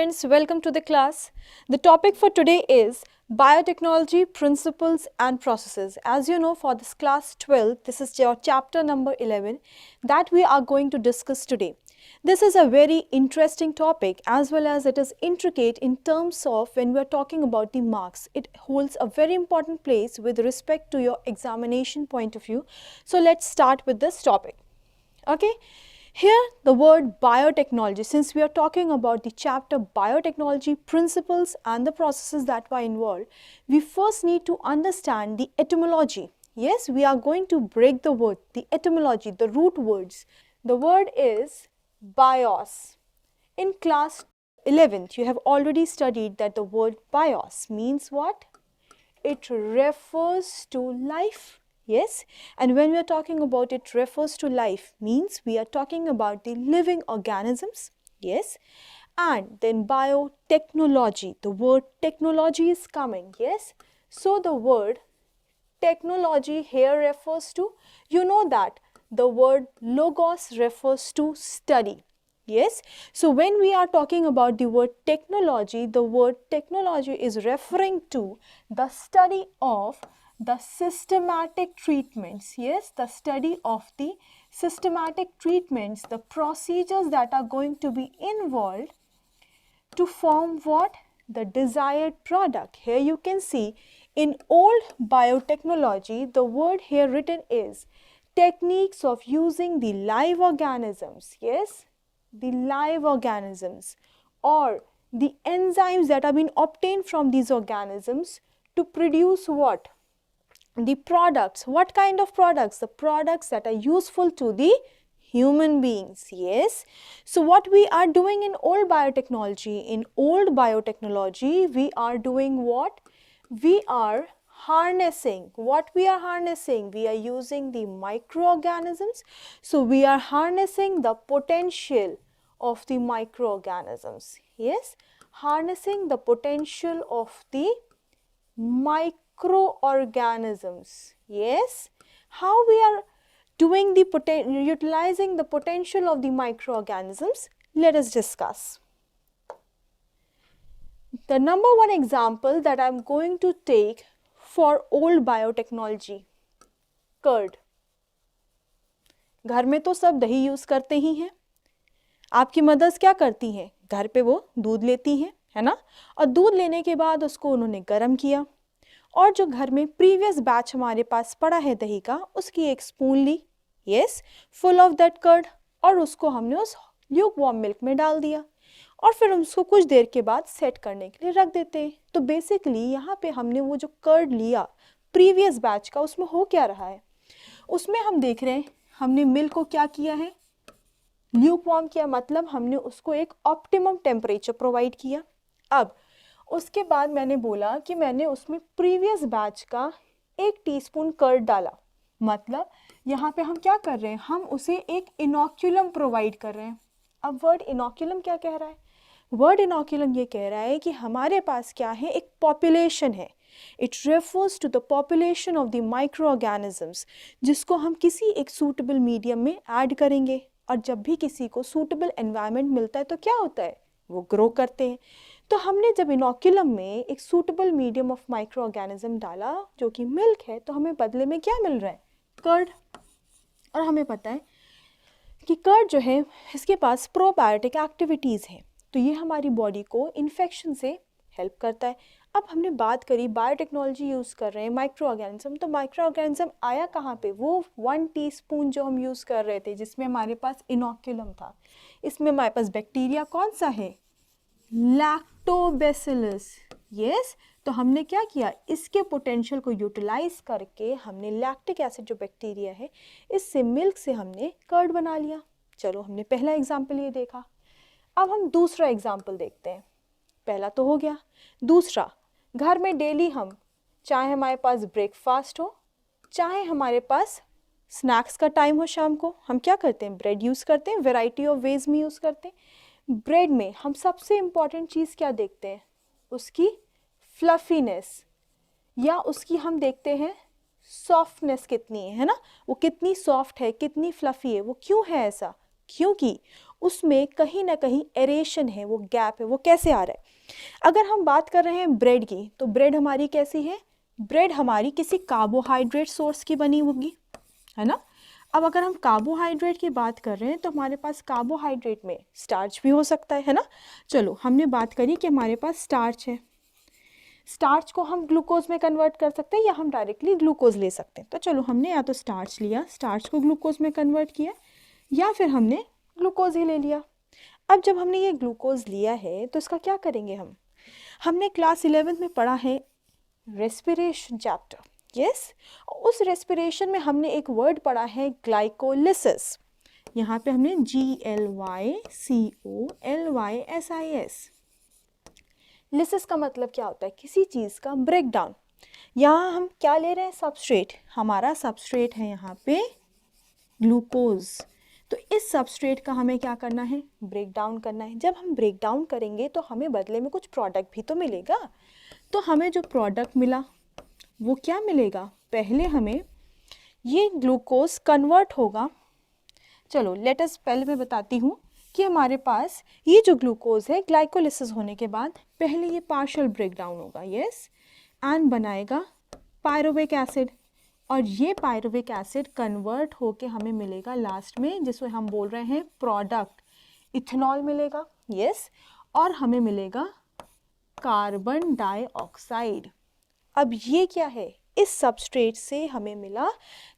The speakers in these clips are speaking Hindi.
students, welcome to the class. The topic for today is biotechnology principles and processes. As you know, for this class 12, this is your chapter number 11 that we are going to discuss today. This is a very interesting topic as well as it is intricate in terms of when we are talking about the marks. It holds a very important place with respect to your examination point of view. So let's start with this topic. Okay. Here the word biotechnology, since we are talking about the chapter biotechnology principles and the processes that were involved, we first need to understand the etymology. Yes, we are going to break the word, the etymology, the root words. The word is bios. In class 11th, you have already studied that the word bios means what? It refers to life. Yes, and when we are talking about it refers to life means we are talking about the living organisms. Yes, and then biotechnology, the word technology is coming. Yes, so the word technology here refers to, you know that the word logos refers to study. Yes, so when we are talking about the word technology is referring to the study of the systematic treatments. Yes, the study of the systematic treatments, the procedures that are going to be involved to form what? The desired product. Here you can see in old biotechnology, the word here written is techniques of using the live organisms. Yes, the live organisms or the enzymes that have been obtained from these organisms to produce what? The products. What kind of products? The products that are useful to the human beings. Yes, so what we are doing in old biotechnology, we are doing what? We are harnessing. What we are harnessing? We are using the microorganisms. So we are harnessing the potential of the microorganisms. Yes, harnessing the potential of the microorganisms. Yes, how we are doing the utilizing the potential of the microorganisms, let us discuss. The number one example that I am going to take for old biotechnology, curd. घर में तो सब दही यूज करते ही हैं. आपकी मदर्स क्या करती हैं? घर पे वो दूध लेती हैं, है ना, और दूध लेने के बाद उसको उन्होंने गर्म किया और जो घर में प्रीवियस बैच हमारे पास पड़ा है दही का, उसकी एक स्पून ली. Yes, full of that curd, और उसको हमने उस ल्यूक वार्म मिल्क में डाल दिया और फिर उसको कुछ देर के बाद सेट करने के लिए रख देते हैं. तो बेसिकली यहाँ पे हमने वो जो कर्ड लिया प्रीवियस बैच का, उसमें हो क्या रहा है? उसमें हम देख रहे हैं हमने मिल्क को क्या किया है? ल्यूक वार्म किया, मतलब हमने उसको एक ऑप्टिमम टेम्परेचर प्रोवाइड किया. अब उसके बाद मैंने बोला कि मैंने उसमें प्रीवियस बैच का 1 टीस्पून कर्ड डाला, मतलब यहाँ पे हम क्या कर रहे हैं? हम उसे एक इनोक्यूलम प्रोवाइड कर रहे हैं. अब वर्ड इनोक्यूलम क्या कह रहा है? वर्ड इनोक्यूलम ये कह रहा है कि हमारे पास क्या है? एक पॉपुलेशन है. It refers to the population of the microorganisms, जिसको हम किसी एक सूटेबल मीडियम में ऐड करेंगे, और जब भी किसी को सूटेबल एनवायरनमेंट मिलता है तो क्या होता है? वो ग्रो करते हैं. तो हमने जब इनोक्यूलम में एक suitable medium of micro organism डाला जो कि मिल्क है, तो हमें बदले में क्या मिल रहा है? कर्ड. और हमें पता है कि कर्ड जो है इसके पास प्रोबायोटिक एक्टिविटीज़ हैं, तो ये हमारी बॉडी को इन्फेक्शन से हेल्प करता है. अब हमने बात करी बायोटेक्नोलॉजी यूज़ कर रहे हैं माइक्रो ऑर्गेनिज्म, तो माइक्रो ऑर्गेनिज्म आया कहाँ पे? वो 1 टीस्पून जो हम यूज़ कर रहे थे जिसमें हमारे पास इनोक्यूलम था, इसमें हमारे पास बैक्टीरिया कौन सा है? लैक्टोबैसिलस. यस, तो हमने क्या किया? इसके पोटेंशियल को यूटिलाइज करके हमने लैक्टिक एसिड जो बैक्टीरिया है, इससे मिल्क से हमने कर्ड बना लिया. चलो, हमने पहला एग्जाम्पल ये देखा. अब हम दूसरा एग्जाम्पल देखते हैं. पहला तो हो गया. दूसरा, घर में डेली हम, चाहे हमारे पास ब्रेकफास्ट हो, चाहे हमारे पास स्नैक्स का टाइम हो शाम को, हम क्या करते हैं? ब्रेड यूज़ करते हैं. वेराइटी ऑफ वेज में यूज़ करते हैं. ब्रेड में हम सबसे इम्पॉर्टेंट चीज़ क्या देखते हैं? उसकी फ्लफीनेस, या उसकी हम देखते हैं सॉफ्टनेस कितनी है ना, वो कितनी सॉफ्ट है, कितनी फ्लफी है. वो क्यों है ऐसा? क्योंकि उसमें कहीं ना कहीं एरेशन है, वो गैप है, वो कैसे आ रहा है। अगर हम बात कर रहे हैं ब्रेड की, तो ब्रेड हमारी कैसी है, ब्रेड हमारी किसी कार्बोहाइड्रेट सोर्स की बनी होगी, है ना। अब अगर हम कार्बोहाइड्रेट की बात कर रहे हैं तो हमारे पास कार्बोहाइड्रेट में स्टार्च भी हो सकता है ना। चलो हमने बात करी कि हमारे पास स्टार्च है, स्टार्च को हम ग्लूकोज में कन्वर्ट कर सकते हैं या हम डायरेक्टली ग्लूकोज ले सकते हैं। तो चलो हमने या तो स्टार्च लिया, स्टार्च को ग्लूकोज में कन्वर्ट किया, या फिर हमने ग्लूकोज ही ले लिया। अब जब हमने ये ग्लूकोज लिया है तो इसका क्या करेंगे हम, हमने क्लास 11th में पढ़ा है रेस्पिरेशन चैप्टर, यस। उस रेस्पिरेशन में हमने एक वर्ड पढ़ा है ग्लाइकोलिसिस। यहाँ पे हमने GLYCOLYSIS, लिसिस का मतलब क्या होता है, किसी चीज़ का ब्रेक डाउन। यहाँ हम क्या ले रहे हैं, सबस्ट्रेट, हमारा सबस्ट्रेट है यहाँ पे ग्लूकोज। तो इस सबस्ट्रेट का हमें क्या करना है, ब्रेक डाउन करना है। जब हम ब्रेक डाउन करेंगे तो हमें बदले में कुछ प्रोडक्ट भी तो मिलेगा। तो हमें जो प्रोडक्ट मिला वो क्या मिलेगा, पहले हमें ये ग्लूकोज कन्वर्ट होगा। चलो लेट अस, पहले मैं बताती हूँ कि हमारे पास ये जो ग्लूकोज है ग्लाइकोलिसिस होने के बाद पहले ये पार्शियल ब्रेक डाउन होगा, यस, एंड बनाएगा पायरुविक एसिड, और ये पायरुविक एसिड कन्वर्ट होके हमें मिलेगा लास्ट में, जिसको हम बोल रहे हैं प्रोडक्ट, इथेनॉल मिलेगा, यस, और हमें मिलेगा कार्बन डाइऑक्साइड। अब ये क्या है, इस सबस्ट्रेट से हमें मिला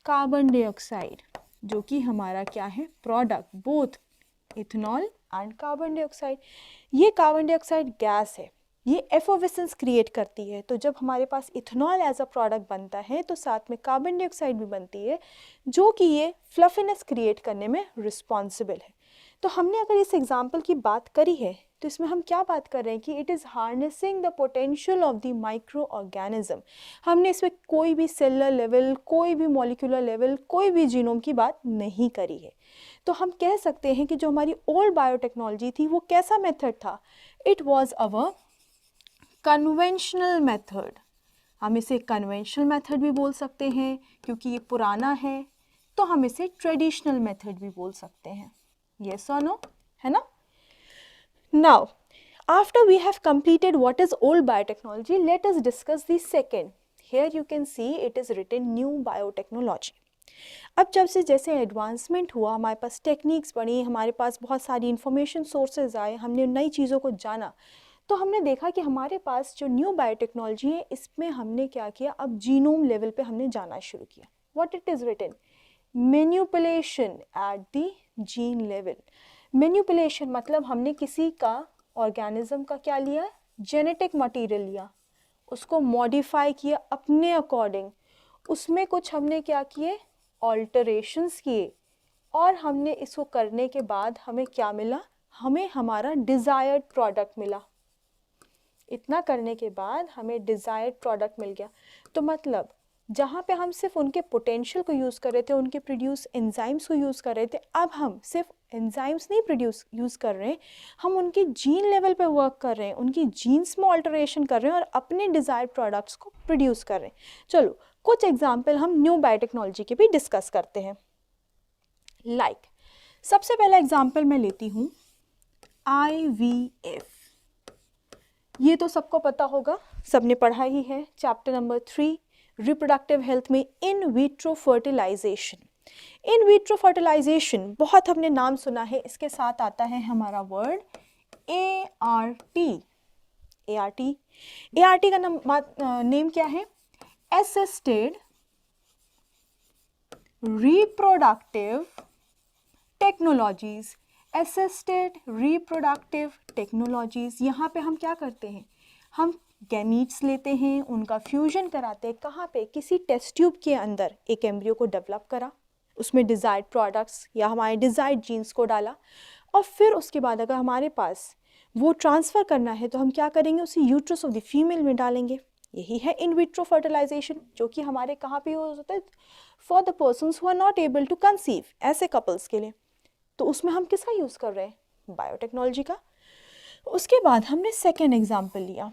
कार्बन डाइऑक्साइड, जो कि हमारा क्या है, product, both ethanol and carbon dioxide. ये कार्बन डाइऑक्साइड गैस है, ये एफोविसेंस क्रिएट करती है। तो जब हमारे पास इथेनॉल एज अ प्रोडक्ट बनता है तो साथ में कार्बन डाइऑक्साइड भी बनती है, जो कि ये फ्लफीनेस क्रिएट करने में रिस्पॉन्सिबल है। तो हमने अगर इस एग्जाम्पल की बात करी है तो इसमें हम क्या बात कर रहे हैं कि it is harnessing the potential of the micro organism. हमने इसमें कोई भी सेलुलर लेवल, कोई भी मॉलिक्यूलर लेवल, कोई भी जीनोम की बात नहीं करी है। तो हम कह सकते हैं कि जो हमारी ओल्ड बायोटेक्नोलॉजी थी वो कैसा मेथड था, it was our conventional method. हम इसे कन्वेंशनल मेथड भी बोल सकते हैं क्योंकि ये पुराना है, तो हम इसे ट्रेडिशनल मेथड भी बोल सकते हैं, यस और नो, है ना। Now after we have completed what is old biotechnology, let us discuss the second. Here you can see it is written new biotechnology. अब जब से जैसे एडवांसमेंट हुआ, हमारे पास टेक्निक्स बढ़ी, हमारे पास बहुत सारी इंफॉर्मेशन सोर्सेज आए, हमने नई चीज़ों को जाना, तो हमने देखा कि हमारे पास जो न्यू बायोटेक्नोलॉजी है इसमें हमने क्या किया, अब जीनोम लेवल पे हमने जाना शुरू किया। What it is written, manipulation at the gene level. Manipulation मतलब हमने किसी का ऑर्गेनिज्म का क्या लिया, जेनेटिक मटेरियल लिया, उसको मॉडिफाई किया अपने अकॉर्डिंग, उसमें कुछ हमने क्या किए, ऑल्टरेशंस किए, और हमने इसको करने के बाद हमें क्या मिला, हमें हमारा डिज़ायर्ड प्रोडक्ट मिला। इतना करने के बाद हमें डिज़ायर्ड प्रोडक्ट मिल गया। तो मतलब जहाँ पे हम सिर्फ उनके पोटेंशियल को यूज़ कर रहे थे, उनके प्रोड्यूस एंजाइम्स को यूज़ कर रहे थे, अब हम सिर्फ एंजाइम्स नहीं यूज़ कर रहे हैं, हम उनके जीन लेवल पे वर्क कर रहे हैं, उनकी जीन्स में ऑल्टरेशन कर रहे हैं और अपने डिज़ायर्ड प्रोडक्ट्स को प्रोड्यूस कर रहे हैं। चलो कुछ एग्जाम्पल हम न्यू बायोटेक्नोलॉजी के भी डिस्कस करते हैं। लाइक सबसे पहला एग्जाम्पल मैं लेती हूँ IVF। ये तो सबको पता होगा, सबने पढ़ा ही है, चैप्टर नंबर 3 रिप्रोडक्टिव हेल्थ में in vitro fertilisation. In vitro fertilisation बहुत हमने नाम सुना है, इसके साथ आता है हमारा वर्ड ART। ART का नेम क्या है, assisted reproductive technologies. Assisted reproductive technologies, यहाँ पे हम क्या करते हैं, हम गैमीट्स लेते हैं, उनका फ्यूजन कराते हैं, कहाँ पे, किसी टेस्ट ट्यूब के अंदर एक एम्ब्रियो को डेवलप करा, उसमें डिज़ायर्ड प्रोडक्ट्स या हमारे डिज़ायर्ड जीन्स को डाला, और फिर उसके बाद अगर हमारे पास वो ट्रांसफ़र करना है तो हम क्या करेंगे, उसे यूट्रस ऑफ द फीमेल में डालेंगे। यही है इन विट्रो फर्टिलाइजेशन, जो कि हमारे कहाँ पे यूज होता है, for the persons who are not able to conceive, ऐसे कपल्स के लिए। तो उसमें हम किसका यूज़ कर रहे हैं, बायोटेक्नोलॉजी का। उसके बाद हमने सेकेंड एग्जाम्पल लिया,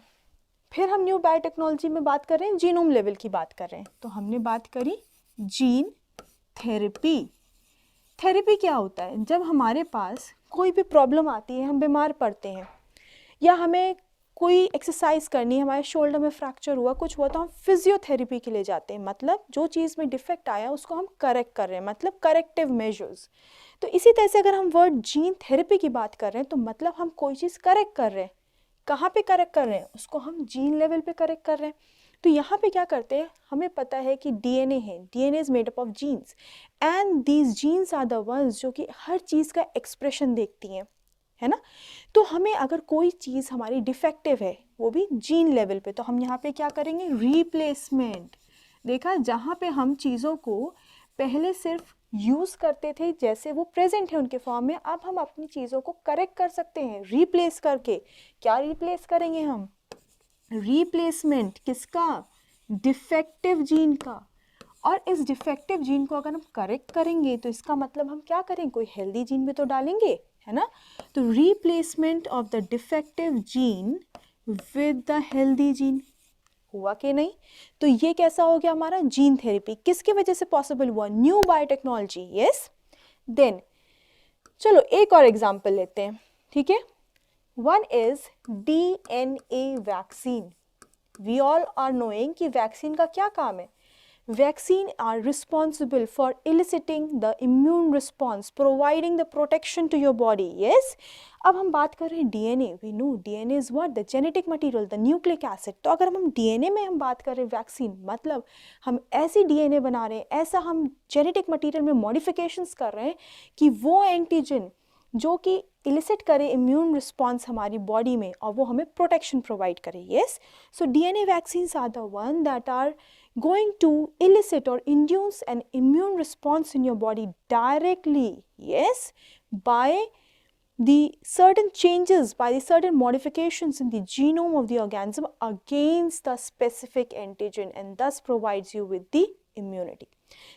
फिर हम न्यू बायोटेक्नोलॉजी में बात कर रहे हैं, जीनोम लेवल की बात कर रहे हैं, तो हमने बात करी जीन थेरेपी। थेरेपी क्या होता है, जब हमारे पास कोई भी प्रॉब्लम आती है, हम बीमार पड़ते हैं, या हमें कोई एक्सरसाइज करनी है, हमारे शोल्डर में फ्रैक्चर हुआ, कुछ हुआ, तो हम फिजियोथेरेपी के लिए जाते हैं, मतलब जो चीज़ में डिफेक्ट आया उसको हम करेक्ट कर रहे हैं, मतलब करेक्टिव मेजर्स। तो इसी तरह से अगर हम वर्ड जीन थेरेपी की बात कर रहे हैं तो मतलब हम कोई चीज़ करेक्ट कर रहे हैं। कहाँ पे करेक्ट कर रहे हैं? उसको हम जीन लेवल पे करेक्ट कर रहे हैं। तो यहाँ पे क्या करते हैं, हमें पता है कि डीएनए है, DNA is made up of genes, and these genes are the ones जो कि हर चीज़ का एक्सप्रेशन देखती हैं, है ना। तो हमें अगर कोई चीज़ हमारी डिफेक्टिव है, वो भी जीन लेवल पे, तो हम यहाँ पे क्या करेंगे, रिप्लेसमेंट। देखा, जहाँ पे हम चीज़ों को पहले सिर्फ यूज़ करते थे जैसे वो प्रेजेंट है उनके फॉर्म में, अब हम अपनी चीज़ों को करेक्ट कर सकते हैं रिप्लेस करके। क्या रिप्लेस करेंगे हम? रिप्लेसमेंट किसका? डिफेक्टिव जीन का। और इस डिफेक्टिव जीन को अगर हम करेक्ट करेंगे तो इसका मतलब हम क्या करें, कोई हेल्दी जीन भी तो डालेंगे, है ना। तो replacement of the defective gene with the healthy gene, हुआ कि नहीं? तो ये कैसा हो गया हमारा जीन थेरेपी, किसकी वजह से पॉसिबल हुआ? New biotechnology, yes. देन चलो एक और एग्जांपल लेते हैं, ठीक है। One is DNA vaccine. We all are knowing कि वैक्सीन का क्या काम है? Vaccine are responsible for eliciting the immune response, providing the protection to your body. Yes? अब हम बात कर रहे हैं DNA. We know DNA is what? The genetic material, the nucleic acid. तो अगर हम DNA में हम बात कर रहे हैं वैक्सीन, मतलब हम ऐसी DNA बना रहे हैं, ऐसा हम जेनेटिक मटीरियल में मॉडिफिकेशंस कर रहे हैं कि वो एंटीजन जो कि इलिसिट करे इम्यून रिस्पॉन्स हमारी बॉडी में और वो हमें प्रोटेक्शन प्रोवाइड करे. Yes, so DNA vaccines are the one that are going to elicit or induce an immune response in your body directly, yes, by the certain changes, by the certain modifications in the genome of the organism against the specific antigen, and thus provides you with the immunity.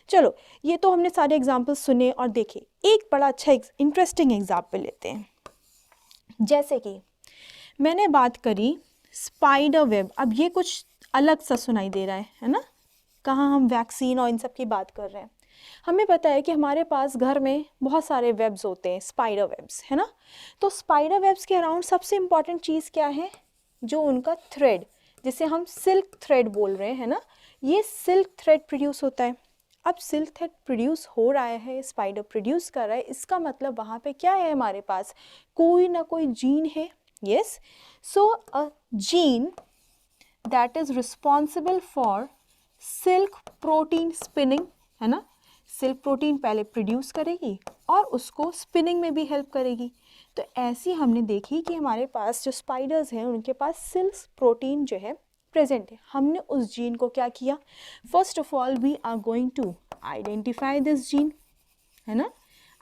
चलो, ये तो हमने सारे एग्जाम्पल सुने और देखे। एक बड़ा अच्छा इंटरेस्टिंग एग्जाम्पल लेते हैं, जैसे कि मैंने बात करी स्पाइडर वेब। अब ये कुछ अलग सा सुनाई दे रहा है ना, कहाँ हम वैक्सीन और इन सब की बात कर रहे हैं। हमें पता है कि हमारे पास घर में बहुत सारे वेब्स होते हैं, स्पाइडर वेब्स, है ना। तो स्पाइडर वेब्स के अराउंड सबसे इम्पॉर्टेंट चीज़ क्या है? जो उनका थ्रेड, जिसे हम सिल्क थ्रेड बोल रहे हैं ना, ये सिल्क थ्रेड प्रोड्यूस होता है। अब सिल्क थ्रेड प्रोड्यूस हो रहा है, स्पाइडर प्रोड्यूस कर रहा है, इसका मतलब वहाँ पे क्या है, हमारे पास कोई ना कोई जीन है. Yes, so a gene that is responsible for silk protein spinning, है ना. सिल्क प्रोटीन पहले प्रोड्यूस करेगी और उसको स्पिनिंग में भी हेल्प करेगी. तो ऐसी हमने देखी कि हमारे पास जो स्पाइडर्स हैं उनके पास सिल्क प्रोटीन जो है प्रेजेंट है. हमने उस जीन को क्या किया, first of all we are going to identify this gene, है ना.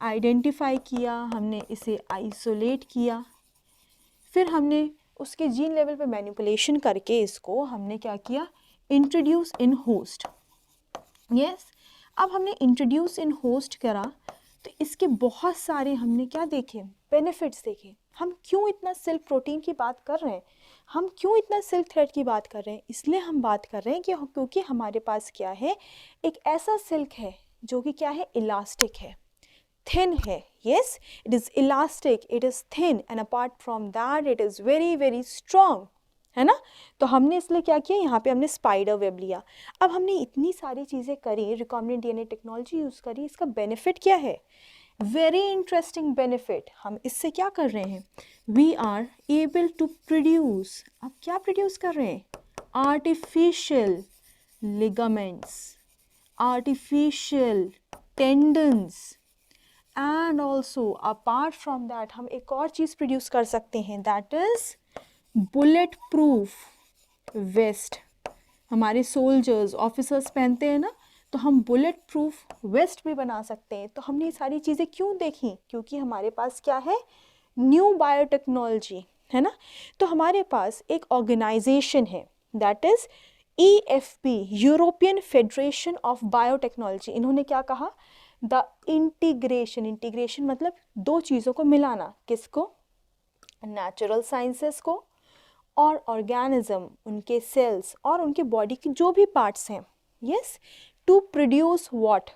आइडेंटिफाई किया हमने, इसे आइसोलेट किया, फिर हमने उसके जीन लेवल पे मैनिपुलेशन करके इसको हमने क्या किया, इंट्रोड्यूस इन होस्ट. यस, अब हमने इंट्रोड्यूस इन होस्ट करा तो इसके बहुत सारे हमने क्या देखे, बेनिफिट्स देखे. हम क्यों इतना सिल्क प्रोटीन की बात कर रहे हैं, हम क्यों इतना सिल्क थ्रेड की बात कर रहे हैं, इसलिए हम बात कर रहे हैं कि क्योंकि हमारे पास क्या है, एक ऐसा सिल्क है जो कि क्या है, इलास्टिक है, थिन है. Yes, it is elastic, it is thin, and apart from that it is very very strong, है ना. तो हमने इसलिए क्या किया, यहाँ पे हमने स्पाइडर वेब लिया. अब हमने इतनी सारी चीज़ें करी, रिकॉम्बिनेंट डीएनए टेक्नोलॉजी यूज़ करी, इसका बेनिफिट क्या है, वेरी इंटरेस्टिंग बेनिफिट. हम इससे क्या कर रहे हैं, we are able to produce, अब क्या प्रोड्यूस कर रहे हैं, artificial ligaments, artificial tendons, and also apart from that हम एक और चीज़ प्रोड्यूस कर सकते हैं, that is bulletproof vest. हमारे सोल्जर्स ऑफिसर्स पहनते हैं ना, तो हम बुलेट प्रूफ वेस्ट भी बना सकते हैं. तो हमने ये सारी चीज़ें क्यों देखी, क्योंकि हमारे पास क्या है, न्यू बायोटेक्नोलॉजी, है ना. तो हमारे पास एक ऑर्गेनाइजेशन है that is EFB, European federation of biotechnology. इन्होंने क्या कहा, द इंटीग्रेशन, इंटीग्रेशन मतलब दो चीज़ों को मिलाना, किसको, नेचुरल साइंसेस को और ऑर्गेनिज्म, उनके सेल्स और उनके बॉडी के जो भी पार्ट्स हैं. Yes, to produce what,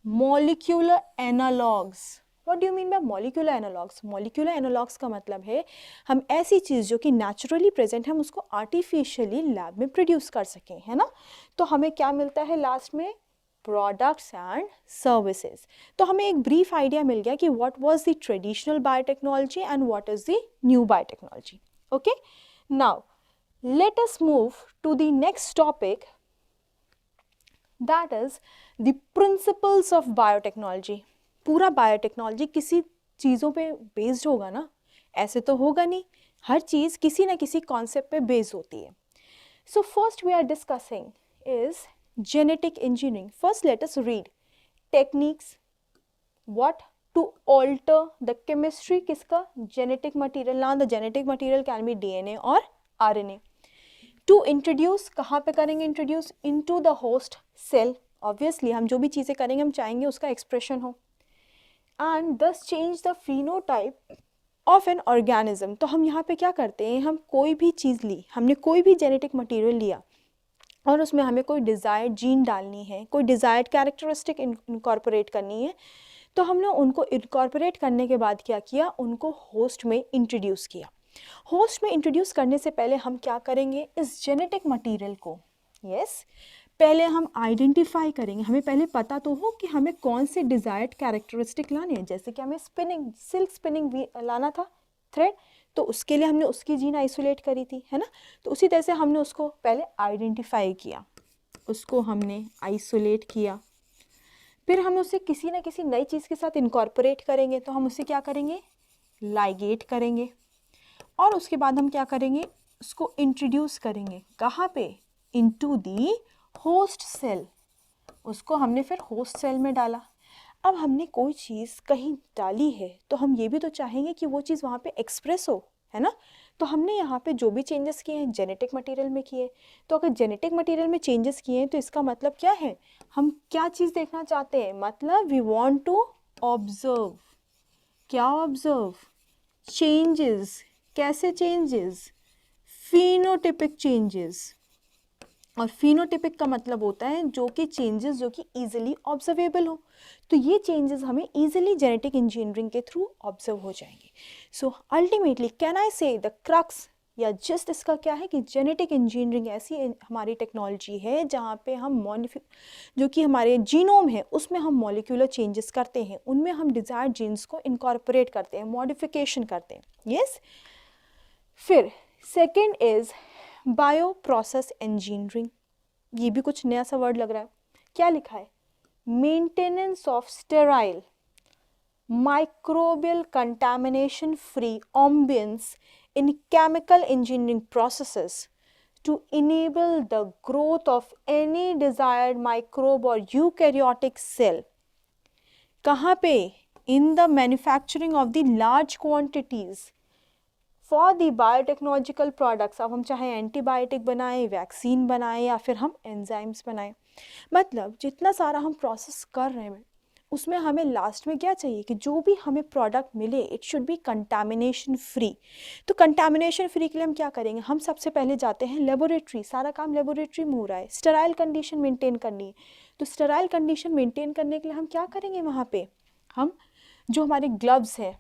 molecular analogues. What do you mean by molecular analogues? Molecular analogues का मतलब है हम ऐसी चीज़ जो कि नेचुरली प्रेजेंट है हम उसको आर्टिफिशियली लैब में प्रोड्यूस कर सकें, है ना। तो हमें क्या मिलता है लास्ट में? Products and services. तो हमें एक ब्रीफ आइडिया मिल गया कि what was the traditional biotechnology and what is the new biotechnology. Okay, now let us move to the next topic, that is the principles of biotechnology. पूरा बायोटेक्नोलॉजी किसी चीज़ों पे बेस्ड होगा ना, ऐसे तो होगा नहीं, हर चीज़ किसी ना किसी कॉन्सेप्ट पे बेस्ड होती है। So first we are discussing is genetic engineering. First let us read techniques what to alter the chemistry किसका? genetic material. now the genetic material can be DNA or RNA. to introduce, कहाँ पे करेंगे introduce? into the host cell. obviously हम जो भी चीज़ें करेंगे हम चाहेंगे उसका expression हो and thus change the phenotype of an organism. तो हम यहाँ पे क्या करते हैं, हम कोई भी चीज़ ली, हमने कोई भी जेनेटिक मटेरियल लिया और उसमें हमें कोई डिज़ायर्ड जीन डालनी है, कोई डिज़ायर्ड कैरेक्टरिस्टिक इनकॉर्पोरेट करनी है, तो हमने उनको इनकॉर्पोरेट करने के बाद क्या किया, उनको होस्ट में इंट्रोड्यूस किया। होस्ट में इंट्रोड्यूस करने से पहले हम क्या करेंगे, इस जेनेटिक मटेरियल को पहले हम आइडेंटिफाई करेंगे। हमें पहले पता तो हो कि हमें कौन से डिज़ायर्ड कैरेक्टरिस्टिक लाने हैं। जैसे कि हमें सिल्क स्पिनिंग लाना था थ्रेड, तो उसके लिए हमने उसकी जीन आइसोलेट करी थी, है ना। तो उसी तरह से हमने उसको पहले आइडेंटिफाई किया, उसको हमने आइसोलेट किया, फिर हम उसे किसी ना किसी नई चीज़ के साथ इनकॉर्पोरेट करेंगे, तो हम उसे क्या करेंगे, लाइगेट करेंगे, और उसके बाद हम क्या करेंगे, उसको इंट्रोड्यूस करेंगे। कहाँ पे? Into the host cell. उसको हमने फिर होस्ट सेल में डाला। अब हमने कोई चीज़ कहीं डाली है तो हम ये भी तो चाहेंगे कि वो चीज़ वहाँ पे एक्सप्रेस हो, है ना। तो हमने यहाँ पे जो भी चेंजेस किए हैं जेनेटिक मटेरियल में किए। तो अगर जेनेटिक मटेरियल में चेंजेस किए हैं तो इसका मतलब क्या है, हम क्या चीज़ देखना चाहते हैं, मतलब वी वांट टू ऑब्जर्व। क्या ऑब्जर्व? चेंजेस। कैसे चेंजेस? Phenotypic changes. और फिनोटिपिक का मतलब होता है जो कि चेंजेस जो कि ईजिली ऑब्जर्वेबल हो। तो ये चेंजेस हमें ईजिली जेनेटिक इंजीनियरिंग के थ्रू ऑब्जर्व हो जाएंगे। सो अल्टीमेटली कैन आई से द क्रक्स या जस्ट इसका क्या है कि जेनेटिक इंजीनियरिंग ऐसी हमारी टेक्नोलॉजी है जहाँ पे हम जो कि हमारे जीनोम है उसमें हम मॉलिक्यूलर चेंजेस करते हैं, उनमें हम डिज़ायर्ड जीन्स को इनकॉर्पोरेट करते हैं, मॉडिफिकेशन करते हैं। यस। फिर second is bio process engineering. ये भी कुछ नया सा वर्ड लग रहा है। क्या लिखा है? Maintenance of sterile microbial contamination free ambience in chemical engineering processes to enable the growth of any desired microbe or eukaryotic cell. कहाँ पे? In the manufacturing of the large quantities for the biotechnological products. अब हम चाहे एंटीबायोटिक बनाएं, वैक्सीन बनाएं या फिर हम एंजाइम्स बनाएं, मतलब जितना सारा हम प्रोसेस कर रहे हैं उसमें हमें लास्ट में क्या चाहिए कि जो भी हमें प्रोडक्ट मिले it should B contamination free. तो कंटामिनेशन फ्री के लिए हम क्या करेंगे, हम सबसे पहले जाते हैं लेबोरेटरी। सारा काम लेबोरेटरी में हो रहा है, स्टेराइल कंडीशन मेंटेन करनी है। तो स्टेराइल कंडीशन मेंटेन करने के लिए हम क्या करेंगे, वहाँ पे हम जो हमारे ग्लव्स हैं,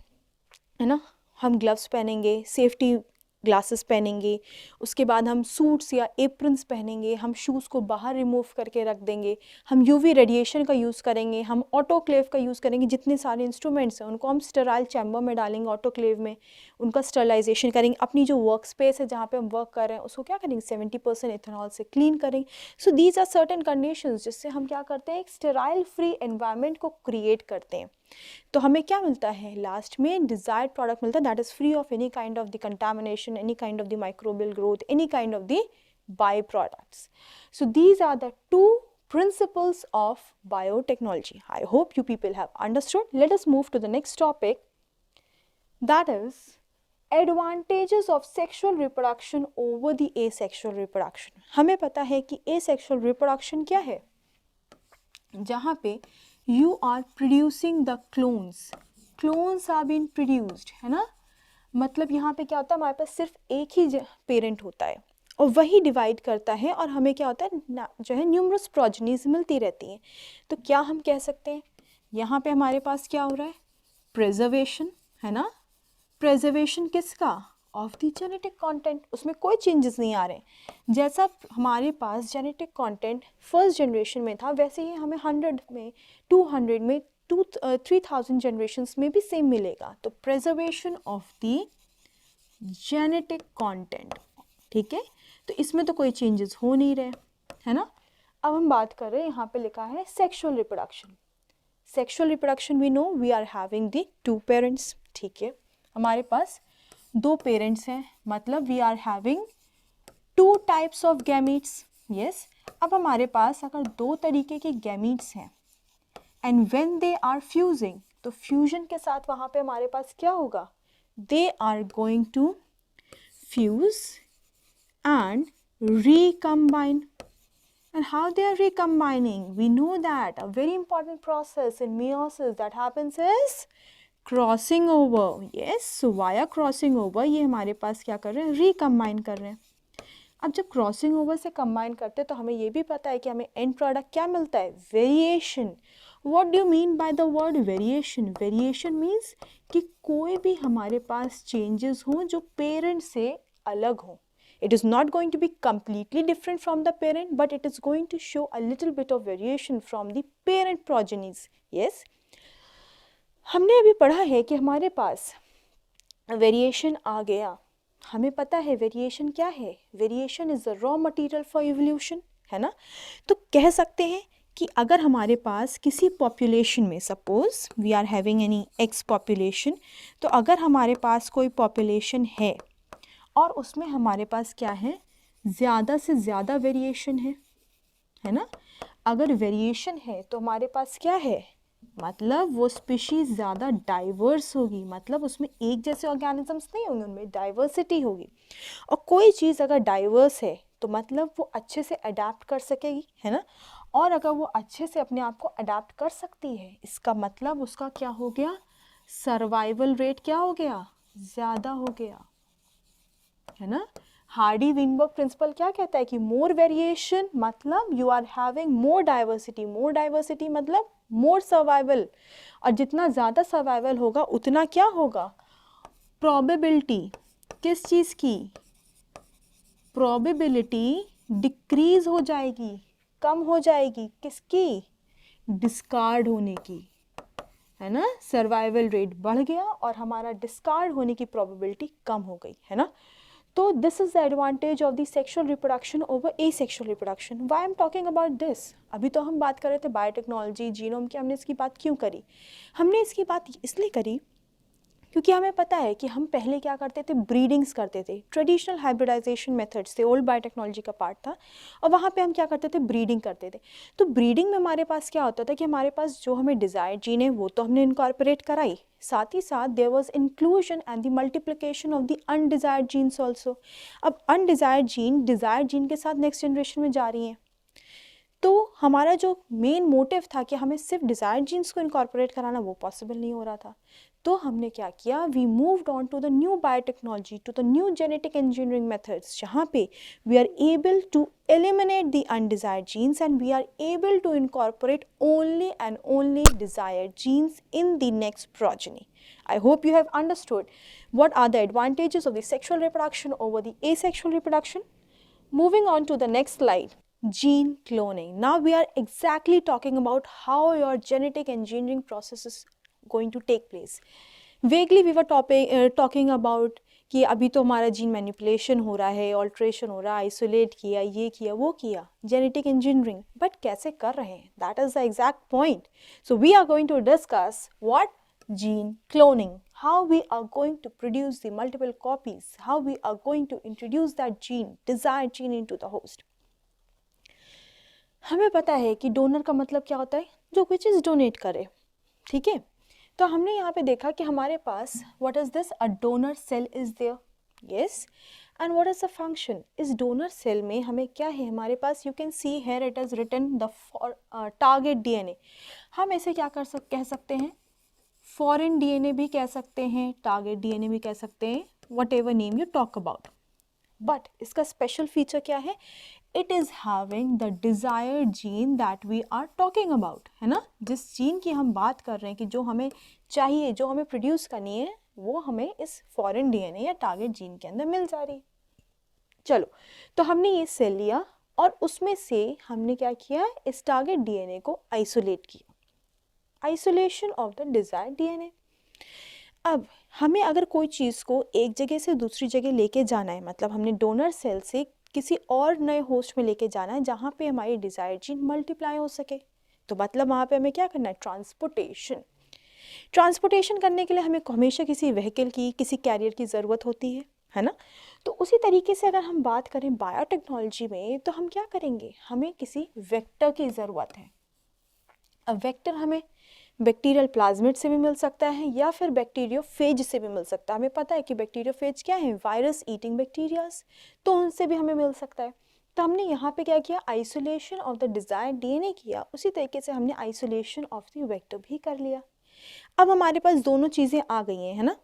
है ना, हम ग्लव्स पहनेंगे, सेफ्टी ग्लासेस पहनेंगे, उसके बाद हम सूट्स या एप्रन्स पहनेंगे, हम शूज़ को बाहर रिमूव करके रख देंगे, हम यूवी रेडिएशन का यूज़ करेंगे, हम ऑटोक्लेव का यूज़ करेंगे। जितने सारे इंस्ट्रूमेंट्स हैं उनको हम स्टेराइल चैम्बर में डालेंगे, ऑटोक्लेव में उनका स्टरलाइजेशन करेंगे। अपनी जो वर्क स्पेस है जहाँ पे हम वर्क कर रहे हैं उसको क्या करेंगे, 70% इथेनॉल से क्लीन करेंगे। So these are certain conditions जिससे हम क्या करते हैं, एक स्टेराइल फ्री एनवायरनमेंट को क्रिएट करते हैं। तो हमें क्या मिलता है लास्ट में, डिजायर्ड प्रोडक्ट मिलता है that is free of any kind of the contamination, any kind of the microbial growth, any kind of the by products. So these are the two principles of biotechnology. I hope you people have understood. Let us move to the next topic, that is advantages of sexual reproduction over the asexual reproduction. हमें पता है कि asexual reproduction क्या है, जहाँ पे you are producing the clones are being produced, है ना। मतलब यहाँ पे क्या होता है, हमारे पास सिर्फ एक ही पेरेंट होता है और वही डिवाइड करता है और हमें क्या होता है जो है न्यूमरस प्रोजेनीज मिलती रहती हैं। तो क्या हम कह सकते हैं यहाँ पे हमारे पास क्या हो रहा है, प्रिजर्वेशन, है ना, प्रिजर्वेशन किसका, ऑफ द जेनेटिक कंटेंट, उसमें कोई चेंजेस नहीं आ रहे। जैसा हमारे पास जेनेटिक कंटेंट फर्स्ट जनरेशन में था वैसे ही हमें 100 में, 200 में, 3000 जनरेशन्स में भी सेम मिलेगा। तो preservation of the genetic content, ठीक है, तो इसमें तो कोई चेंजेस हो नहीं रहे, है ना। अब हम बात कर रहे हैं, यहाँ पे लिखा है sexual reproduction. Sexual reproduction we know we are having the 2 parents, ठीक है, हमारे पास 2 पेरेंट्स हैं, मतलब we are having 2 types of gametes, yes. अब हमारे पास अगर 2 तरीके के गैमीट्स हैं and when they are fusing, तो फ्यूजन के साथ वहाँ पे हमारे पास क्या होगा, they are going to fuse and recombine. And how they are recombining? We know that a very important process in meiosis that happens is crossing over. Yes, so via crossing over ये हमारे पास क्या कर रहे हैं, recombine कर रहे हैं। अब जब क्रॉसिंग ओवर से कंबाइन करते हैं तो हमें ये भी पता है कि हमें एंड प्रोडक्ट क्या मिलता है, variation. What do you mean by the word variation? Variation means कि कोई भी हमारे पास चेंजेस हों जो पेरेंट से अलग हों। It is not going to be completely different from the parent, but it is going to show a little bit of variation from the parent progenies. Yes? हमने अभी पढ़ा है कि हमारे पास वेरिएशन आ गया। हमें पता है वेरिएशन क्या है, variation is the raw material for evolution, है ना। तो कह सकते हैं कि अगर हमारे पास किसी पॉपुलेशन में, suppose we are having any X population, तो अगर हमारे पास कोई पॉपुलेशन है और उसमें हमारे पास क्या है, ज़्यादा से ज़्यादा वेरिएशन है ना। अगर वेरिएशन है तो हमारे पास क्या है, मतलब वो स्पीशीज़ ज़्यादा डाइवर्स होगी, मतलब उसमें एक जैसे ऑर्गेनिजम्स नहीं होंगे, उनमें डाइवर्सिटी होगी। और कोई चीज़ अगर डाइवर्स है तो मतलब वो अच्छे से अडेप्ट कर सकेगी, है ना। और अगर वो अच्छे से अपने आप को अडेप्ट कर सकती है, इसका मतलब उसका क्या हो गया, सर्वाइवल रेट क्या हो गया, ज़्यादा हो गया, है ना। हार्डी विनबर्ग प्रिंसिपल क्या कहता है कि मोर वेरिएशन मतलब you are having more diversity मतलब मोर सर्वाइवल, और जितना ज़्यादा सर्वाइवल होगा उतना क्या होगा, प्रोबेबिलिटी किस चीज़ की, प्रोबेबिलिटी डिक्रीज हो जाएगी, कम हो जाएगी, किसकी, डिस्कार्ड होने की, है ना। सर्वाइवल रेट बढ़ गया और हमारा डिस्कार्ड होने की प्रोबेबिलिटी कम हो गई, है ना। तो this is the advantage of the sexual reproduction over asexual reproduction. Why I am talking about this? अभी तो हम बात कर रहे थे बायोटेक्नोलॉजी, जीनोम की, हमने इसकी बात क्यों करी? हमने इसकी बात इसलिए करी क्योंकि हमें पता है कि हम पहले क्या करते थे, ब्रीडिंग्स करते थे, ट्रेडिशनल हाइब्रिडाइजेशन मेथड्स थे, ओल्ड बायोटेक्नोलॉजी का पार्ट था, और वहाँ पे हम क्या करते थे, ब्रीडिंग करते थे। तो ब्रीडिंग में हमारे पास क्या होता था कि हमारे पास जो हमें डिज़ायर्ड जीन है वो तो हमने इनकॉर्पोरेट कराई, साथ ही साथ there was inclusion and the multiplication of the undesired genes also. अब अनडिजायर्ड जीन डिज़ायर्ड जीन के साथ नेक्स्ट जनरेशन में जा रही हैं, तो हमारा जो मेन मोटिव था कि हमें सिर्फ डिज़ायर्ड जीन्स को इनकॉर्पोरेट कराना, वो पॉसिबल नहीं हो रहा था। तो हमने क्या किया, we moved on to the new biotechnology, to the new genetic engineering methods, जहाँ पे we are able to eliminate the undesired genes and we are able to incorporate only and only desired genes in the next progeny. I hope you have understood what are the advantages of the sexual reproduction over the asexual reproduction. Moving on to the next slide, gene cloning. Now we are exactly talking about how your genetic engineering process is going to take place. Vaguely we were talking about कि अभी तो हमारा जीन मैनिपुलेशन हो रहा है, ऑल्ट्रेशन हो रहा है, आइसोलेट किया, ये किया, वो किया, जेनेटिक इंजीनियरिंग, बट कैसे कर रहे हैं, that is the exact point. So we are going to discuss what gene cloning, how we are going to produce the multiple copies, how we are going to introduce that gene, desired gene into the host. हमें पता है कि डोनर का मतलब क्या होता है, जो कोई चीज़ डोनेट करे, ठीक है. तो हमने यहाँ पे देखा कि हमारे पास what is this, a donor cell is there, yes. And what is the function, इस डोनर सेल में हमें क्या है, हमारे पास you can see here it is written the target DNA. हम ऐसे क्या कह सकते हैं, फॉरेन डीएनए भी कह सकते हैं, टारगेट डीएनए भी कह सकते हैं, whatever name you talk about. But इसका स्पेशल फीचर क्या है, it is having the desired gene that we are talking about, है ना। जिस जीन की हम बात कर रहे हैं कि जो हमें चाहिए, जो हमें प्रोड्यूस करनी है, वो हमें इस फॉरेन डीएनए या टारगेट जीन के अंदर मिल जा रही है। चलो, तो हमने ये सेल लिया और उसमें से हमने क्या किया, इस टारगेट डीएनए को आइसोलेट किया, isolation of the desired DNA. अब हमें अगर कोई चीज़ को एक जगह से दूसरी जगह लेके जाना है, मतलब हमने डोनर सेल से किसी और नए होस्ट में लेके जाना है जहाँ पे हमारी डिज़ायर्ड जीन मल्टीप्लाई हो सके, तो मतलब वहाँ पे हमें क्या करना है, ट्रांसपोर्टेशन। ट्रांसपोर्टेशन करने के लिए हमें हमेशा किसी व्हीकल की, किसी कैरियर की ज़रूरत होती है ना। तो उसी तरीके से अगर हम बात करें बायोटेक्नोलॉजी में, तो हम क्या करेंगे, हमें किसी वेक्टर की ज़रूरत है। अब वेक्टर हमें बैक्टीरियल प्लाज्मिड से भी मिल सकता है या फिर बैक्टीरियोफेज से भी मिल सकता है। हमें पता है कि बैक्टीरियोफेज क्या है, वायरस ईटिंग बैक्टीरियाज, तो उनसे भी हमें मिल सकता है। तो हमने यहाँ पे क्या किया, isolation of the desired DNA किया, उसी तरीके से हमने आइसोलेशन ऑफ द वेक्टर भी कर लिया। अब हमारे पास दोनों चीज़ें आ गई हैं, है ना।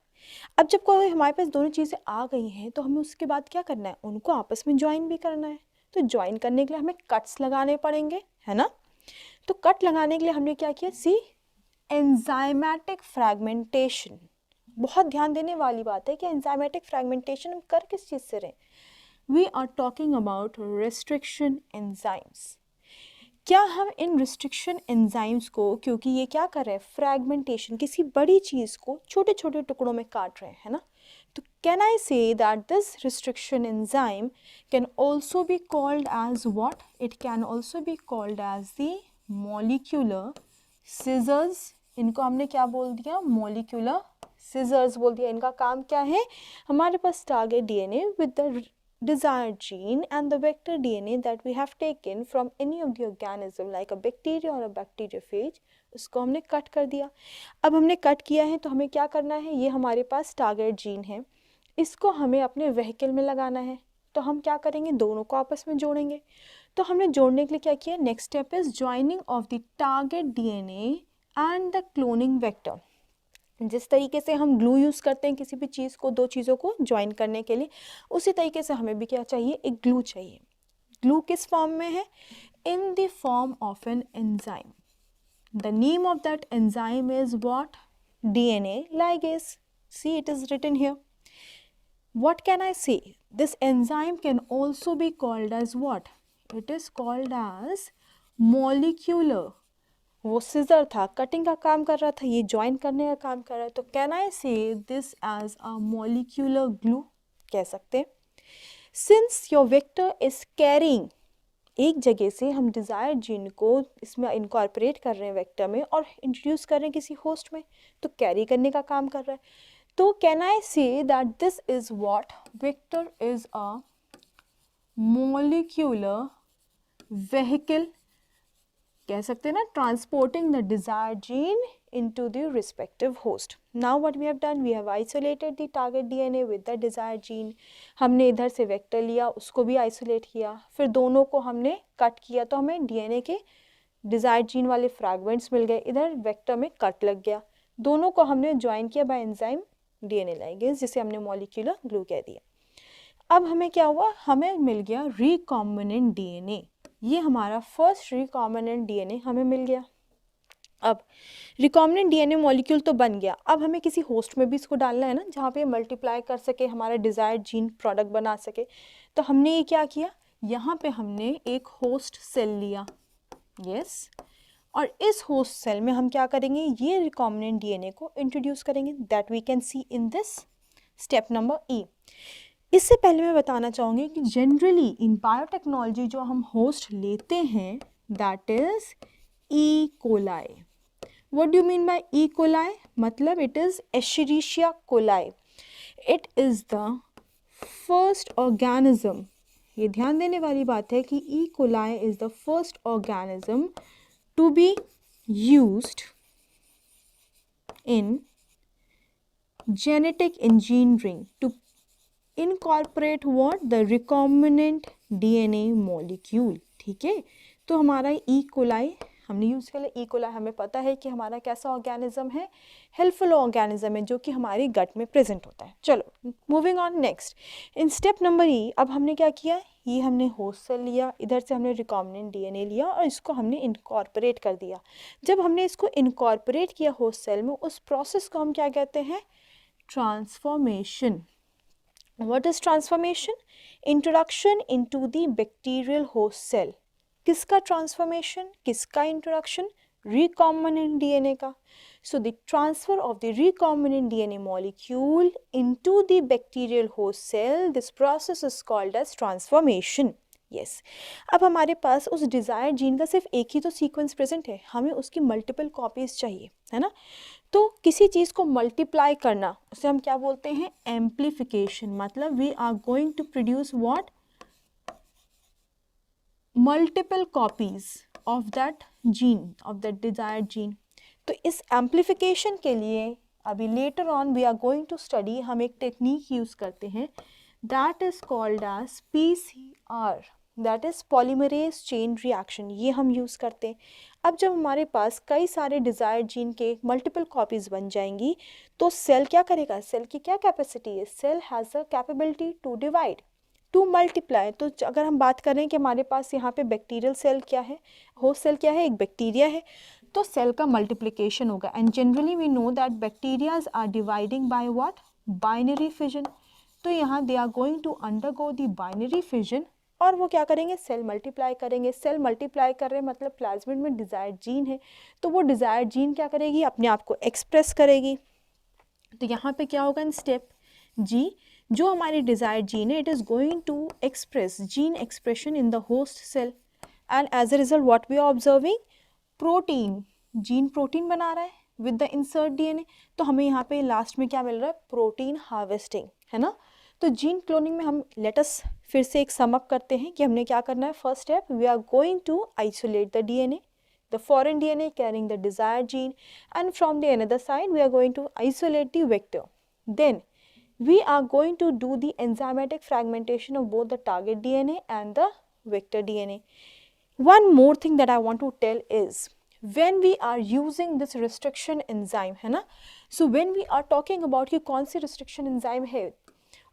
अब जब कोई हमारे पास दोनों चीज़ें आ गई हैं, तो हमें उसके बाद क्या करना है, उनको आपस में ज्वाइन भी करना है। तो ज्वाइन करने के लिए हमें कट्स लगाने पड़ेंगे, है ना। तो कट लगाने के लिए हमने क्या किया, सी एंजाइमेटिक फ्रैगमेंटेशन। बहुत ध्यान देने वाली बात है कि एंजाइमेटिक फ्रैगमेंटेशन हम कर किस चीज़ से रहे, we are talking about restriction enzymes. क्या हम इन रिस्ट्रिक्शन एंजाइम्स को, क्योंकि ये क्या कर रहे हैं, फ्रैगमेंटेशन, किसी बड़ी चीज़ को छोटे छोटे टुकड़ों में काट रहे हैं, है ना। तो can I say that this restriction enzyme can also be called as what, it can also be called as the molecular scissors. इनको हमने क्या बोल दिया, मॉलिक्यूलर सिजर्स बोल दिया। इनका काम क्या है, हमारे पास target DNA with the desired gene and the vector DNA that we have taken from any of the organism like a bacteria or a bacteriophage, उसको हमने कट कर दिया। अब हमने कट किया है तो हमें क्या करना है, ये हमारे पास टारगेट जीन है, इसको हमें अपने व्हीकल में लगाना है। तो हम क्या करेंगे, दोनों को आपस में जोड़ेंगे। तो हमने जोड़ने के लिए क्या किया, next step is joining of the target DNA and the cloning vector. जिस तरीके से हम ग्लू यूज़ करते हैं किसी भी चीज़ को, दो चीज़ों को ज्वाइन करने के लिए, उसी तरीके से हमें भी क्या चाहिए, एक ग्लू चाहिए। ग्लू किस फॉर्म में है, in the form of an enzyme. The name of that enzyme is what, DNA ligase. See it is written here. What can I say, this enzyme can also be called as what, it is called as molecular. वो सिजर था, कटिंग का काम कर रहा था, ये ज्वाइन करने का काम कर रहा है। तो can I say this as a molecular glue, कह सकते हैं। Since your vector is carrying, एक जगह से हम डिज़ायर्ड जीन को इसमें इनकॉर्पोरेट कर रहे हैं वेक्टर में और इंट्रोड्यूस कर रहे हैं किसी होस्ट में, तो कैरी करने का काम कर रहा है। तो can I say that this is what, vector is a molecular vehicle, कह सकते हैं ना, transporting the desired gene into the respective host. Now what we have done, we have isolated the target DNA with the desired gene. हमने इधर से वेक्टर लिया, उसको भी आइसोलेट किया, फिर दोनों को हमने कट किया, तो हमें डीएनए के डिजायर्ड जीन वाले फ्रैगमेंट्स मिल गए, इधर वेक्टर में कट लग गया, दोनों को हमने ज्वाइन किया बाय एंजाइम डीएनए लाइगेज, जिसे हमने मॉलिक्यूलर ग्लू कह दिया। अब हमें क्या हुआ, हमें मिल गया रिकॉम्बिनेंट डीएनए। ये हमारा फर्स्ट रिकॉम्बिनेंट डीएनए हमें मिल गया। अब रिकॉम्बिनेंट डीएनए मॉलिक्यूल तो बन गया, अब हमें किसी होस्ट में भी इसको डालना है ना, जहाँ पे मल्टीप्लाई कर सके, हमारा डिज़ायर्ड जीन प्रोडक्ट बना सके। तो हमने ये क्या किया, यहाँ पे हमने एक होस्ट सेल लिया, यस, और इस होस्ट सेल में हम क्या करेंगे, ये रिकॉम्बिनेंट डीएनए को इंट्रोड्यूस करेंगे, that we can see in this step number E. इससे पहले मैं बताना चाहूँगी कि जनरली इन बायोटेक्नोलॉजी जो हम होस्ट लेते हैं, that is E coli. What do you mean by E. coli? मतलब it is Escherichia coli. It is the first organism. ये ध्यान देने वाली बात है कि E. coli is the first organism to be used in genetic engineering to incorporate what, the recombinant DNA molecule. ठीक है, तो हमारा E. coli हमने यूज़ किया ई कोलाई, हमें पता है कि हमारा कैसा ऑर्गेनिज्म है, हेल्पफुल ऑर्गेनिज्म है जो कि हमारी गट में प्रेजेंट होता है। चलो moving on next, in step number ई अब हमने क्या किया, ये हमने होस्ट सेल लिया, इधर से हमने रिकॉम्बिनेंट डीएनए लिया और इसको हमने इनकॉर्पोरेट कर दिया। जब हमने इसको इनकॉर्पोरेट किया होस्ट सेल में, उस प्रोसेस को हम क्या कहते हैं, transformation. What is transformation? Introduction into the bacterial host cell. किसका transformation? किसका introduction? Recombinant DNA का. So the transfer of the recombinant DNA molecule into the bacterial host cell, this process is called as transformation. Yes. अब हमारे पास उस डिज़ायर्ड जीन का सिर्फ एक ही तो सीक्वेंस प्रेजेंट है, हमें उसकी मल्टीपल कॉपीज चाहिए, है ना। तो किसी चीज़ को मल्टीप्लाई करना उसे हम क्या बोलते हैं, एम्प्लीफिकेशन। मतलब we are going to produce what, multiple copies of that gene, of that desired gene. तो इस एम्प्लीफिकेशन के लिए अभी later on we are going to study, हम एक टेक्निक यूज़ करते हैं, that is called as PCR, that is polymerase chain reaction, ये हम यूज़ करते हैं। अब जब हमारे पास कई सारे डिज़ायर्ड जीन के मल्टीपल कॉपीज़ बन जाएंगी तो सेल क्या करेगा, सेल की क्या कैपेसिटी है, cell has a capability to divide, to multiply. तो अगर हम बात करें कि हमारे पास यहाँ पे बैक्टीरियल सेल क्या है, होस्ट सेल क्या है, एक बैक्टीरिया है, तो सेल का मल्टीप्लिकेशन होगा। And generally we know that bacterias are dividing by what, binary fission. तो यहाँ they are going to undergo the binary fission और वो क्या करेंगे, सेल मल्टीप्लाई करेंगे। सेल मल्टीप्लाई कर रहे हैं मतलब प्लाज्मिड में डिज़ायर्ड जीन है, तो वो डिज़ायर्ड जीन क्या करेगी, अपने आप को एक्सप्रेस करेगी। तो यहाँ पे क्या होगा इन स्टेप जी, जो हमारी डिज़ायर्ड जीन है, it is going to express gene expression in the host cell, and as a result what we are observing, protein, gene protein बना रहा है विद द इंसर्ट डीएनए। तो हमें यहाँ पे लास्ट में क्या मिल रहा है, प्रोटीन हार्वेस्टिंग, है ना। तो जीन क्लोनिंग में हम लेटस फिर से एक सम अप करते हैं कि हमने क्या करना है। First step, we are going to isolate the DNA, the foreign DNA carrying the desired gene, and from the another side we are going to isolate the vector. Then we are going to do the enzymatic fragmentation of both the target DNA and the vector DNA. One more thing that I want to tell is, when we are using this restriction enzyme, है ना, so when we are talking about कि कौन सी restriction enzyme है,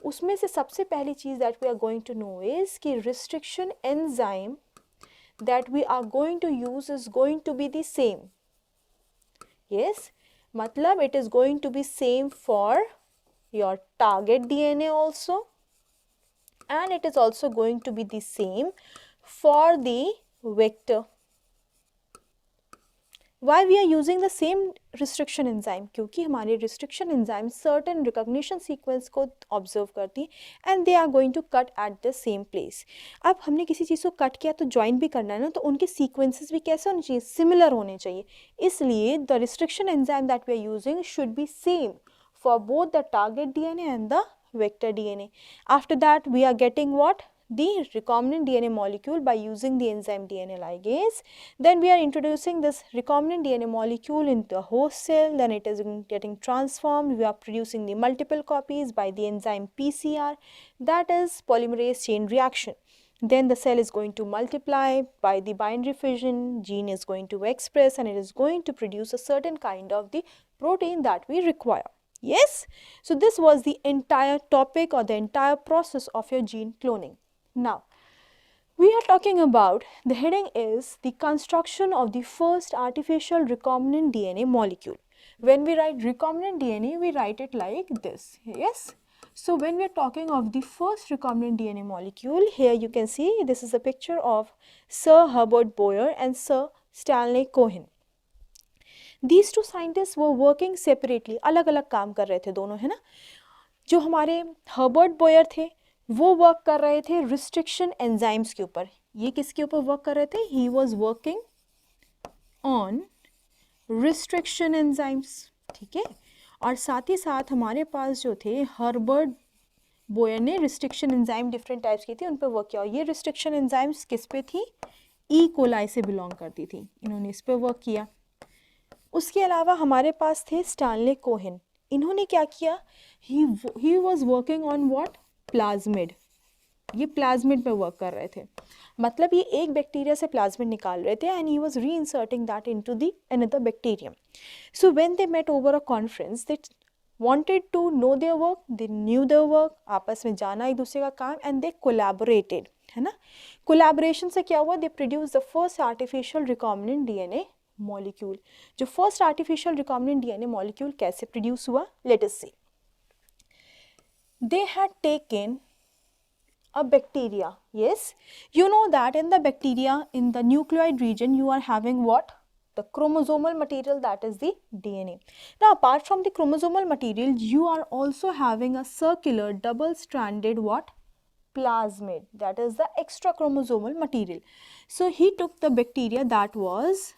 उसमें से सबसे पहली चीज़ that we are going to know is कि restriction enzyme that we are going to use is going to be the same. Yes, मतलब it is going to be same for your target DNA also, and it is also going to be the same for the vector. Why we are using the same restriction enzyme? क्योंकि हमारे restriction enzyme certain recognition sequence को observe करती है and they are going to cut at the same place. अब हमने किसी चीज़ को कट किया तो ज्वाइन भी करना है ना, तो उनके sequences भी कैसे होने चाहिए, सिमिलर होने चाहिए। इसलिए the restriction enzyme that we are using should be same for both the target DNA and the vector DNA. After that we are getting what, the recombinant DNA molecule by using the enzyme DNA ligase. Then we are introducing this recombinant DNA molecule into the host cell, then it is getting transformed, we are producing the multiple copies by the enzyme PCR, that is polymerase chain reaction. Then the cell is going to multiply by the binary fission, gene is going to express, and it is going to produce a certain kind of the protein that we require. Yes, so this was the entire topic or the entire process of your gene cloning. Now, we are talking about, the heading is the construction of the first artificial recombinant DNA molecule. When we write recombinant DNA, we write it like this. Yes. So when we are talking of the first recombinant DNA molecule, here you can see this is a picture of Sir Herbert Boyer and Sir Stanley Cohen. These two scientists were working separately, अलग अलग काम कर रहे थे दोनों, है ना। जो हमारे हर्बर्ट बोयर थे वो वर्क कर रहे थे रिस्ट्रिक्शन एंजाइम्स के ऊपर। ये किसके ऊपर वर्क कर रहे थे, he was working on restriction enzymes, ठीक है। और साथ ही साथ हमारे पास जो थे हर्बर्ट बोयर ने रिस्ट्रिक्शन एंजाइम डिफरेंट टाइप्स की थी, उन पर वर्क किया। और ये रिस्ट्रिक्शन एंजाइम्स किस पे थी, ई कोलाई से बिलोंग करती थी, इन्होंने इस पर वर्क किया। उसके अलावा हमारे पास थे स्टैनले कोहेन, इन्होंने क्या किया, he was working on what, plasmid. ये प्लाज्मिड पे वर्क कर रहे थे, मतलब ये एक बैक्टीरिया से प्लाज्मिड निकाल रहे थे and he was reinserting that into the another bacterium. So when they met over a conference they wanted to know their work, they knew their work, आपस में जाना एक दूसरे का काम, and they collaborated, है ना. कोलैबोरेशन से क्या हुआ, they produced the first artificial recombinant DNA molecule. जो first artificial recombinant DNA molecule कैसे produce हुआ, let us see. They had taken a bacteria. Yes, you know that in the bacteria, in the nucleoid region, you are having what? The chromosomal material, that is the DNA. Now apart from the chromosomal material, you are also having a circular double-stranded what? Plasmid, that is the extra chromosomal material. So he took the bacteria that was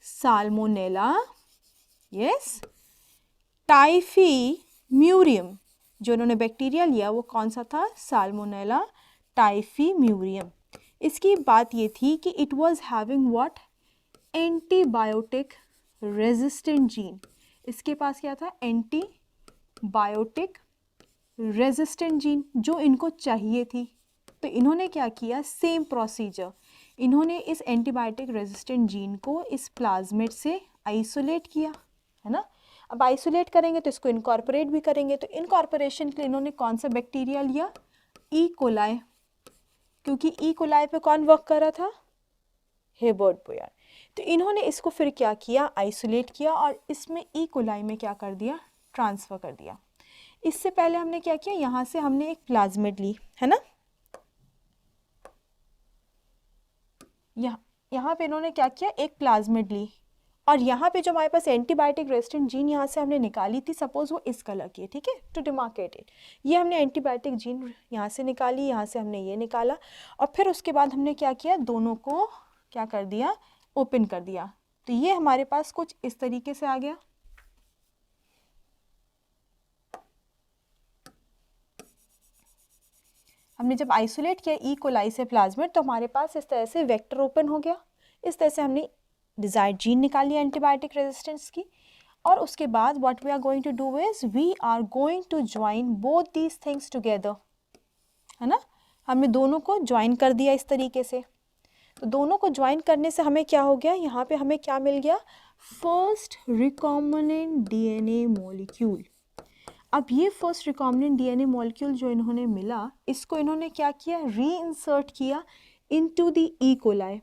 Salmonella, yes, typhimurium. जो उन्होंने बैक्टीरिया लिया वो कौन सा था, साल्मोनेला टाइफीम्यूरियम. इसकी बात ये थी कि it was having what, antibiotic resistant gene. इसके पास क्या था, एंटीबायोटिक रेजिस्टेंट जीन जो इनको चाहिए थी. तो इन्होंने क्या किया, सेम प्रोसीजर, इन्होंने इस एंटीबायोटिक रेजिस्टेंट जीन को इस प्लाज्मिड से आइसोलेट किया, है ना. अब आइसोलेट करेंगे तो इसको इनकॉर्पोरेट भी करेंगे, तो इनकॉर्पोरेशन के लिए इन्होंने कौन सा बैक्टीरिया लिया, ई कोलाई, क्योंकि ई कोलाई पे कौन वर्क कर रहा था, हेबर्ट बोयर. तो इन्होंने इसको फिर क्या किया, आइसोलेट किया और इसमें ई कोलाई में क्या कर दिया, ट्रांसफ़र कर दिया. इससे पहले हमने क्या किया, यहाँ से हमने एक प्लाज्मिड ली, है ना. यहाँ पे इन्होंने क्या किया, एक प्लाज्मिड ली और यहाँ पे जो हमारे पास एंटीबायोटिक रेजिस्टेंट जीन यहाँ से हमने निकाली थी, सपोज वो इस कलर की है, ठीक है, टू डिमार्केट इट. ये हमने एंटीबायोटिक जीन यहाँ से निकाली, यहाँ से हमने ये निकाला और फिर उसके बाद हमने क्या किया, दोनों को क्या कर दिया, ओपन कर दिया. तो ये हमारे पास कुछ इस तरीके से आ गया. हमने जब आइसोलेट किया ई कोलाई से प्लाज्मिड तो हमारे पास इस तरह से वेक्टर ओपन हो गया. इस तरह से हमने डिजायर्ड जीन निकाल लिया एंटीबायोटिक रेजिस्टेंस की. और उसके बाद what we are going to do is we are going to join both these things together, है ना. हमने दोनों को ज्वाइन कर दिया इस तरीके से. तो दोनों को ज्वाइन करने से हमें क्या हो गया, यहाँ पे हमें क्या मिल गया, फर्स्ट रिकॉम्बिनेंट डीएनए मॉलिक्यूल. अब ये फर्स्ट रिकॉम्बिनेंट डीएनए मॉलिक्यूल जो इन्होंने मिला, इसको इन्होंने क्या किया, रीइंसर्ट किया into the E coli.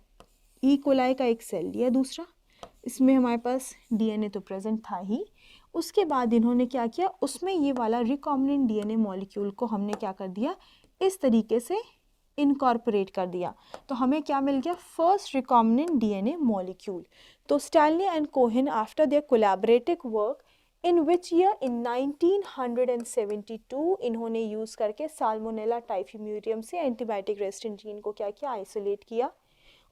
E coli का एक सेल लिया दूसरा, इसमें हमारे पास डीएनए तो प्रेजेंट था ही. उसके बाद इन्होंने क्या किया, उसमें ये वाला रिकॉम्बिनेंट डीएनए मॉलिक्यूल को हमने क्या कर दिया, इस तरीके से इनकॉर्पोरेट कर दिया. तो हमें क्या मिल गया, फर्स्ट रिकॉम्बिनेंट डीएनए मॉलिक्यूल. तो Stanley and Cohen after their collaborative work in which year, in 1972 इन्होंने यूज़ करके साल्मोनेला टाइफीम्यूरियम से एंटीबायोटिक रेजिस्टेंट जीन को क्या किया, आइसोलेट किया,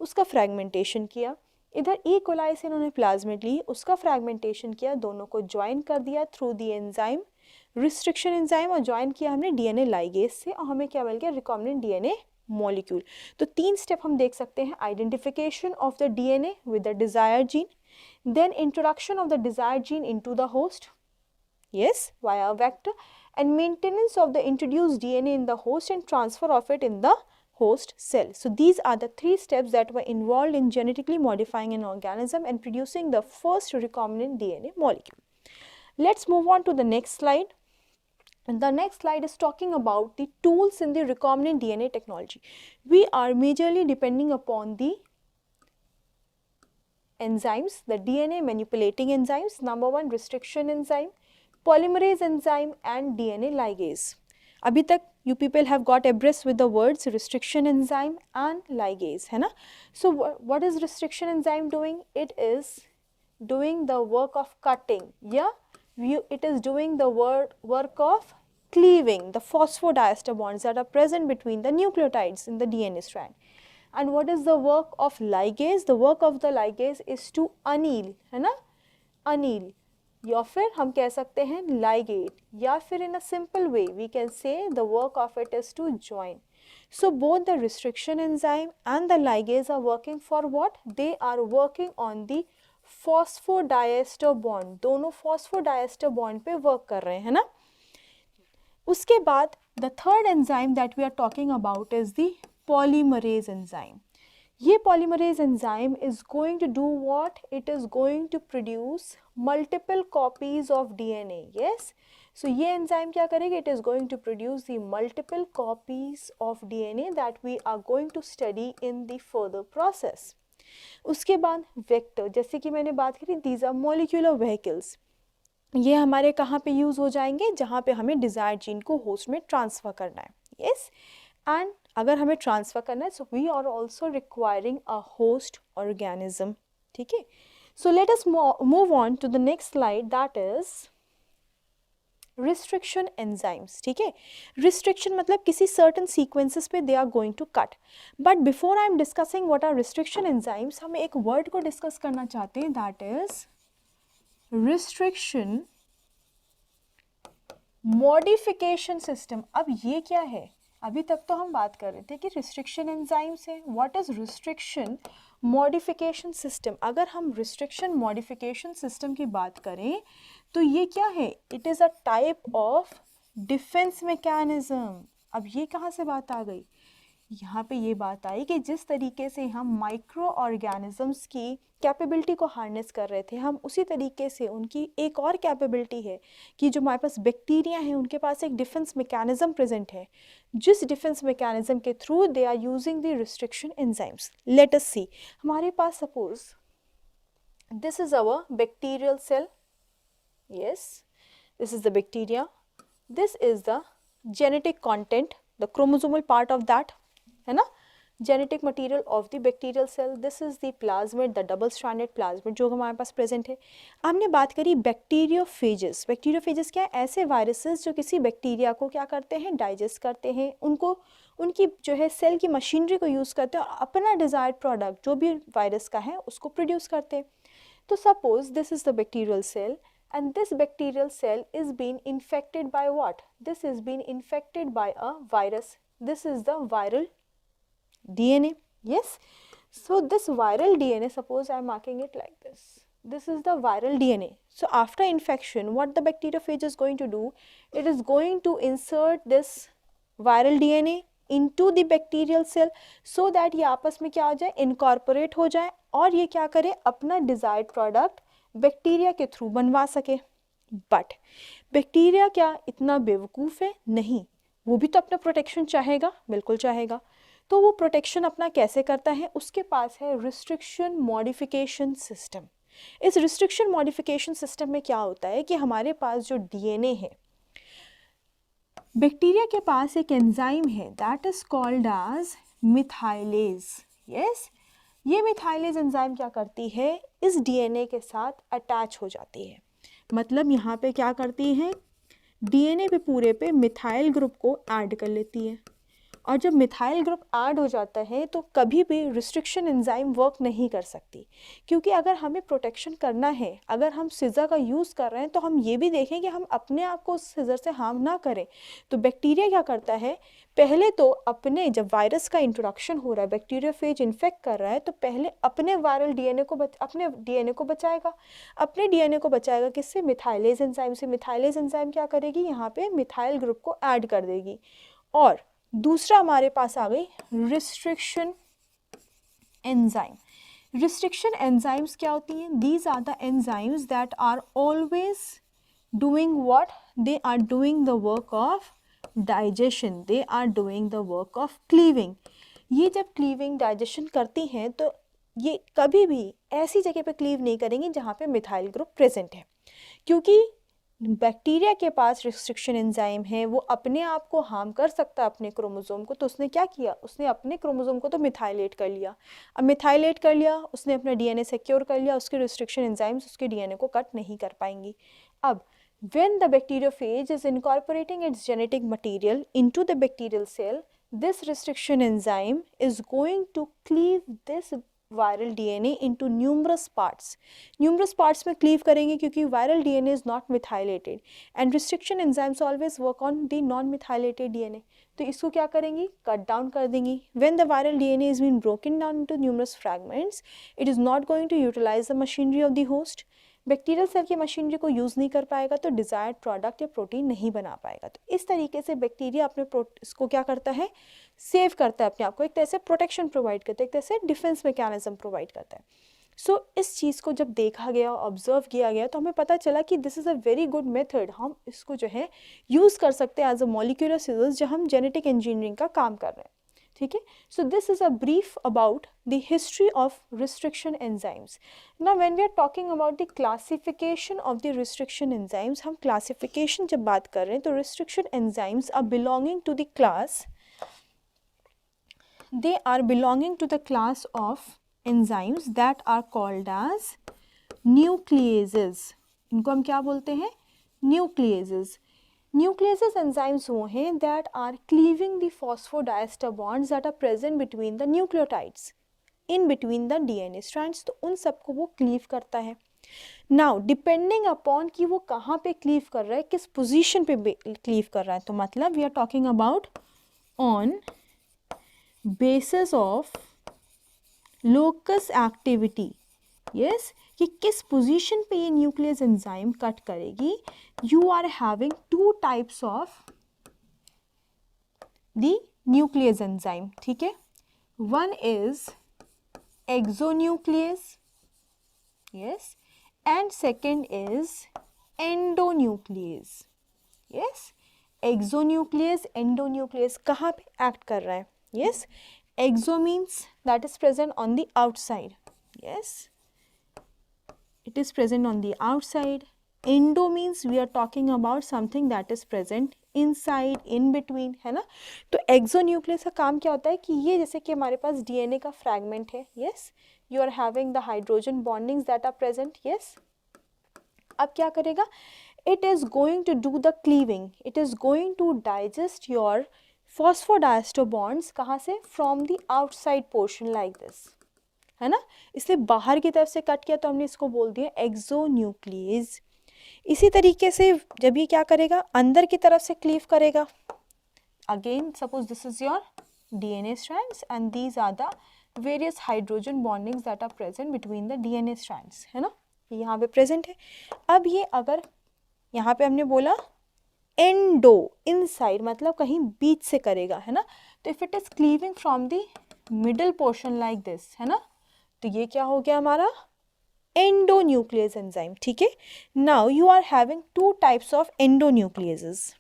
उसका फ्रैगमेंटेशन किया. इधर ई कोलाई से इन्होंने प्लाज्मिड ली, उसका फ्रैगमेंटेशन किया, दोनों को ज्वाइन कर दिया through the enzyme restriction enzyme और ज्वाइन किया हमने डीएनए लाइगेज से और हमें क्या मिल गया, रिकॉम्बिनेंट डीएनए मॉलिक्यूल. तो 3 स्टेप हम देख सकते हैं, identification of the DNA with the desired gene, then introduction of the desired gene into the host, yes, via a vector, and maintenance of the introduced DNA in the host and transfer of it in the host cell. So these are the 3 steps that were involved in genetically modifying an organism and producing the first recombinant DNA molecule. Let's move on to the next slide. And the next slide is talking about the tools in the recombinant DNA technology. We are majorly depending upon the enzymes, the DNA manipulating enzymes. Number 1, restriction enzyme, polymerase enzyme and DNA ligase. अभी तक you people have got abreast with the words restriction enzyme and ligase, है ना. So what is restriction enzyme doing? It is doing the work of cutting, yeah, it is doing the work of cleaving the phosphodiester bonds that are present between the nucleotides in the DNA strand. And what is the work of ligase? The work of the ligase is to anneal, है ना, anneal, या फिर हम कह सकते हैं ligate, या फिर in a simple way we can say the work of it is to join. So both the restriction enzyme and the ligase are working for what? They are working on the phosphodiester bond. दोनों phosphodiester bond पे work कर रहे हैं, है ना. उसके बाद The third enzyme that we are talking about is the polymerase enzyme. ये polymerase enzyme is going to do what? It is going to produce multiple copies of DNA. Yes. So ये enzyme क्या करेगा? It is going to produce the multiple copies of DNA that we are going to study in the further process. उसके बाद vector, जैसे कि मैंने बात करी, these are molecular vehicles. ये हमारे कहाँ पे यूज़ हो जाएंगे? जहाँ पे हमें डिज़ायर्ड जीन को होस्ट में ट्रांसफ़र करना है. यस. एंड अगर हमें ट्रांसफ़र करना है, so we are also requiring a host organism. ठीक है. So let us move on to the next slide, that is restriction enzymes. ठीक है. रिस्ट्रिक्शन मतलब किसी सर्टन सीक्वेंसेस पे they are going to cut. But before I am discussing what are restriction enzymes, हम एक वर्ड को डिस्कस करना चाहते हैं, that is restriction modification system. अब ये क्या है? अभी तक तो हम बात कर रहे थे कि रिस्ट्रिक्शन एंजाइम्स है. What is restriction modification system? अगर हम रिस्ट्रिक्शन मॉडिफिकेशन सिस्टम की बात करें तो ये क्या है? It is a type of defence mechanism. अब ये कहाँ से बात आ गई? यहाँ पे ये बात आई कि जिस तरीके से हम माइक्रो ऑर्गेनिजम्स की कैपेबिलिटी को हार्नेस कर रहे थे, हम उसी तरीके से उनकी एक और कैपेबिलिटी है कि जो हमारे पास बैक्टीरिया हैं उनके पास एक डिफेंस मैकेनिज्म प्रेजेंट है, जिस डिफेंस मैकेनिज्म के through they are using the restriction enzymes. Let us see. हमारे पास suppose this is our bacterial cell. Yes, this is the bacteria. This is the genetic content, the chromosomal part of that, है ना, genetic material of the bacterial cell. This is the plasmid, the double stranded plasmid जो हमारे पास प्रेजेंट है. हमने बात करी बैक्टीरियोफेजेस. बैक्टीरियोफेजेस क्या है? ऐसे वायरसेस जो किसी बैक्टीरिया को क्या करते हैं? डाइजेस्ट करते हैं, उनको उनकी जो है सेल की मशीनरी को यूज़ करते हैं और अपना डिज़ायर्ड प्रोडक्ट जो भी वायरस का है उसको प्रोड्यूस करते हैं. तो suppose this is the bacterial cell and this bacterial cell is being infected by what? This is being infected by a virus. This is the viral DNA. Yes. So this viral DNA, suppose I am marking it like this. This is the viral DNA. So after infection, what the bacteriophage is going to do? It is going to insert this viral DNA into the bacterial cell so that ये आपस में क्या हो जाए? Incorporate हो जाए और ये क्या करे? अपना desired product बैक्टीरिया के थ्रू बनवा सके. बट बैक्टीरिया क्या इतना बेवकूफ़ है? नहीं. वो भी तो अपना प्रोटेक्शन चाहेगा, बिल्कुल चाहेगा. तो वो प्रोटेक्शन अपना कैसे करता है? उसके पास है रिस्ट्रिक्शन मॉडिफिकेशन सिस्टम. इस रिस्ट्रिक्शन मॉडिफिकेशन सिस्टम में क्या होता है कि हमारे पास जो डीएनए है, बैक्टीरिया के पास एक एंजाइम है that is called as methylase. Yes. ये मिथाइलेज एंजाइम क्या करती है? इस डीएनए के साथ अटैच हो जाती है. मतलब यहाँ पे क्या करती है? डीएनए पे पूरे पे मिथाइल ग्रुप को ऐड कर लेती है. और जब मिथाइल ग्रुप ऐड हो जाता है तो कभी भी रिस्ट्रिक्शन एंजाइम वर्क नहीं कर सकती, क्योंकि अगर हमें प्रोटेक्शन करना है, अगर हम सीज़र का यूज़ कर रहे हैं तो हम ये भी देखें कि हम अपने आप को सीज़र से हार्म ना करें. तो बैक्टीरिया क्या करता है? पहले तो अपने, जब वायरस का इंट्रोडक्शन हो रहा है, बैक्टीरियोफेज इन्फेक्ट कर रहा है, तो पहले अपने वायरल डीएनए को अपने डीएनए को बचाएगा. अपने डीएनए को बचाएगा किससे? मिथाइलेज एंजाइम से. मिथाइलेज एंजाइम क्या करेगी? यहाँ पे मिथाइल ग्रुप को ऐड कर देगी. और दूसरा हमारे पास आ गई रिस्ट्रिक्शन एंजाइम. रिस्ट्रिक्शन एंजाइम्स क्या होती हैं? These are the enzymes that are always doing what? They are doing the work of digestion. They are doing the work of cleaving. ये जब क्लीविंग डाइजेशन करती हैं तो ये कभी भी ऐसी जगह पे क्लीव नहीं करेंगी जहाँ पे मिथाइल ग्रुप प्रेजेंट है, क्योंकि बैक्टीरिया के पास रिस्ट्रिक्शन एंजाइम है, वो अपने आप को हार्म कर सकता है अपने क्रोमोसोम को. तो उसने क्या किया? उसने अपने क्रोमोसोम को तो मिथाइलेट कर लिया. अब मिथाइलेट कर लिया, उसने अपना डीएनए सिक्योर कर लिया, उसके रिस्ट्रिक्शन एंजाइम्स उसके डीएनए को कट नहीं कर पाएंगी. अब when the bacteriophage is incorporating its genetic material into the bacterial cell, this restriction enzyme is going to cleave this viral DNA into numerous parts. Numerous parts में cleave करेंगे क्योंकि viral DNA is not methylated and restriction enzymes always work on the non-methylated DNA. तो इसको क्या करेंगी? Cut down कर देंगी. When the viral DNA is being broken down into numerous fragments, it is not going to utilize the machinery of the host. Bacterial cell की मशीनरी को यूज़ नहीं कर पाएगा तो डिज़ायर्ड प्रोडक्ट या प्रोटीन नहीं बना पाएगा। तो इस तरीके से बैक्टीरिया अपने इसको क्या करता है, सेव करता है अपने आप को, एक तरह से प्रोटेक्शन प्रोवाइड करता है, एक तरह से डिफेंस मैकेनिज्म प्रोवाइड करता है। सो इस चीज़ को जब देखा गया, ऑब्जर्व किया गया, तो हमें पता चला कि this is a very good method, हम इसको जो है यूज़ कर सकते हैं एज अ मॉलिक्यूलर सिजर्स जब हम जेनेटिक इंजीनियरिंग का काम कर रहे हैं। ठीक है, so this is a brief about the history of restriction enzymes. Now when we are talking about the classification of the restriction enzymes, हम क्लासिफिकेशन जब बात कर रहे हैं तो restriction enzymes are belonging to the class, they are belonging to the class of enzymes that are called as nucleases। इनको हम क्या बोलते हैं, nucleases। nucleases enzymes वो हैं that are cleaving the phosphodiester bonds that are present between the nucleotides in between the DNA strands। तो उन सबको वो क्लीव करता है। नाउ डिपेंडिंग अपॉन कि वो कहाँ पे क्लीव कर रहा है, किस पोजीशन पे क्लीव कर रहा है, तो मतलब we are talking about on basis of locus activity. Yes, कि किस पोजीशन पे ये न्यूक्लियस एंजाइम कट करेगी। You are having two types of the nuclease enzyme. ठीक है, one is exonuclease, yes, and second is endonuclease. Yes, exonuclease, endonuclease कहाँ पे एक्ट कर रहा है। Yes, exo means that is present on the outside. Yes, it is present on the outside. Endo means we are talking about something that is present inside, in between, है ना। तो exonucleus का काम क्या होता है कि ये जैसे कि हमारे पास DNA का fragment है, yes, you are having the hydrogen bondings that are present, yes। अब क्या करेगा, it is going to do the cleaving, it is going to digest your phosphodiester bonds कहाँ से, from the outside portion like this, है ना। इसलिए बाहर की तरफ से कट किया तो हमने इसको बोल दिया एक्सोन्यूक्लियस। इसी तरीके से जब ये क्या करेगा, अंदर की तरफ से क्लीव करेगा, again suppose this is your DNA strands and these are the various hydrogen bondings that are present between the DNA strands, है ना, यहाँ पे प्रेजेंट है। अब ये अगर यहाँ पे हमने बोला एंडो, इनसाइड मतलब कहीं बीच से करेगा, है ना। तो if it is cleaving from the middle portion like this, है ना, तो ये क्या हो गया हमारा एंडोन्यूक्लियस एंजाइम। ठीक है, now you are having two types of endonucleases.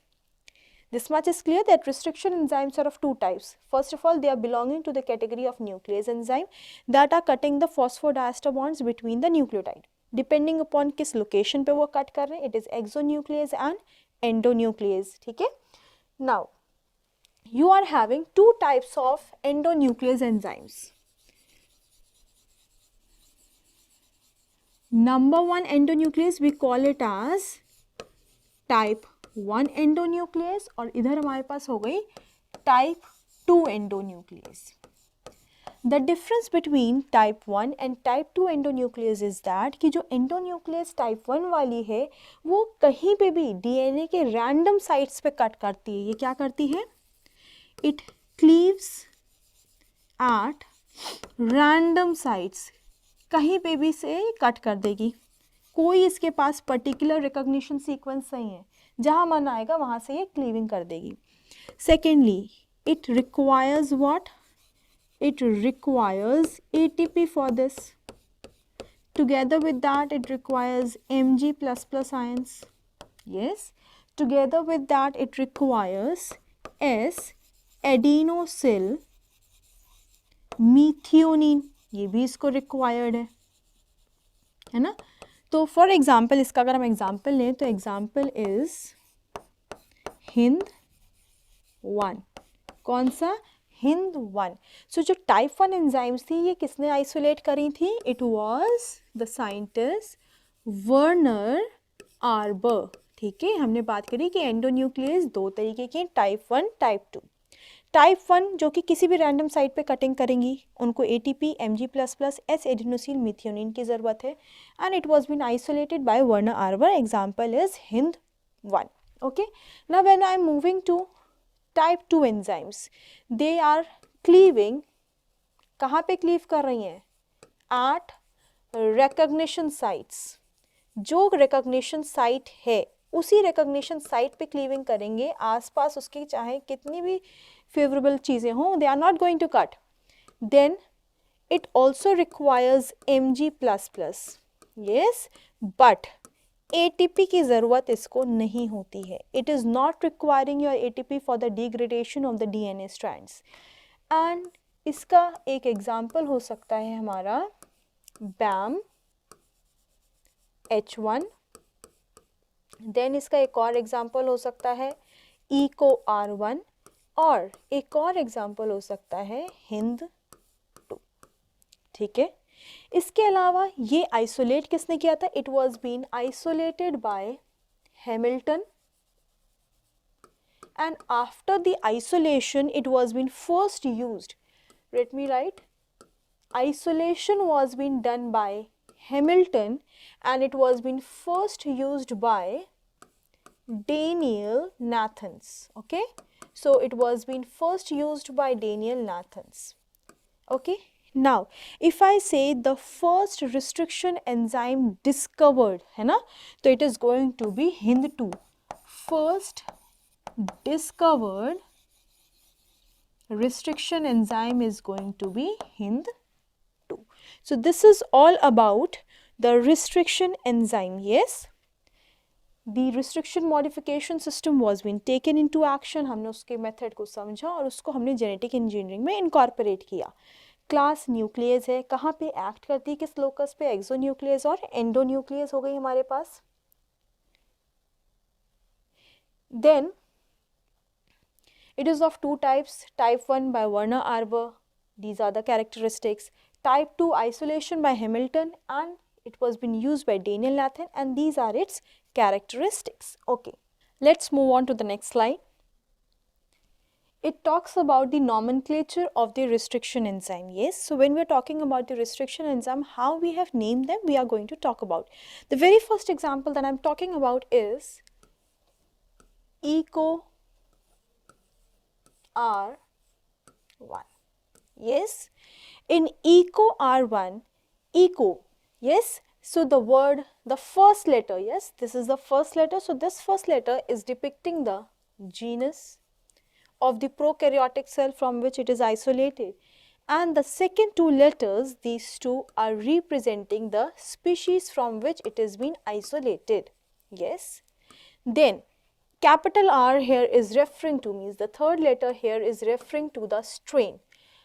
This much is clear that restriction enzymes are of two types. First of all they are belonging to the category of nuclease enzyme that are cutting the phosphodiester bonds between the nucleotide, depending upon किस लोकेशन पे वो कट कर रहे हैं, it is exonuclease and endonuclease. ठीक है, now you are having two types of endonuclease enzymes. Number one endonuclease we call it as type 1 endonuclease, और इधर हमारे पास हो गई type 2 endonuclease. The difference between type 1 and type 2 endonuclease is that कि जो endonuclease type 1 वाली है वो कहीं पे भी DNA के random sites पे कट करती है। ये क्या करती है, it cleaves at random sites, कहीं पे भी से कट कर देगी, कोई इसके पास पर्टिकुलर रिकॉग्निशन सीक्वेंस नहीं है, जहाँ मन आएगा वहाँ से ये क्लीविंग कर देगी। Secondly it requires what? It requires ATP for this. Together with that, it requires Mg++ ions. Yes. Together with that, it requires S-adenosyl methionine. ये भी इसको required है ना। तो for example, इसका अगर हम example लें तो example is हिंद 1। कौन सा, हिंद 1। सो जो टाइप 1 एंजाइम्स थी ये किसने आइसोलेट करी थी, it was the scientist Werner arbor. ठीक है, हमने बात करी कि एंडोन्यूक्लियस दो तरीके के, टाइप 1 टाइप 2। टाइप 1 जो कि किसी भी रैंडम साइट पे कटिंग करेंगी, उनको ATP, Mg++, S-adenosyl methionine की ज़रूरत है, and it was been isolated by Werner Arber. Example is Hind 1। Okay, now when I am moving to type 2 enzymes, they are cleaving, कहाँ पे क्लीव कर रही हैं, एट रिकॉग्निशन साइट्स। जो रिकॉग्निशन साइट है उसी रिकॉग्निशन साइट पे क्लीविंग करेंगे, आसपास उसकी चाहे कितनी भी फेवरेबल चीज़ें हों, they are not going to cut. Then it also requires Mg++. yes, but ATP की ज़रूरत इसको नहीं होती है. It is not requiring your ATP for the degradation of the DNA strands. And इसका एक एग्जाम्पल हो सकता है हमारा BAM H1. देन इसका एक और एग्जाम्पल हो सकता है ECO R1 और एक और एग्जाम्पल हो सकता है हिंद 2. ठीक है, इसके अलावा ये आइसोलेट किसने किया था? It was been isolated by Hamilton and after the isolation it was been first used. Let me write, isolation was been done by Hamilton and it was been first used by Daniel Nathans. Okay, so it was been first used by Daniel Nathans. Okay, now if I say the first restriction enzyme discovered है ना, तो it is going to be Hind2. First discovered restriction enzyme is going to be Hind2. So this is all about the restriction enzyme. Yes, the restriction modification system was been taken into action. हमने उसके मेथड को समझा और उसको हमने जेनेटिक इंजीनियरिंग में इनकॉर्पोरेट किया. क्लास न्यूक्लियस है, कहाँ पे एक्ट करती है, किस लोकस पे? एक्सोन्यूक्लियस और एंडोन्यूक्लियस हो गई हमारे पास. Then it is of two types. Type 1 by Werner Arber. These are the characteristics. Type 2 isolation by Hamilton and it was been used by Daniel Nathan and these are its characteristics. Okay, let's move on to the next slide. It talks about the nomenclature of the restriction enzyme. Yes, so when we are talking about the restriction enzyme, how we have named them, we are going to talk about. The very first example that I am talking about is ECO R1. Yes, in ECO R1, ECO, yes, so the word, the first letter, yes, this is the first letter, so this first letter is depicting the genus of the prokaryotic cell from which it is isolated, and the second two letters, these two are representing the species from which it is been isolated. Yes, then capital R here is referring to, means the third letter here is referring to the strain.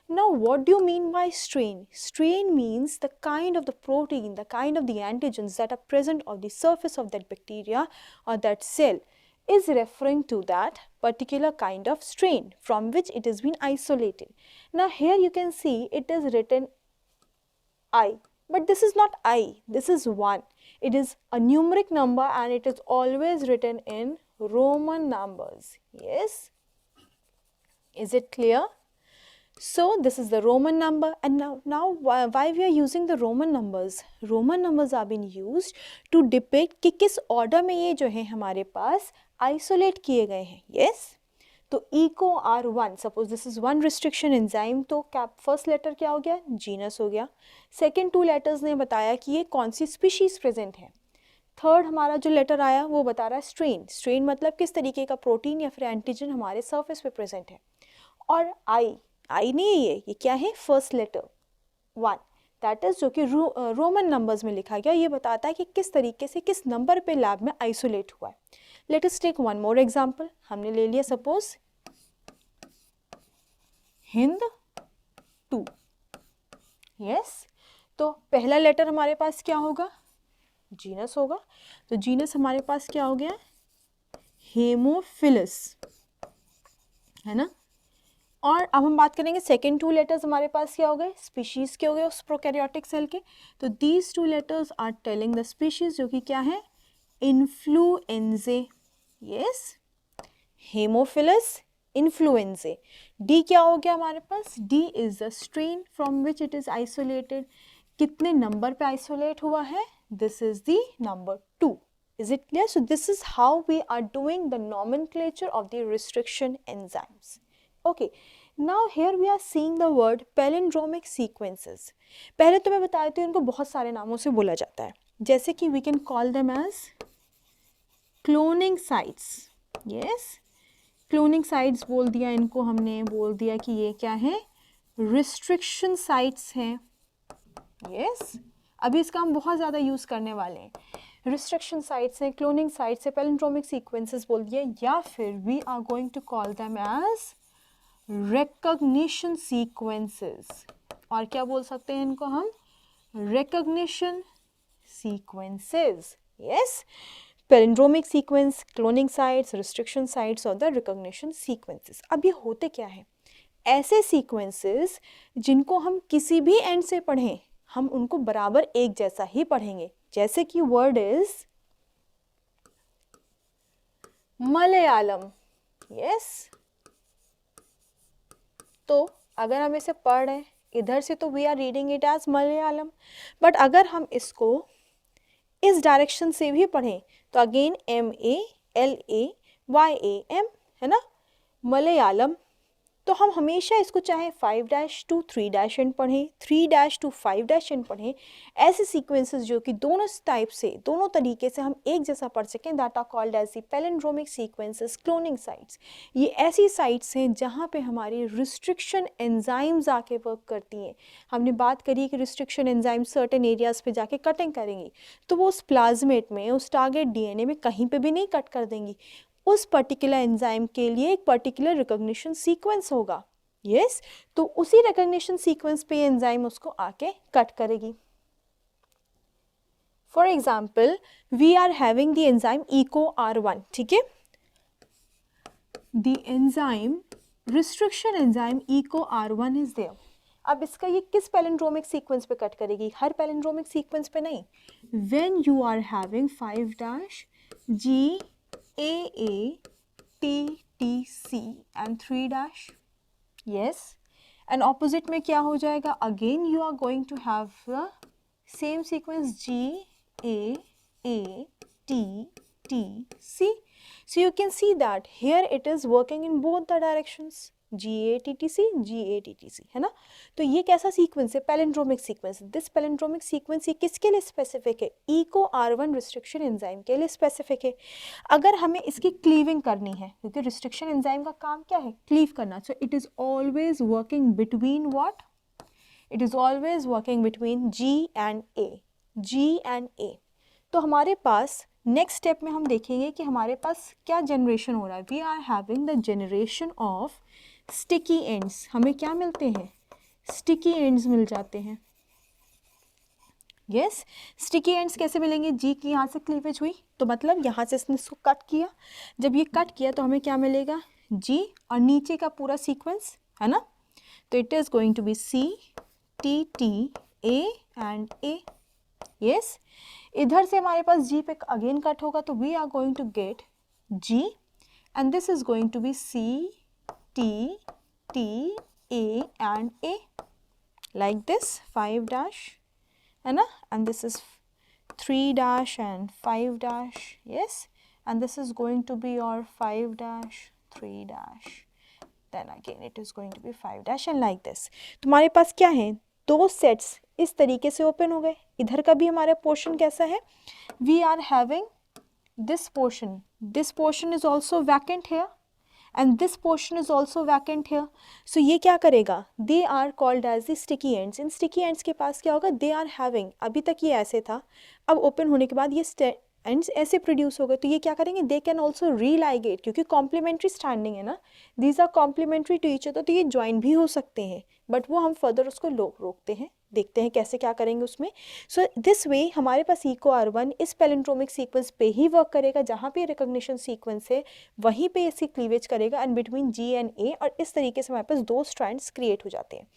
Now what do you mean by strain? Strain means the kind of the protein, the kind of the antigens that are present on the surface of that bacteria or that cell is referring to that particular kind of strain from which it has been isolated. Now here you can see it is written I, but this is not I, this is 1. It is a numeric number and it is always written in Roman numbers. Yes, is it clear? So this is the Roman number, and now why we are using the Roman numbers? Roman numbers are being used to depict कि किस order में ये जो है हमारे पास isolate किए गए हैं. Yes, तो ECO R1, suppose this is one restriction enzyme, तो क्या first letter क्या हो गया? Genus हो गया. Second two letters ने बताया कि ये कौन सी species present है. थर्ड हमारा जो लेटर आया वो बता रहा है स्ट्रेन. स्ट्रेन मतलब किस तरीके का प्रोटीन या फिर एंटीजन हमारे सरफेस पे प्रेजेंट है. और आई नहीं है, ये क्या है? फर्स्ट लेटर 1, दैट इज जो कि रोमन नंबर्स में लिखा गया. ये बताता है कि किस तरीके से किस नंबर पे लैब में आइसोलेट हुआ है. Let us take one more example. हमने ले लिया सपोज हिंद 2. यस, तो पहला लेटर हमारे पास क्या होगा? जीनस होगा. तो जीनस हमारे पास क्या हो गया? हेमोफिलस, है ना. और अब हम बात करेंगे सेकेंड टू लेटर्स हमारे पास क्या हो गए? स्पीशीज के हो गए उस प्रोकैरियोटिक सेल के. तो these two letters are telling the species, जो कि क्या है? Influenzae. Yes, Haemophilus, influenzae. D क्या हो गया हमारे पास? D is the strain from which it is isolated. कितने नंबर पे आइसोलेट हुआ है? This is the number 2. Is it clear? So this is how we are doing the nomenclature of the restriction enzymes. Okay, now here we are seeing the word palindromic sequences. पहले तो मैं बता देती हूँ, इनको बहुत सारे नामों से बोला जाता है. जैसे कि we can call them as cloning sites. Yes, cloning sites बोल दिया इनको हमने, बोल दिया कि ये क्या है, रिस्ट्रिक्शन साइट्स हैं। यस, अभी इसका हम बहुत ज़्यादा यूज़ करने वाले हैं। रिस्ट्रिक्शन साइट्स हैं, क्लोनिंग साइट्स है, पैलिंड्रोमिक सीक्वेंसेस बोल दिया, या फिर we are going to call them as recognition sequences. और क्या बोल सकते हैं इनको हम, recognition sequences. Yes, palindromic sequence, cloning sites, restriction sites और द रिकॉग्निशन सीक्वेंसेस। अब ये होते क्या है, ऐसे सीक्वेंसेस जिनको हम किसी भी एंड से पढ़ें हम उनको बराबर एक जैसा ही पढ़ेंगे। जैसे कि वर्ड इज मलयालम। यस, तो अगर हम इसे पढ़ रहे हैं इधर से तो we are reading it as Malayalam, but अगर हम इसको इस डायरेक्शन से भी पढ़ें तो अगेन MALAYAM है ना, मलयालम। तो हम हमेशा इसको चाहे 5' to 3' एंड पढ़ें, 3' to 5' एंड पढ़ें, ऐसे सीक्वेंसेस जो कि दोनों टाइप से, दोनों तरीके से हम एक जैसा पढ़ सकें, that are called as the palindromic sequences, cloning sites. ये ऐसी साइट्स हैं जहाँ पे हमारी रिस्ट्रिक्शन एंजाइम्स आके वर्क करती हैं। हमने बात करी कि रिस्ट्रिक्शन एंजाइम सर्टेन एरियाज पे जाके कटिंग करेंगी, तो वो उस प्लाज्मेट में, उस टारगेट DNA में कहीं पे भी नहीं कट कर देंगी, उस पर्टिकुलर एंजाइम के लिए एक पर्टिकुलर रिकॉग्निशन सीक्वेंस होगा। यस, तो उसी रिकॉग्निशन सीक्वेंस पे एंजाइम उसको आके कट करेगी। For example we are having the enzyme EcoR1, ठीक है, the enzyme restriction enzyme EcoR1 is there. अब इसका ये किस पैलिंड्रोमिक सीक्वेंस पे कट करेगी, हर पैलिंड्रोमिक सीक्वेंस पे नहीं। When you are having 5'GAATTC and 3', yes, and opposite में क्या हो जाएगा, again you are going to have the same sequence GAATTC. So you can see that here it is working in both the directions, GATTC है ना। तो ये कैसा सीक्वेंस है, palindromic sequence. This palindromic sequence ये किसके लिए स्पेसिफिक है, EcoR1 रिस्ट्रिक्शन एंजाइम के लिए स्पेसिफिक है। अगर हमें इसकी क्लीविंग करनी है, क्योंकि रिस्ट्रिक्शन एंजाइम का काम क्या है, क्लीव करना, so it is always working between what, it is always working between G and A। तो हमारे पास नेक्स्ट स्टेप में हम देखेंगे कि हमारे पास क्या जनरेशन हो रहा है। We are having the generation of sticky ends. हमें क्या मिलते हैं, स्टिकी एंड्स मिल जाते हैं। यस, स्टिकी एंड्स कैसे मिलेंगे, जी की यहाँ से क्लीवेज हुई तो मतलब यहाँ से इसने इसको कट किया, जब ये कट किया तो हमें क्या मिलेगा, जी, और नीचे का पूरा सीक्वेंस है ना, तो it is going to be CTTA and A। Yes, इधर से हमारे पास जी पे अगेन कट होगा तो we are going to get G and this is going to be CTTA and A, like this 5' है ना, and this is 3' and 5', yes, and this is going to be your 5', 3', then again it is going to be 5' and like this। तुम्हारे पास क्या है, दो सेट्स इस तरीके से ओपन हो गए। इधर का भी हमारा पोर्शन कैसा है, we are having this portion is also vacant here and this portion is also vacant here। so ये क्या करेगा, they are called as the sticky ends। In sticky ends के पास क्या होगा, they are having, अभी तक ये ऐसे था, अब ओपन होने के बाद ये ends ऐसे प्रोड्यूस हो गए, तो ये क्या करेंगे, they can also religate, क्योंकि कॉम्प्लीमेंट्री स्टैंडिंग है ना, these are complementary to each other, तो ये ज्वाइन भी हो सकते हैं, बट वो हम फर्दर उसको रोकते हैं, देखते हैं कैसे क्या करेंगे उसमें। सो दिस वे हमारे पास EcoR1 इस पैलिंड्रोमिक सीक्वेंस पे ही वर्क करेगा, जहाँ पे रिकॉग्निशन सीक्वेंस है वहीं पे इसकी क्लीवेज करेगा and between G and A, और इस तरीके से हमारे पास दो स्ट्रैंड्स क्रिएट हो जाते हैं।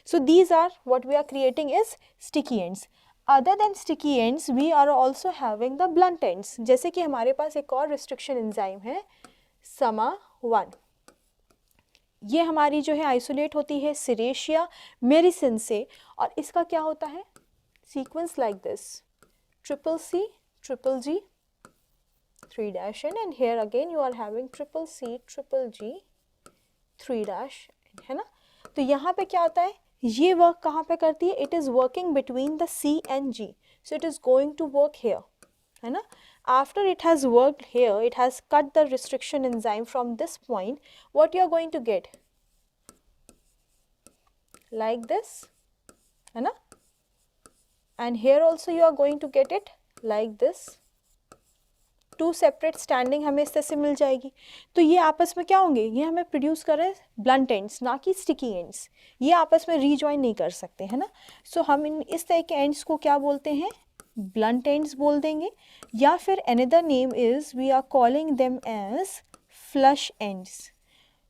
So these are what we are creating is sticky ends. Other than sticky ends we are also having the blunt ends. जैसे कि हमारे पास एक और रिस्ट्रिक्शन एंजाइम है SMA1, ये हमारी जो है आइसोलेट होती है सिरेशिया मेरिसिन से, और इसका क्या होता है sequence like this, CC, G, 3' and here again you are having CC, G, 3' है ना। तो यहाँ पे क्या होता है, ये वर्क कहाँ पे करती है? It is working between the C and G, so it is going to work here, है ना? After it has worked here, it has cut the restriction enzyme from this point. What you are going to get? Like this, है ना? And here also you are going to get it like this. Two separate standing हमें इस तरह से मिल जाएगी. तो ये आपस में क्या होंगे? ये हमें प्रोड्यूस कर रहे हैं ब्लंट एंड्स, ना कि स्टिकी एंड्स. ये आपस में रीजॉइन नहीं कर सकते, है ना? सो हम इस तरह के एंड्स को क्या बोलते हैं? ब्लंट एंड्स बोल देंगे. या फिर another name is we are calling them as flush ends.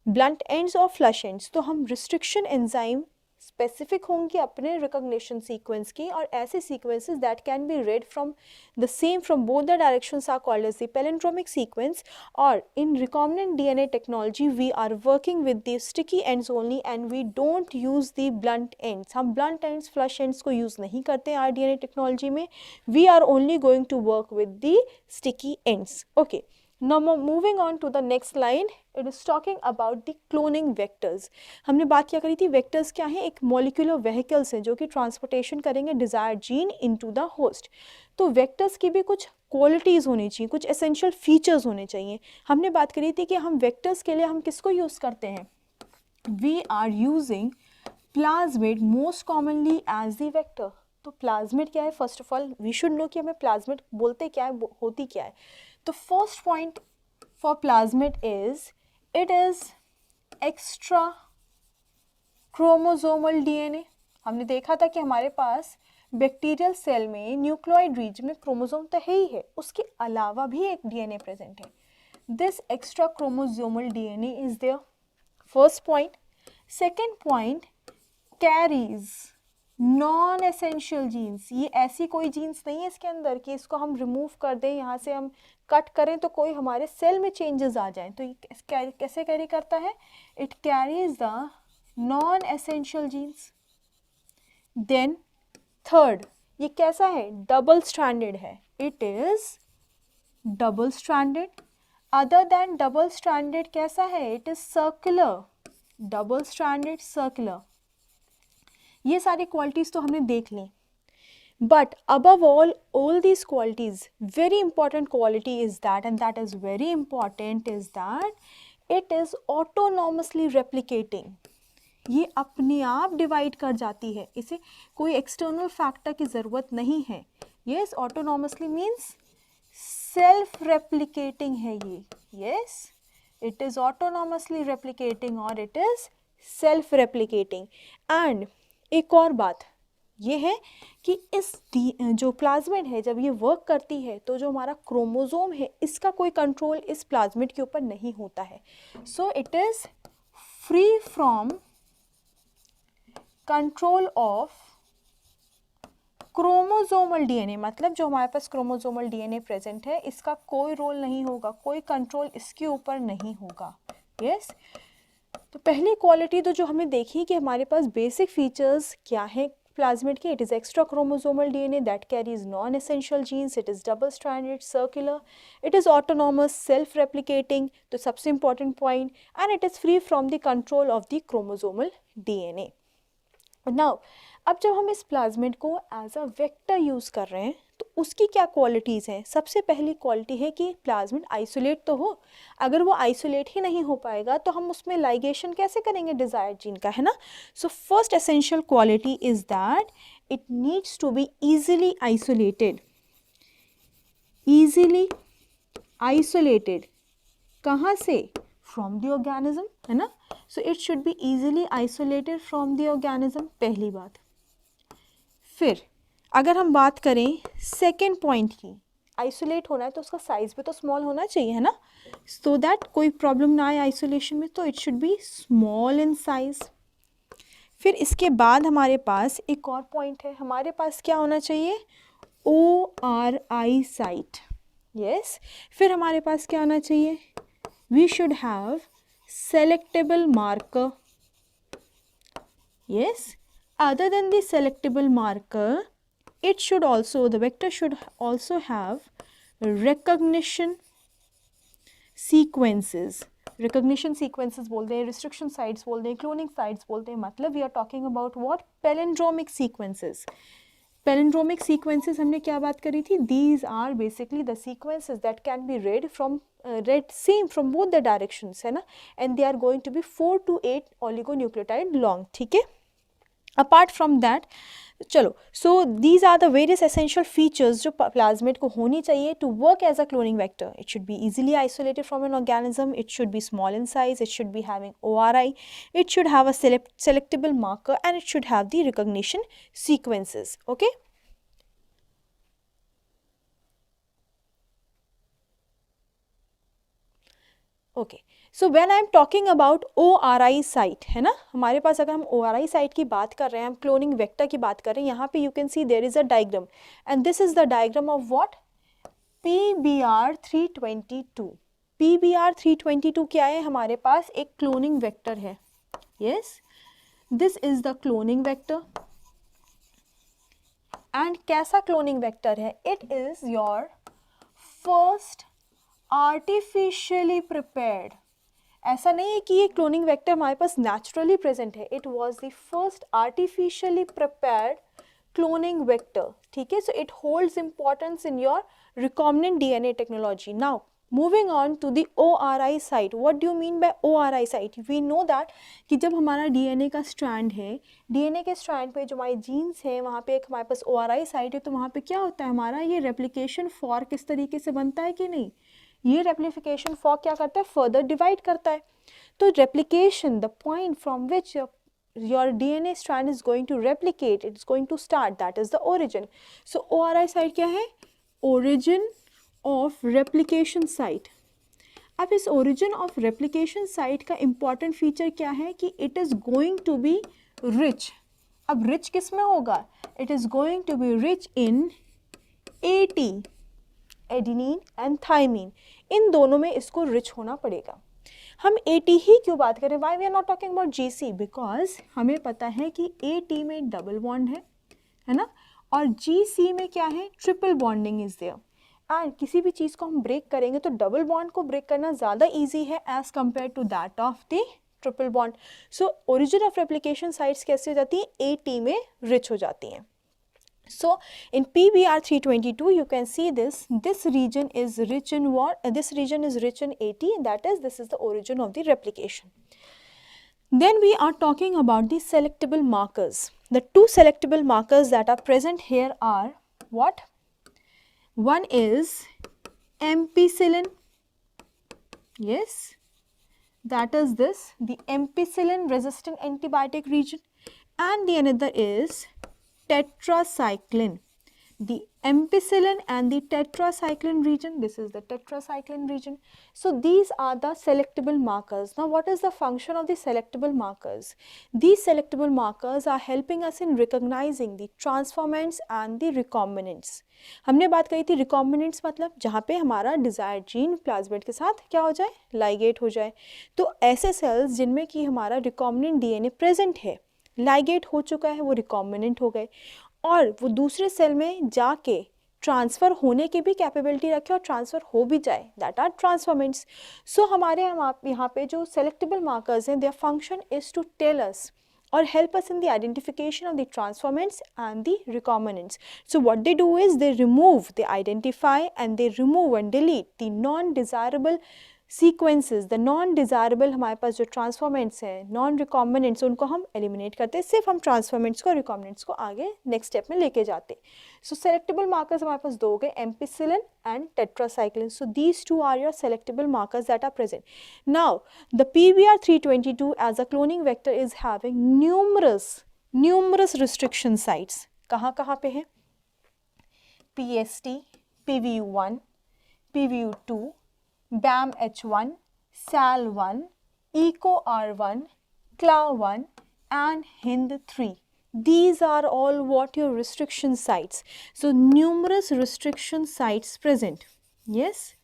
Blunt ends और फ्लश एंड्स. तो हम रिस्ट्रिक्शन एंजाइम स्पेसिफिक होंगे अपने रिकॉग्निशन सीक्वेंस की, और ऐसे sequences that can be read from the same from both the directions are called as the palindromic sequence. और in recombinant DNA technology we are working with the sticky ends only and we don't use the blunt ends. हम ब्लंट एंड्स फ्लश एंड्स को यूज़ नहीं करते हैं आर डीएनए टेक्नोलॉजी में. We are only going to work with the sticky ends. Okay, now moving on to the next line, it is talking about the cloning vectors. हमने बात क्या करी थी? वेक्टर्स क्या है? एक मॉलिक्यूलर व्हीकल्स हैं जो कि ट्रांसपोर्टेशन करेंगे desired gene into the host. तो वेक्टर्स की भी कुछ क्वालिटीज़ होनी चाहिए, कुछ एसेंशियल फीचर्स होने चाहिए. हमने बात करी थी कि हम वेक्टर्स के लिए हम किसको यूज़ करते हैं? We are using plasmid most commonly as the vector. तो प्लाज्मिड क्या है? First of all we should know कि हमें प्लाज्मिड बोलते क्या है, होती क्या है. The first point for plasmid is it is extra chromosomal DNA. हमने देखा था कि हमारे पास बैक्टीरियल सेल में न्यूक्लियोइड रीजन में क्रोमोसोम तो है ही है, उसके अलावा भी एक डीएनए प्रेजेंट है. This extra chromosomal DNA is there. First point. Second point, carries non essential genes. ये ऐसी कोई जीन्स नहीं है इसके अंदर कि इसको हम रिमूव कर दें, यहाँ से हम कट करें तो कोई हमारे सेल में चेंजेस आ जाएं. तो ये कैसे कैरी करता है? It carries the non essential genes. Then third, ये कैसा है? डबल स्ट्रैंडेड है. It is double stranded. Other than double stranded कैसा है? It is circular. Double stranded, circular. ये सारी क्वालिटीज़ तो हमने देख ली. But above all these qualities, very important quality is that, and that is very important, is that it is autonomously replicating. ये अपने आप डिवाइड कर जाती है, इसे कोई एक्सटर्नल फैक्टर की ज़रूरत नहीं है. yes, autonomously means self replicating है ये. yes, it is autonomously replicating or it is self replicating. and एक और बात ये है कि इस जो प्लाज्मिड है जब ये वर्क करती है तो जो हमारा क्रोमोसोम है इसका कोई कंट्रोल इस प्लाज्मिड के ऊपर नहीं होता है. So it is free from control of chromosomal DNA. मतलब जो हमारे पास क्रोमोसोमल डीएनए प्रेजेंट है इसका कोई रोल नहीं होगा, कोई कंट्रोल इसके ऊपर नहीं होगा. यस, तो पहली क्वालिटी तो जो हमने देखी कि हमारे पास बेसिक फीचर्स क्या है प्लाज्मिड के. It is extra chromosomal DNA that carries non essential genes. It is double stranded, circular. It is autonomous, self replicating, तो सबसे important point. And it is free from the control of the chromosomal DNA. Now अब जब हम इस प्लाज्मिड को एज अ वेक्टर यूज़ कर रहे हैं तो उसकी क्या क्वालिटीज़ हैं? सबसे पहली क्वालिटी है कि प्लाज्मिड आइसोलेट तो हो. अगर वो आइसोलेट ही नहीं हो पाएगा तो हम उसमें लाइगेशन कैसे करेंगे डिज़ायर्ड जीन का, है ना. So first essential quality is that it needs to be easily isolated. Easily isolated कहाँ से? फ्रॉम द ऑर्गेनिज्म, है ना. So it should be easily isolated from the organism, पहली बात. फिर अगर हम बात करें सेकेंड पॉइंट की, आइसोलेट होना है तो उसका साइज भी तो स्मॉल होना चाहिए, है ना, सो दैट कोई प्रॉब्लम ना आए आइसोलेशन में. तो it should B small in size. फिर इसके बाद हमारे पास एक और पॉइंट है, हमारे पास क्या होना चाहिए? ORI site. यस, फिर हमारे पास क्या होना चाहिए? We should have selectable marker. yes, other than the selectable marker it should also, the vector should also have recognition sequences. Recognition sequences बोलते हैं, रिस्ट्रिक्शन साइट्स बोलते हैं, क्लोनिंग साइट्स बोलते हैं. मतलब we are talking about what, palindromic sequences. Palindromic sequences हमने क्या बात करी थी, these are basically the sequences that can be read from read same from both the directions, है ना, and they are going to be 4 to 8 oligonucleotide long. ठीक है. अपार्ट फ्रॉम दैट, चलो, so these are the various essential features जो प्लाज्मिड को होनी चाहिए to work as a cloning vector. It should be easily isolated from an organism, it should B small in size, it should be having ORI, it should have a selectable marker, and it should have the recognition sequences. Okay. Okay, so when I am talking about ORI site, है ना, हमारे पास अगर हम ORI साइट की बात कर रहे हैं, हम क्लोनिंग वेक्टर की बात कर रहे हैं, यहाँ पे you can see there is a diagram, and this is the diagram of what, PBR322. PBR322 क्या है, हमारे पास एक क्लोनिंग वेक्टर है. Yes, this is the cloning vector. And कैसा क्लोनिंग वेक्टर है, it is your first artificially prepared. ऐसा नहीं है कि ये क्लोनिंग वेक्टर हमारे पास नेचुरली प्रेजेंट है, it was the first artificially prepared cloning vector. ठीक है. So it holds importance in your recombinant DNA technology. Now moving on to the ORI site. What do you mean by ORI site? We know that कि जब हमारा DNA का स्ट्रैंड है, DNA के स्ट्रैंड पे जो हमारे जीन्स हैं वहाँ पे एक हमारे पास ORI साइट है, तो वहाँ पे क्या होता है, हमारा ये रेप्लिकेशन फॉर्क किस तरीके से बनता है कि नहीं, ये रेप्लिकेशन फॉर्क क्या करता है, फर्दर डिवाइड करता है. तो replication, the point from which your DNA strand is going to replicate, it's going to start, that is the origin. So ORI site क्या है, origin of replication site. अब इस origin of replication site का important feature क्या है कि it is going to be rich. अब rich किस में होगा, it is going to be rich in AT, adenine and thymine. इन दोनों में इसको rich होना पड़ेगा. हम AT ही क्यों बात करें, why we are not talking about GC, because हमें पता है कि AT में डबल बॉन्ड है ना, और GC में क्या है, triple bonding is there. And किसी भी चीज़ को हम ब्रेक करेंगे तो डबल बॉन्ड को ब्रेक करना ज़्यादा ईजी है as compare to that of the triple bond. So origin of replication sites कैसे हो जाती हैं, AT में रिच हो जाती हैं. So in PBR322 you can see this region is rich in what, this region is rich in AT, that is, this is the origin of the replication. Then we are talking about the selectable markers. The two selectable markers that are present here are what? One is ampicillin, yes, that is this, the ampicillin resistant antibiotic region, and the another is tetracycline. The ampicillin and the tetracycline region, this is the tetracycline region. So these are the selectable markers. Now what is the function of the selectable markers? These selectable markers are helping us in recognizing the transformants and the recombinants. हमने बात करी थी recombinants मतलब जहाँ पे हमारा desired gene plasmid के साथ क्या हो जाए, ligate हो जाए. तो ऐसे cells जिनमें कि हमारा recombinant DNA present है, लाइगेट हो चुका है, वो रिकॉम्बिनेंट हो गए, और वो दूसरे सेल में जाके ट्रांसफ़र होने की भी कैपेबिलिटी रखे और ट्रांसफ़र हो भी जाए, दैट आर ट्रांसफॉर्मेंट्स. सो हमारे यहाँ पे जो सेलेक्टेबल मार्कर्स हैं, their function is to tell us or help us in the identification of the transformants and the recombinants. So what they do is they identify and they remove and delete the non-desirable sequences, the non-desirable हमारे पास जो transformants हैं, non-recombinants, उनको हम eliminate करते हैं, सिर्फ हम transformants को, recombinants को आगे next step में लेके जाते. So selectable markers हमारे पास दो हो गए, ampicillin and tetracycline. So these two are your selectable markers that are present. Now the PBR322 as a cloning vector is having numerous restriction sites. कहाँ पे है? PST, PVU1, PVU2, BAMH1, SAL1, ECOR1, CLA1 and HIND3. These are all what your restriction sites. So numerous restriction sites present. Yes,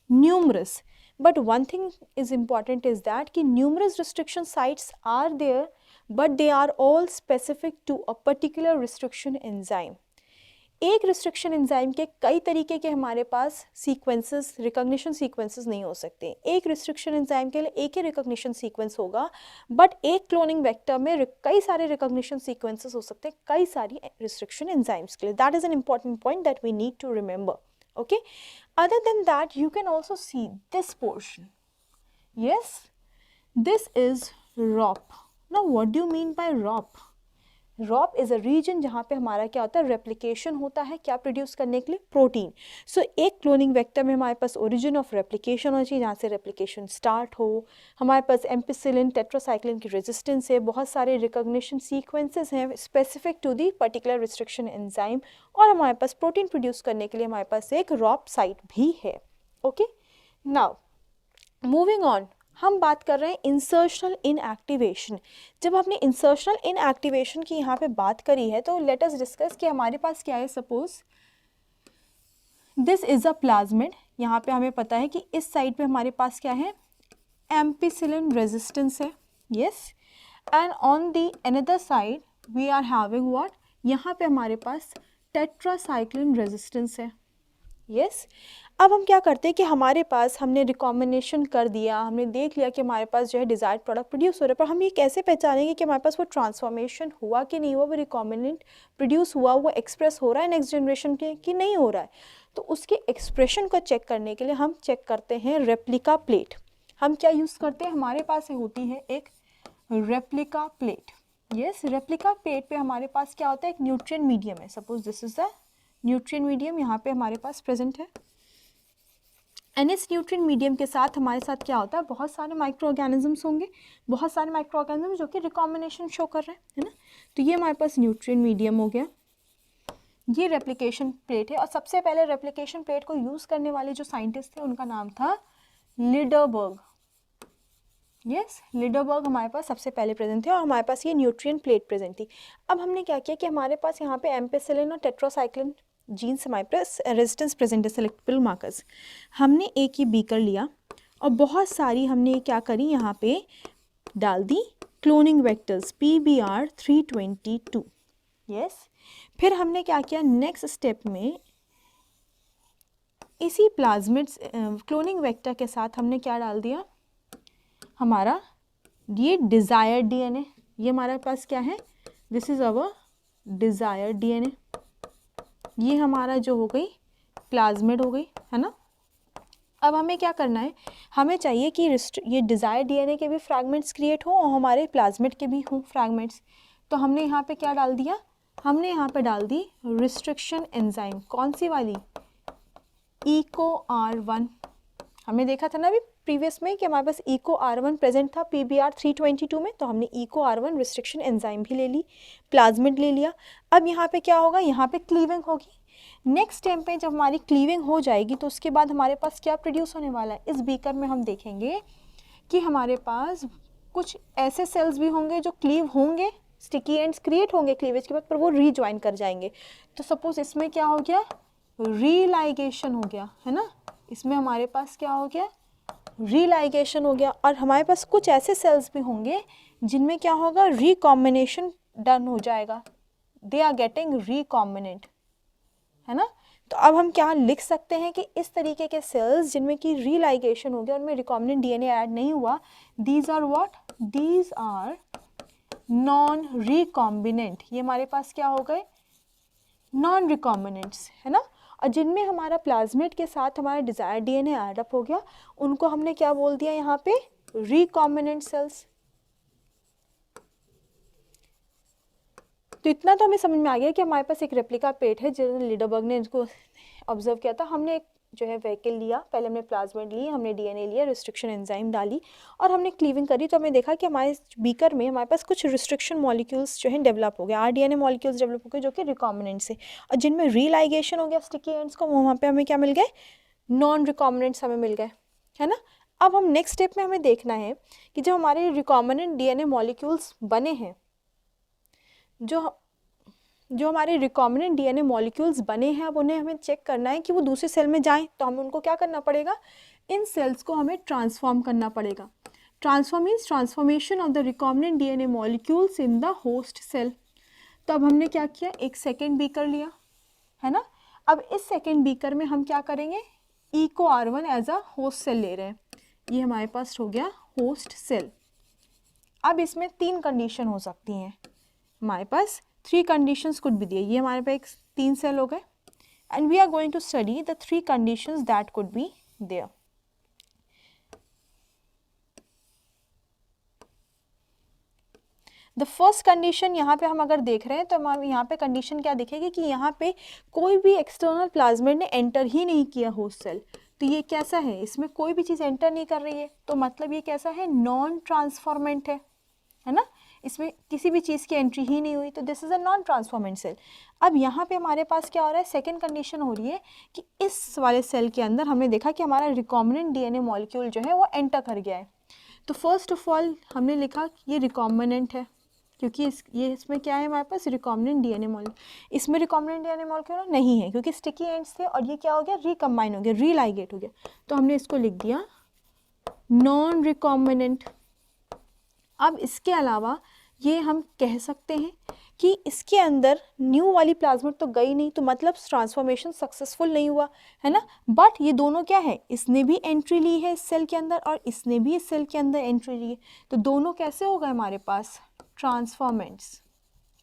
numerous. But one thing is important is that कि numerous restriction sites are there, but they are all specific to a particular restriction enzyme. एक रिस्ट्रिक्शन एंजाइम के कई तरीके के हमारे पास सीक्वेंसेस, रिकॉग्निशन सीक्वेंसेस नहीं हो सकते। एक रिस्ट्रिक्शन एंजाइम के लिए एक ही रिकॉग्निशन सीक्वेंस होगा, बट एक क्लोनिंग वेक्टर में कई सारे रिकॉग्निशन सीक्वेंसेस हो सकते हैं कई सारी रिस्ट्रिक्शन एंजाइम्स के लिए। That is an important point that we need to remember. Okay, other than that you can also see this portion. Yes, this is ROP. Now what do you mean by ROP? ROP is a region जहाँ पे हमारा क्या होता है, रेप्लिकेशन होता है, क्या प्रोड्यूस करने के लिए, प्रोटीन। सो एक क्लोनिंग वेक्टर में हमारे पास ओरिजिन ऑफ रेप्लिकेशन होना चाहिए, जहाँ से रेप्लिकेशन स्टार्ट हो। हमारे पास एम्पिसिलिन टेट्रासाइक्लिन की रेजिस्टेंस है, बहुत सारे रिकॉग्निशन सीक्वेंसेस हैं specific to the particular restriction enzyme, और हमारे पास प्रोटीन प्रोड्यूस करने के लिए हमारे पास एक रॉप साइट भी है। ओके, नाउ मूविंग ऑन, हम बात कर रहे हैं इंसर्शनल इनएक्टिवेशन। जब हमने इंसर्शनल इनएक्टिवेशन की यहाँ पे बात करी है तो लेट अस डिस्कस कि हमारे पास क्या है। Suppose this is a plasmid, यहाँ पे हमें पता है कि इस साइड पे हमारे पास क्या है, एम्पिसिलिन रेजिस्टेंस है, yes, and on the another side we are having what, यहाँ पे हमारे पास टेट्रासाइक्लिन रेजिस्टेंस है, यस। अब हम क्या करते हैं कि हमारे पास हमने रिकॉम्बिनेशन कर दिया, हमने देख लिया कि हमारे पास जो है डिज़ायर्ड प्रोडक्ट प्रोड्यूस हो रहा है, पर हम ये कैसे पहचानेंगे कि हमारे पास वो ट्रांसफॉर्मेशन हुआ कि नहीं हुआ, वो रिकॉम्बिनेंट प्रोड्यूस हुआ, वो एक्सप्रेस हो रहा है नेक्स्ट जनरेशन के कि नहीं हो रहा है। तो उसके एक्सप्रेशन को चेक करने के लिए हम चेक करते हैं रेप्लिका प्लेट। हम क्या यूज़ करते हैं, हमारे पास होती है एक replica plate, yes. Replica plate पे हमारे पास क्या होता है, एक न्यूट्रिएंट मीडियम है। Suppose this is the nutrient medium यहाँ पे हमारे पास प्रेजेंट है, एंड इस न्यूट्रिएंट मीडियम के साथ हमारे साथ क्या होता है, बहुत सारे माइक्रो ऑर्गेनिजम्स होंगे, बहुत सारे माइक्रो ऑर्गेनिजम्स जो कि रिकॉम्बिनेशन शो कर रहे हैं, है ना। तो ये हमारे पास न्यूट्रिएंट मीडियम हो गया, ये रेप्लिकेशन प्लेट है। और सबसे पहले रेप्लिकेशन प्लेट को यूज़ करने वाले जो साइंटिस्ट थे उनका नाम था लिडरबर्ग, यस, लिडरबर्ग हमारे पास सबसे पहले प्रेजेंट थे, और हमारे पास ये न्यूट्रिएंट प्लेट प्रेजेंट थी। अब हमने क्या किया कि हमारे पास यहाँ पे एम्पिसिलिन और टेट्रासाइक्लिन जीन्स हमारे पास रेजिस्टेंस प्रेजेंट है, सेलेक्टेबल मार्कर्स। हमने एक ही बीकर लिया और बहुत सारी हमने क्या करी, यहाँ पे डाल दी क्लोनिंग वेक्टर्स PBr322, यस। फिर हमने क्या किया, नेक्स्ट स्टेप में इसी प्लाज्मिड्स क्लोनिंग वेक्टर के साथ हमने क्या डाल दिया, हमारा ये डिज़ायर्ड DNA, ये हमारे पास क्या है, this is our desired DNA, ये हमारा जो हो गई प्लाज्मिड हो गई, है ना। अब हमें क्या करना है, हमें चाहिए कि ये डिज़ायर DNA के भी फ्रैगमेंट्स क्रिएट हो और हमारे प्लाज्मिड के भी हों फ्रैगमेंट्स। तो हमने यहाँ पे क्या डाल दिया, हमने यहाँ पे डाल दी रिस्ट्रिक्शन एंजाइम, कौन सी वाली, EcoR1। हमने देखा था ना अभी प्रीवियस में कि हमारे पास EcoR1 प्रेजेंट था PBr322 में, तो हमने EcoR1 रिस्ट्रिक्शन एंजाइम भी ले ली, प्लाज्मिड ले लिया। अब यहाँ पे क्या होगा, यहाँ पे क्लीविंग होगी। नेक्स्ट टाइम पे जब हमारी क्लीविंग हो जाएगी तो उसके बाद हमारे पास क्या प्रोड्यूस होने वाला है, इस बीकर में हम देखेंगे कि हमारे पास कुछ ऐसे सेल्स भी होंगे जो क्लीव होंगे, स्टिकी एंड्स क्रिएट होंगे क्लीवेज के बाद, पर वो रीज्वाइन कर जाएंगे। तो सपोज इसमें क्या हो गया, रीलाइगेशन हो गया, है ना, इसमें हमारे पास क्या हो गया, रीलाइगेशन हो गया। और हमारे पास कुछ ऐसे सेल्स भी होंगे जिनमें क्या होगा, रिकॉम्बिनेशन डन हो जाएगा, दे आर गेटिंग रिकॉम्बिनेंट, है ना। तो अब हम क्या लिख सकते हैं कि इस तरीके के सेल्स जिनमें कि रीलाइगेशन हो गया, उनमें रिकॉम्बिनेंट DNA ऐड नहीं हुआ, these are what, these are non recombinant, ये हमारे पास क्या हो गए, नॉन रिकॉम्बिनेंट्स, है ना। और जिनमें हमारा प्लाज्मिड के साथ हमारा डिजायर DNA ऐड अप हो गया, उनको हमने क्या बोल दिया यहाँ पे, रिकॉम्बिनेंट सेल्स। तो इतना तो हमें समझ में आ गया कि हमारे पास एक रेप्लिका प्लेट है, जो लिडरबर्ग ने इसको ऑब्जर्व किया था। हमने एक जो है व्हीकल लिया, पहले हमने प्लाज्मिड ली, हमने DNA लिया, रिस्ट्रिक्शन एंजाइम डाली और हमने क्लीविंग करी, तो हमने देखा कि हमारे बीकर में हमारे पास कुछ रिस्ट्रिक्शन मॉलिक्यूल्स जो हैं डेवलप हो गए, RDNA मॉलिक्यूल्स डेवलप हो गए जो कि रिकॉम्बिनेंट्स से, और जिनमें रीलाइगेशन हो गया स्टिकी एंड्स को, वहाँ पे हमें क्या मिल गए, नॉन रिकॉम्बिनेंट्स हमें मिल गए, है ना। अब हम नेक्स्ट स्टेप में हमें देखना है कि जो हमारे रिकॉम्बिनेंट DNA मॉलिक्यूल्स बने हैं, जो हमारे रिकॉम्बिनेंट DNA मॉलिक्यूल्स बने हैं, अब उन्हें हमें चेक करना है कि वो दूसरे सेल में जाएं, तो हमें उनको क्या करना पड़ेगा, इन सेल्स को हमें ट्रांसफॉर्म करना पड़ेगा। Transform means transformation of the recombinant DNA molecules in the host cell. तो अब हमने क्या किया, एक सेकेंड बीकर लिया, है ना। अब इस सेकेंड बीकर में हम क्या करेंगे, Eco R1 as a host cell ले रहे हैं, ये हमारे पास हो गया होस्ट सेल। अब इसमें 3 कंडीशन हो सकती हैं, हमारे पास 3 कंडीशंस कुछ भी दिए, ये हमारे पास 3 सेल हो गए and we are going to study the 3 conditions that could be there. The first condition यहाँ पे हम अगर देख रहे हैं तो हम यहाँ पे कंडीशन क्या दिखेगी कि यहाँ पे कोई भी एक्सटर्नल प्लाज्मिड ने एंटर ही नहीं किया होस्ट सेल, तो ये कैसा है, इसमें कोई भी चीज़ एंटर नहीं कर रही है, तो मतलब ये कैसा है, नॉन ट्रांसफॉर्मेंट है ना, इसमें किसी भी चीज़ की एंट्री ही नहीं हुई, तो this is a non transformant cell. अब यहाँ पे हमारे पास क्या हो रहा है, सेकेंड कंडीशन हो रही है कि इस वाले सेल के अंदर हमने देखा कि हमारा रिकॉम्बिनेंट डीएनए मॉलिक्यूल जो है वो एंटर कर गया है। तो फर्स्ट ऑफ ऑल हमने लिखा कि ये रिकॉम्बिनेंट है, क्योंकि इसमें क्या है हमारे पास रिकॉम्बिनेंट डीएनए मॉलिक्यूल, इसमें रिकॉम्बिनेंट डीएनए मॉलिक्यूल नहीं है क्योंकि स्टिकी एंड्स थे, और ये क्या हो गया, रिकम्बाइन हो गया, रीलाइगेट हो गया, तो हमने इसको लिख दिया नॉन रिकॉम्बिनेंट। अब इसके अलावा ये हम कह सकते हैं कि इसके अंदर न्यू वाली प्लाज्मिड तो गई नहीं, तो मतलब ट्रांसफॉर्मेशन सक्सेसफुल नहीं हुआ, है ना। बट ये दोनों क्या है, इसने भी एंट्री ली है इस सेल के अंदर और इसने भी इस सेल के अंदर एंट्री ली है, तो दोनों कैसे हो गए हमारे पास, ट्रांसफॉर्मेंट्स,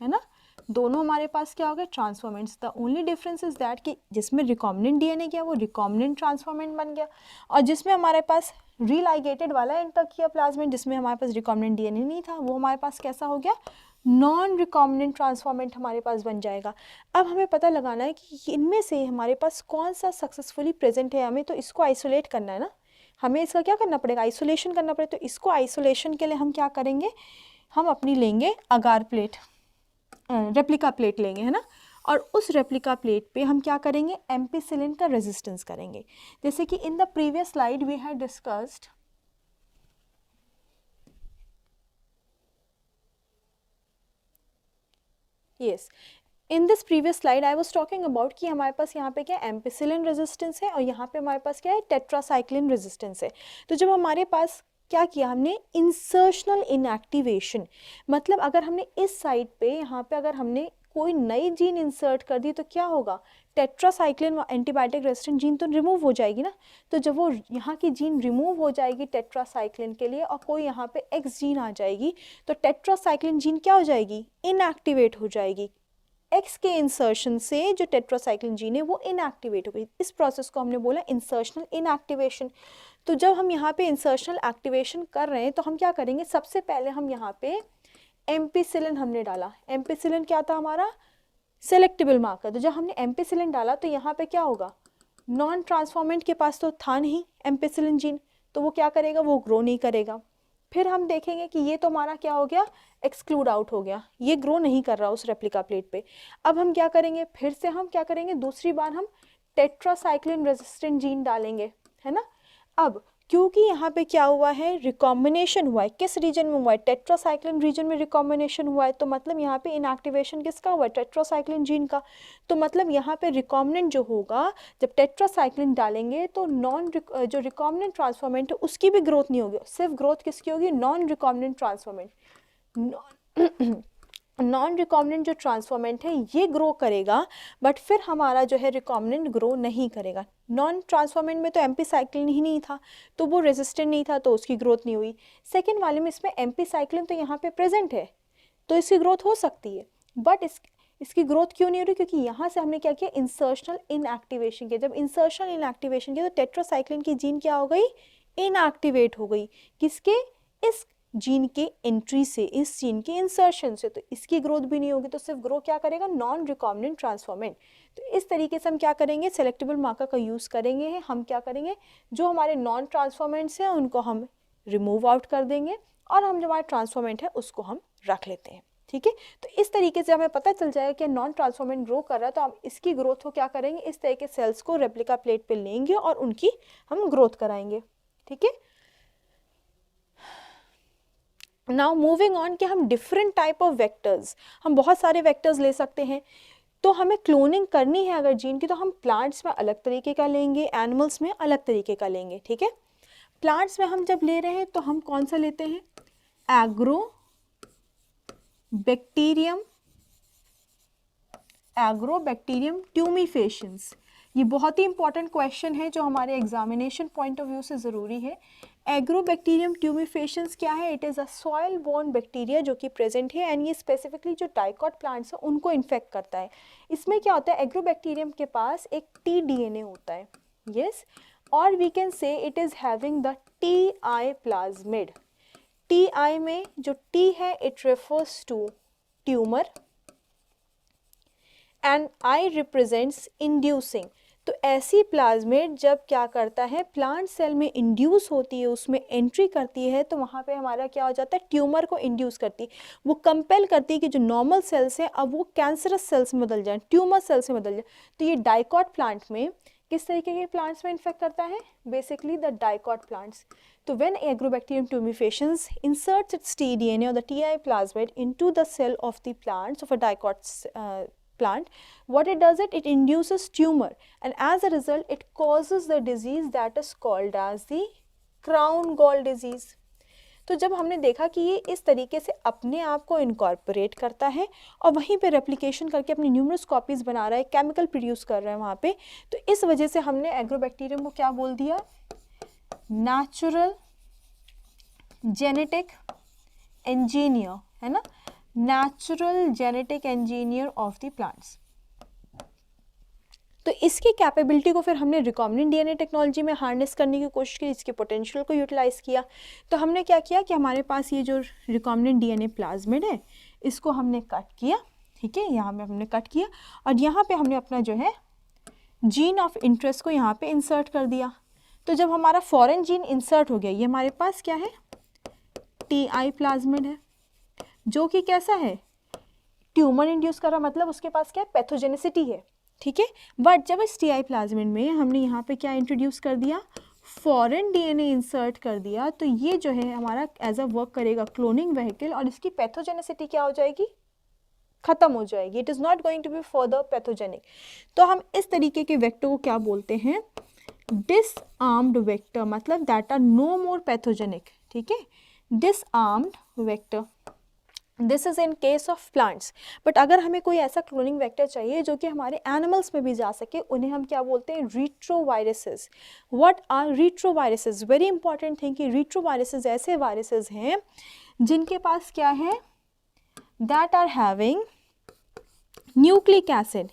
है ना, दोनों हमारे पास क्या हो गए, transformants. The only difference is that कि जिसमें रिकॉम्बिनेंट डीएनए गया वो रिकॉम्बिनेंट ट्रांसफॉर्मेंट बन गया, और जिसमें हमारे पास रीलाइगेटेड वाला एंटर किया प्लाज्मिड, जिसमें हमारे पास रिकॉम्बिनेंट डीएनए नहीं था, वो हमारे पास कैसा हो गया, नॉन रिकॉम्बिनेंट ट्रांसफॉर्मेंट हमारे पास बन जाएगा। अब हमें पता लगाना है कि इनमें से हमारे पास कौन सा सक्सेसफुली प्रेजेंट है, हमें तो इसको आइसोलेट करना है ना, हमें इसका क्या करना पड़ेगा, आइसोलेशन करना पड़ेगा। तो इसको आइसोलेशन के लिए हम क्या करेंगे, हम अपनी लेंगे अगार प्लेट, रेप्लिका प्लेट लेंगे, है ना, और उस रेप्लिका प्लेट पे हम क्या करेंगे, एम्पिसिलिन का रेजिस्टेंस करेंगे। जैसे कि in the previous slide we had discussed, yes, in this previous slide I was talking about कि हमारे पास यहाँ पे क्या एम्पिसिलिन रेजिस्टेंस है और यहाँ पे हमारे पास क्या है, टेट्रासाइक्लिन रेजिस्टेंस है। तो जब हमारे पास क्या किया हमने, इंसर्शनल इनएक्टिवेशन, मतलब अगर हमने इस साइड पे यहाँ पे अगर हमने कोई नई जीन इंसर्ट कर दी तो क्या होगा, टेट्रासाइक्लिन एंटीबायोटिक रेजिस्टेंट जीन तो रिमूव हो जाएगी ना। तो जब वो यहाँ की जीन रिमूव हो जाएगी टेट्रासाइक्लिन के लिए और कोई यहाँ पे एक्स जीन आ जाएगी, तो टेट्रासाइक्लिन जीन क्या हो जाएगी, इनएक्टिवेट हो जाएगी। एक्स के इंसर्शन से जो टेट्रासाइक्लिन जीन है वो इनएक्टिवेट हो गई, इस प्रोसेस को हमने बोला इंसर्शनल इनएक्टिवेशन। तो जब हम यहाँ पे इंसर्शनल एक्टिवेशन कर रहे हैं तो हम क्या करेंगे, सबसे पहले हम यहाँ पे एम्पिसिलिन हमने डाला, एम्पिसिलिन क्या था हमारा, सेलेक्टेबल मार्कर। तो जब हमने एम्पिसिलिन डाला तो यहाँ पे क्या होगा, नॉन ट्रांसफॉर्मेंट के पास तो था नहीं एम्पिसिलिन जीन, तो वो क्या करेगा, वो ग्रो नहीं करेगा। फिर हम देखेंगे कि ये तो हमारा क्या हो गया, एक्सक्लूड आउट हो गया, ये ग्रो नहीं कर रहा उस रेप्लिका प्लेट पे। अब हम क्या करेंगे, फिर से हम क्या करेंगे, दूसरी बार हम टेट्रासाइक्लिन रेजिस्टेंट जीन डालेंगे, है ना। अब क्योंकि यहाँ पे क्या हुआ है, रिकॉम्बिनेशन हुआ है, किस रीजन में हुआ है, टेट्रासाइक्लिन रीजन में रिकॉम्बिनेशन हुआ है, तो मतलब यहाँ पे इनएक्टिवेशन किसका हुआ है, टेट्रासाइक्लिन जीन का। तो मतलब यहाँ पे रिकॉम्बिनेंट जो होगा, जब टेट्रासाइक्लिन डालेंगे तो जो रिकॉम्बिनेंट ट्रांसफॉर्मेंट है उसकी भी ग्रोथ नहीं होगी, सिर्फ ग्रोथ किसकी होगी, non recombinant transformant. Non recombinant जो ट्रांसफॉर्मेंट है ये ग्रो करेगा, बट फिर हमारा जो है रिकॉम्बिनेंट ग्रो नहीं करेगा। नॉन ट्रांसफॉर्मेंट में तो एम्पीसाइक्लिन ही नहीं था, तो वो रेजिस्टेंट नहीं था, तो उसकी ग्रोथ नहीं हुई। सेकेंड वाले में इसमें एम्पीसाइक्लिन तो यहाँ पे प्रेजेंट है, तो इसकी ग्रोथ हो सकती है, बट इसकी ग्रोथ क्यों नहीं हो रही, क्योंकि यहाँ से हमने क्या किया, इंसर्शनल इनएक्टिवेशन किया। जब इंसर्शनल इनएक्टिवेशन किया तो टेट्रासाइक्लिन की जीन क्या हो गई, इनएक्टिवेट हो गई, किसके, इस जीन के एंट्री से, इस जीन के इंसर्शन से, तो इसकी ग्रोथ भी नहीं होगी, तो सिर्फ ग्रो क्या करेगा, नॉन रिकॉम्बिनेंट ट्रांसफॉर्मेंट। तो इस तरीके से हम क्या करेंगे, सेलेक्टेबल मार्कर का यूज़ करेंगे, हम क्या करेंगे, जो हमारे नॉन ट्रांसफॉर्मेंट्स हैं उनको हम रिमूव आउट कर देंगे और हम जो हमारा ट्रांसफॉर्मेंट है उसको हम रख लेते हैं, ठीक है। तो इस तरीके से हमें पता चल जाएगा कि नॉन ट्रांसफॉर्मेंट ग्रो कर रहा है, तो हम इसकी ग्रोथ को क्या करेंगे, इस तरह के सेल्स को रेप्लिका प्लेट पे लेंगे और उनकी हम ग्रोथ कराएंगे, ठीक है। नाउ मूविंग ऑन कि हम डिफरेंट टाइप ऑफ वेक्टर्स, हम बहुत सारे वेक्टर्स ले सकते हैं। तो हमें क्लोनिंग करनी है अगर जीन की, तो हम प्लांट्स में अलग तरीके का लेंगे, एनिमल्स में अलग तरीके का लेंगे, ठीक है। प्लांट्स में हम जब ले रहे हैं तो हम कौन सा लेते हैं, एग्रो बैक्टीरियम एग्रोबैक्टीरियम ट्यूमिफेशंस। ये बहुत ही इंपॉर्टेंट क्वेश्चन है जो हमारे एग्जामिनेशन पॉइंट ऑफ व्यू से ज़रूरी है। एग्रोबैक्टीरियम ट्यूमिफेशंस क्या है? It is a soil borne bacteria जो कि प्रेजेंट है एंड ये स्पेसिफिकली जो डाइकॉट प्लांट्स हैं उनको इन्फेक्ट करता है। इसमें क्या होता है, एग्रोबैक्टीरियम के पास एक टी डीएनए होता है, यस, और we can say it is having the T I plasmid. T I में जो टी है it refers to tumour and I represents inducing. तो ऐसी प्लाज्मिड जब क्या करता है, प्लांट सेल में इंड्यूस होती है, उसमें एंट्री करती है, तो वहाँ पे हमारा क्या हो जाता है, ट्यूमर को इंड्यूस करती है। वो कंपेल करती है कि जो नॉर्मल सेल्स हैं अब वो कैंसरस सेल्स में बदल जाएं, ट्यूमर सेल्स में बदल जाए। तो ये डाइकॉट प्लांट में किस तरीके के प्लांट्स में इन्फेक्ट करता है? Basically the dicot plants. तो when Agrobacterium tumefaciens inserts its tDNA or the TI plasmid into the cell of the plants of a dicot plant, what it does, it induces tumor and as a result it causes the disease that is called as the crown gall disease. तो जब हमने देखा कि ये इस तरीके से अपने आप को इनकॉर्पोरेट करता है और वहीं पे रेप्लिकेशन करके अपनी न्यूमरस कॉपीज बना रहा है, केमिकल प्रोड्यूस कर रहा है वहाँ पे, तो इस वजह से हमने एग्रोबैक्टीरियम को क्या बोल दिया? नेचुरल जेनेटिक इंजीनियर, है ना, natural genetic engineer of the plants. तो इसकी कैपेबिलिटी को फिर हमने रिकॉम्बिनेंट डीएनए टेक्नोलॉजी में हार्नेस करने की कोशिश की, इसके पोटेंशियल को यूटिलाइज किया। तो हमने क्या किया कि हमारे पास ये जो रिकॉम्बिनेंट डीएनए प्लाज्मिड है इसको हमने कट किया, ठीक है, यहाँ पे हमने कट किया और यहाँ पे हमने अपना जो है जीन ऑफ इंटरेस्ट को यहाँ पे इंसर्ट कर दिया। तो जब हमारा फॉरेन जीन इंसर्ट हो गया, ये हमारे पास क्या है, टी आई प्लाज्मिड है जो कि कैसा है, ट्यूमर इंड्यूस कर रहा, मतलब उसके पास क्या है, पैथोजेनिसिटी है, ठीक है। बट जब इस टी आई प्लाज्मिड में हमने यहाँ पे क्या इंट्रोड्यूस कर दिया, फॉरेन डीएनए इंसर्ट कर दिया, तो ये जो है हमारा एज अ वर्क करेगा क्लोनिंग व्हीकल और इसकी पैथोजेनिसिटी क्या हो जाएगी, खत्म हो जाएगी, it is not going to be further pathogenic. तो हम इस तरीके के वेक्टर को क्या बोलते हैं, डिसआर्म्ड वेक्टर, मतलब that are no more pathogenic, ठीक है, disarmed vector. This is in case of plants. But अगर हमें कोई ऐसा क्लोनिंग वेक्टर चाहिए जो कि हमारे एनिमल्स में भी जा सके, उन्हें हम क्या बोलते हैं, retroviruses. What are retroviruses? Very important thing कि रीट्रोवायरसेस ऐसे वायरसेस हैं जिनके पास क्या है, that are having nucleic acid.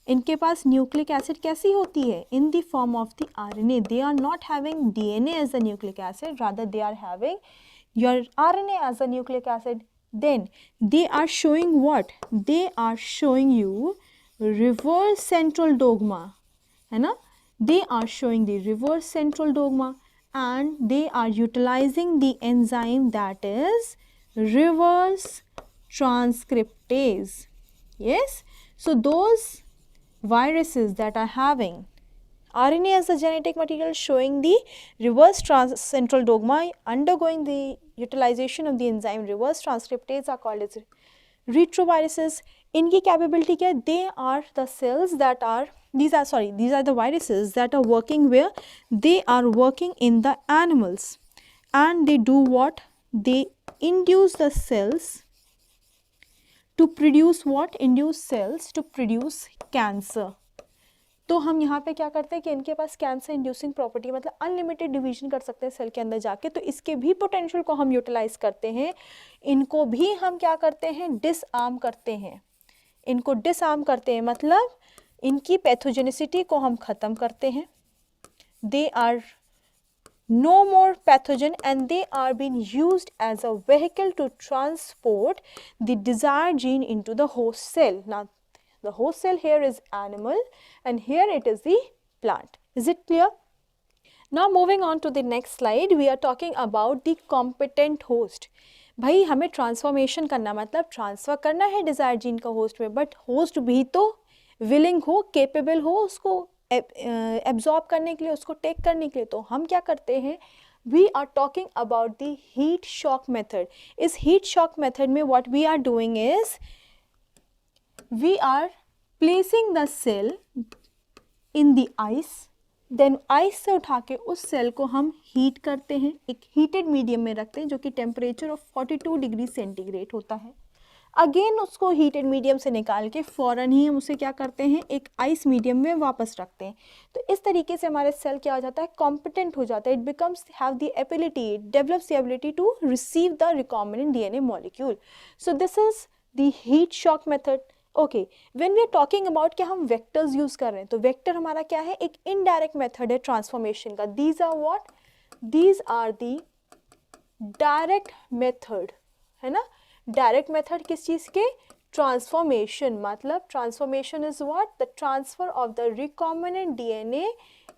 इनके पास न्यूक्लिक एसिड कैसी होती है, in the form of the RNA. They are not having DNA as a nucleic acid, rather they are having your RNA as a nucleic acid. Then they are showing what? They are showing you reverse central dogma, है ना? They are showing the reverse central dogma and they are utilizing the enzyme that is reverse transcriptase. Yes? So those viruses that are having RNA as a genetic material showing the reverse central dogma undergoing the utilization of the enzyme reverse transcriptase are called as retroviruses. इनकी कैपेबिलिटी क्या है, they are the cells that are these are the viruses that are working where they are working in the animals and they do what, they induce the cells to produce what, induce cells to produce cancer. तो हम यहाँ पे क्या करते हैं कि इनके पास कैंसर इंड्यूसिंग प्रॉपर्टी, मतलब अनलिमिटेड डिवीजन कर सकते हैं सेल के अंदर जाके, तो इसके भी पोटेंशियल को हम यूटिलाइज करते हैं। इनको भी हम क्या करते हैं, डिसआर्म करते हैं। इनको डिसआर्म करते हैं मतलब इनकी पैथोजेनिसिटी को हम ख़त्म करते हैं। They are no more pathogen and they are being used as a vehicle to transport the desired gene into the host cell. Now the host cell here is animal and here it is the plant. Is it clear? Now moving on to the next slide, we are talking about the competent host. भाई हमें ट्रांसफॉर्मेशन करना, मतलब ट्रांसफ़र करना है डिज़ायर जीन का होस्ट में, बट होस्ट भी तो विलिंग हो, केपेबल हो उसको एब्जॉर्ब करने के लिए, उसको टेक करने के लिए। तो हम क्या करते हैं, we are talking about the heat shock method. इस हीट शॉक मेथड में what we are doing is we are placing the cell in the ice, then ice से उठा के उस सेल को हम हीट करते हैं, एक हीटेड मीडियम में रखते हैं जो कि टेम्परेचर ऑफ 42 डिग्री सेंटीग्रेड होता है। अगेन उसको हीटेड मीडियम से निकाल के फ़ौरन ही हम उसे क्या करते हैं, एक आइस मीडियम में वापस रखते हैं। तो इस तरीके से हमारे सेल क्या हो जाता है, कॉम्पिटेंट हो जाता है, it becomes have the ability, develops the ability to receive the recombinant DNA molecule. So this is the heat shock method. Okay, when we are talking about कि हम वेक्टर्स यूज कर रहे हैं, तो वेक्टर हमारा क्या है, एक इनडायरेक्ट मेथड है ट्रांसफॉर्मेशन का। These are what, these are the direct method, है ना। डायरेक्ट मेथड किस चीज के, ट्रांसफॉर्मेशन, मतलब transformation is what, the transfer of the recombinant DNA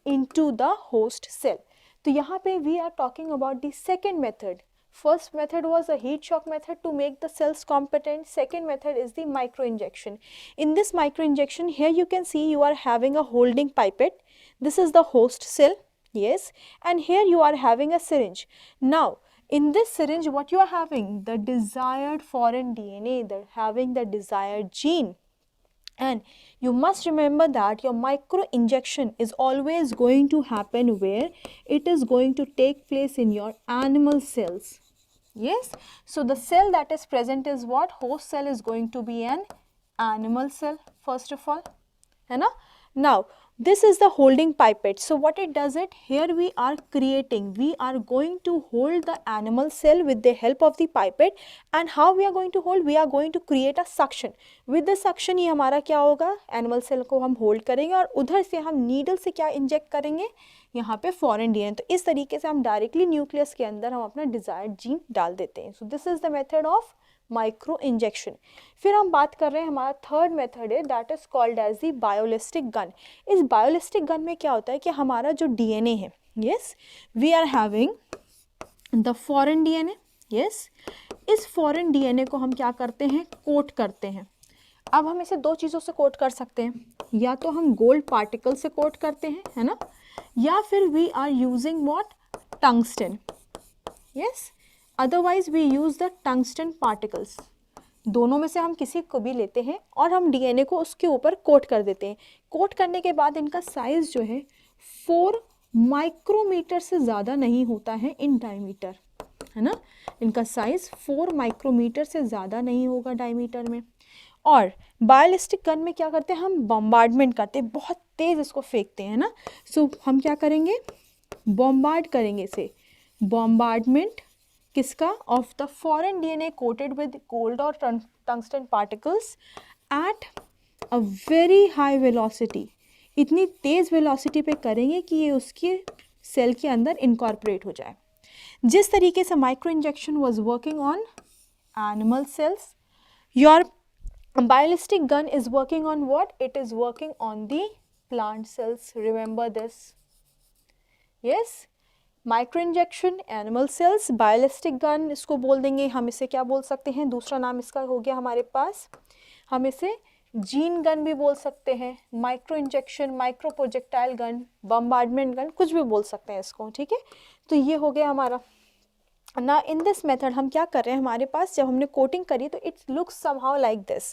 into the host cell. तो यहाँ पे we are talking about the second method. First method was a heat shock method to make the cells competent. Second method is the microinjection. In this microinjection, here you can see you are having a holding pipette. This is the host cell, yes, and here you are having a syringe. Now, in this syringe, what you are having? The desired foreign DNA, having the desired gene. And you must remember that your micro injection is always going to happen where it is going to take place in your animal cells. Yes, so the cell that is present is what, host cell is going to be an animal cell first of all, है ना. Now this is the holding pipette. So what it does, it here we are creating, we are going to hold the animal cell with the help of the pipette. And how we are going to hold, we are going to create a suction. With the suction ये हमारा क्या होगा, animal cell को हम hold करेंगे और उधर से हम needle से क्या inject करेंगे, यहाँ पे फॉरेन डीएनए. तो इस तरीके से हम डायरेक्टली न्यूक्लियस के अंदर हम अपना डिजायर्ड जीन डाल देते हैं. So this is the method of micro injection. फिर हम बात कर रहे हैं, हमारा थर्ड मेथड है, that is called as the biolistic gun. इस बायोलिस्टिक गन में क्या होता है कि हमारा जो डीएनए है, yes, we are having the foreign DNA, yes, इस फॉरेन डीएनए को हम क्या करते हैं, कोट करते हैं. अब हम इसे दो चीज़ों से कोट कर सकते हैं, या तो हम गोल्ड पार्टिकल से कोट करते हैं, है ना, या फिर we are using what, tungsten, yes, otherwise we use the tungsten particles. दोनों में से हम किसी को भी लेते हैं और हम डीएनए को उसके ऊपर कोट कर देते हैं. कोट करने के बाद इनका साइज जो है 4 माइक्रोमीटर से ज़्यादा नहीं होता है इन डायमीटर, है ना. इनका साइज 4 माइक्रोमीटर से ज़्यादा नहीं होगा डायमीटर में. और बायोलिस्टिक गन में क्या करते हैं, हम बॉम्बार्डमेंट करते हैं, बहुत तेज़ इसको फेंकते हैं ना. सो हम क्या करेंगे, बॉम्बार्ड करेंगे इसे. बॉम्बार्डमेंट किसका, of the foreign DNA coated with gold और tungsten particles at a very high velocity. इतनी तेज़ वेलोसिटी पे करेंगे कि ये उसके सेल के अंदर इनकॉर्पोरेट हो जाए. जिस तरीके से micro injection was working on animal cells, your biologic gun is working on what? It is working on the plant cells. Remember this. Yes, micro injection, animal cells, biologic gun इसको बोल देंगे, हम इसे क्या बोल सकते हैं, दूसरा नाम इसका हो गया हमारे पास, हम इसे जीन गन भी बोल सकते हैं, micro injection, micro projectile gun, bombardment gun, कुछ भी बोल सकते हैं इसको. ठीक है, तो ये हो गया हमारा. ना इन दिस मेथड हम क्या कर रहे हैं, हमारे पास जब हमने कोटिंग करी तो it's looks somehow like this,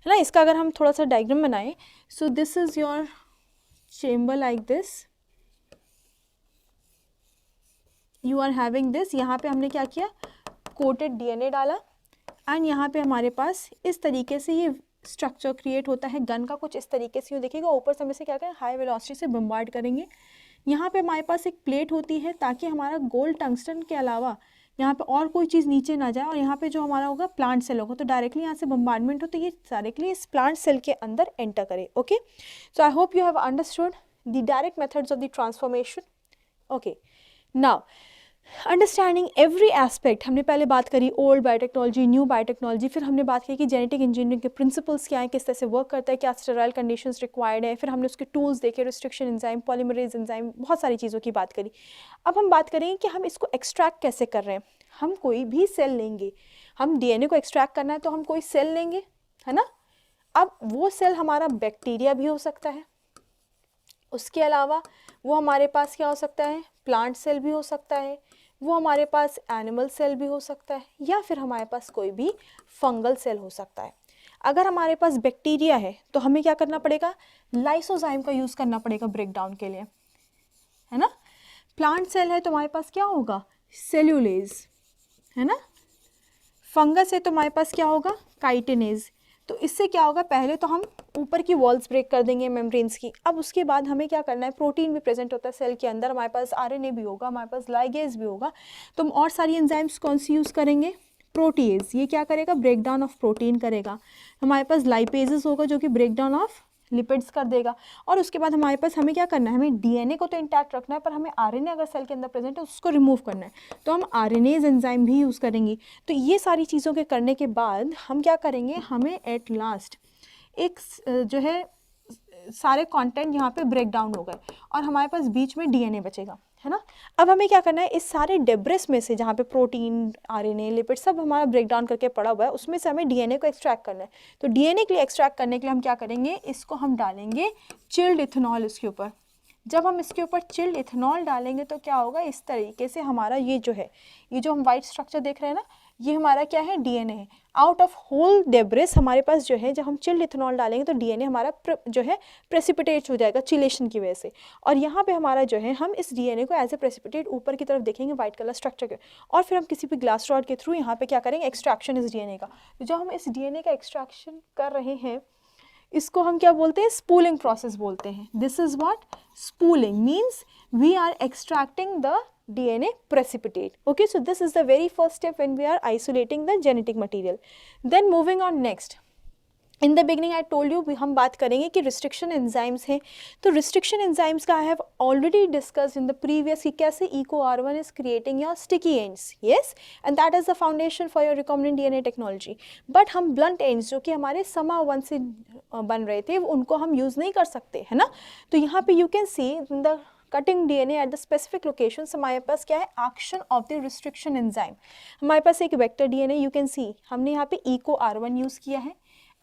है ना. इसका अगर हम थोड़ा सा डायग्राम बनाएं, so this is your chamber like this, you are having this. यहाँ पे हमने क्या किया, कोटेड डीएनए डाला, एंड यहाँ पे हमारे पास इस तरीके से ये स्ट्रक्चर क्रिएट होता है गन का, कुछ इस तरीके से. देखिएगा ऊपर से हम इसे क्या करें, हाई वेलोसिटी से बम्बार्ड करेंगे. यहाँ पे हमारे पास एक प्लेट होती है ताकि हमारा गोल्ड टंगस्टन के अलावा यहाँ पे और कोई चीज़ नीचे ना जाए, और यहाँ पे जो हमारा होगा प्लांट सेल होगा, तो डायरेक्टली यहाँ से बम्बार्डमेंट हो तो ये डायरेक्टली इस प्लांट सेल के अंदर एंटर करे. Okay, so I hope you have understood the direct methods of the transformation. Okay, now understanding every aspect. हमने पहले बात करी ओल्ड बायोटेक्नोलॉजी, न्यू बायोटेक्नोलॉजी, फिर हमने बात की कि जेनेटिक इंजीनियरिंग के प्रिंसिपल्स क्या हैं, किस तरह से वर्क करता है, क्या स्टेराइल कंडीशंस रिक्वायर्ड है, फिर हमने उसके टूल्स देखे, रिस्ट्रिक्शन एंजाइम, पॉलीमरेज एंजाइम, बहुत सारी चीज़ों की बात करी. अब हम बात करेंगे कि हम इसको एक्सट्रैक्ट कैसे कर रहे हैं. हम कोई भी सेल लेंगे, हम डीएनए को एक्सट्रैक्ट करना है तो हम कोई सेल लेंगे, है ना. अब वो सेल हमारा बैक्टीरिया भी हो सकता है, उसके अलावा वो हमारे पास क्या हो सकता है, प्लांट सेल भी हो सकता है, वो हमारे पास एनिमल सेल भी हो सकता है, या फिर हमारे पास कोई भी फंगल सेल हो सकता है. अगर हमारे पास बैक्टीरिया है तो हमें क्या करना पड़ेगा, लाइसोजाइम का यूज़ करना पड़ेगा ब्रेक डाउन के लिए, है ना. प्लांट सेल है तो हमारे पास क्या होगा, सेल्यूलेज, है ना. फंगस है तो हमारे पास क्या होगा, काइटिनेज। तो इससे क्या होगा, पहले तो हम ऊपर की वॉल्स ब्रेक कर देंगे मेम्ब्रेन्स की। अब उसके बाद हमें क्या करना है, प्रोटीन भी प्रेजेंट होता है सेल के अंदर, हमारे पास आरएनए भी होगा, हमारे पास लाइगेज भी होगा। तो हम और सारी एंजाइम्स कौन सी यूज़ करेंगे, प्रोटीएज, ये क्या करेगा, ब्रेक डाउन ऑफ प्रोटीन करेगा। हमारे पास लाइपेजेस होगा जो कि ब्रेक डाउन ऑफ लिपिड्स कर देगा। और उसके बाद हमारे पास हमें क्या करना है, हमें डीएनए को तो इंटैक्ट रखना है, पर हमें आरएनए अगर सेल के अंदर प्रेजेंट है उसको रिमूव करना है, तो हम आरएनएज एंजाइम भी यूज़ करेंगे। तो ये सारी चीज़ों के करने के बाद हम क्या करेंगे, हमें एट लास्ट एक जो है सारे कंटेंट यहाँ पे ब्रेक डाउन हो गए और हमारे पास बीच में डीएनए बचेगा, है ना। अब हमें क्या करना है, इस सारे डेब्रिस में से जहाँ पे प्रोटीन, आरएनए, लिपिड सब हमारा ब्रेक डाउन करके पड़ा हुआ है, उसमें से हमें डीएनए को एक्सट्रैक्ट करना है। तो डीएनए के लिए एक्सट्रैक्ट करने के लिए हम क्या करेंगे, इसको हम डालेंगे चिल्ड इथेनॉल इसके ऊपर। जब हम इसके ऊपर चिल्ड इथेनॉल डालेंगे तो क्या होगा, इस तरीके से हमारा ये जो है, ये जो हम वाइट स्ट्रक्चर देख रहे हैं ना, ये हमारा क्या है, डीएनए है। आउट ऑफ होल डेब्रिस हमारे पास जो है, जब हम चिल्ड इथेनॉल डालेंगे तो डीएनए हमारा जो है प्रेसिपिटेट हो जाएगा चिलेशन की वजह से। और यहाँ पे हमारा जो है, हम इस डीएनए को एज ए प्रेसिपिटेट ऊपर की तरफ देखेंगे वाइट कलर स्ट्रक्चर के, और फिर हम किसी भी ग्लास रॉड के थ्रू यहाँ पे क्या करेंगे, एक्सट्रैक्शन इस डीएनए का। तो जब हम इस डीएनए का एक्सट्रैक्शन कर रहे हैं, इसको हम क्या बोलते हैं, स्पूलिंग प्रोसेस बोलते हैं। This is what, spooling means we are extracting the DNA precipitate. Okay, so this is the very first step when we are isolating the genetic material. Then moving on next. In the beginning I told you हम बात करेंगे कि restriction enzymes हैं। तो restriction enzymes का I have already discussed in the previous कि कैसे EcoR1 is creating your sticky ends. Yes, and that is the foundation for your recombinant DNA technology. But हम blunt ends जो कि हमारे SMA1 से बन रहे थे, उनको हम यूज़ नहीं कर सकते, है ना। तो यहाँ पे you can see in the cutting DNA at the specific locations हमारे पास क्या है, action of the restriction enzyme। हमारे पास एक vector DNA you can see, हमने यहाँ पे EcoR1 यूज़ किया है,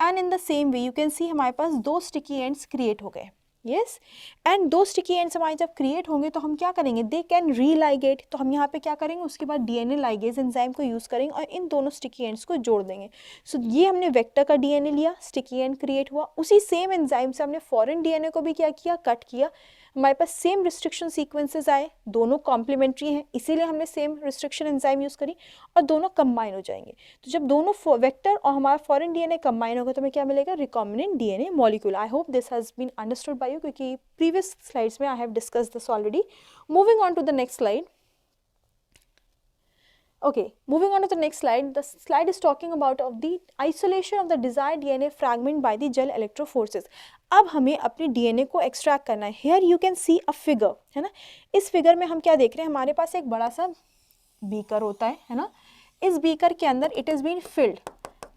and in the same way you can see हमारे पास दो sticky ends create हो गए। yes, and दो sticky ends हमारे जब create होंगे तो हम क्या करेंगे, they can religate। तो हम यहाँ पे क्या करेंगे, उसके बाद DNA ligase enzyme को यूज़ करेंगे और इन दोनों sticky ends को जोड़ देंगे। so, ये हमने vector का DNA लिया, sticky end create हुआ, उसी same enzyme से हमने foreign DNA को भी क्या किया, कट किया, हमारे पास सेम रिस्ट्रिक्शन सीक्वेंसेस आए, दोनों कॉम्प्लीमेंट्री हैं, इसीलिए हमने सेम रिस्ट्रिक्शन एंजाइम यूज़ करी और दोनों कंबाइन हो जाएंगे। तो जब दोनों वेक्टर और हमारा फॉरेन डीएनए कंबाइन होगा तो हमें क्या मिलेगा, recombinant DNA molecule. I hope this has been understood by you, क्योंकि प्रीवियस स्लाइड्स में I have discussed this already. Moving on to the next slide. Okay, moving on to the next slide. The slide is talking about of the isolation of the desired DNA fragment by the gel electrophorese. अब हमें अपने DNA को एक्सट्रैक्ट करना है। Here you can see a figure, है ना। इस फिगर में हम क्या देख रहे हैं, हमारे पास एक बड़ा सा बीकर होता है ना। इस बीकर के अंदर इट इज़ बीन फिल्ड,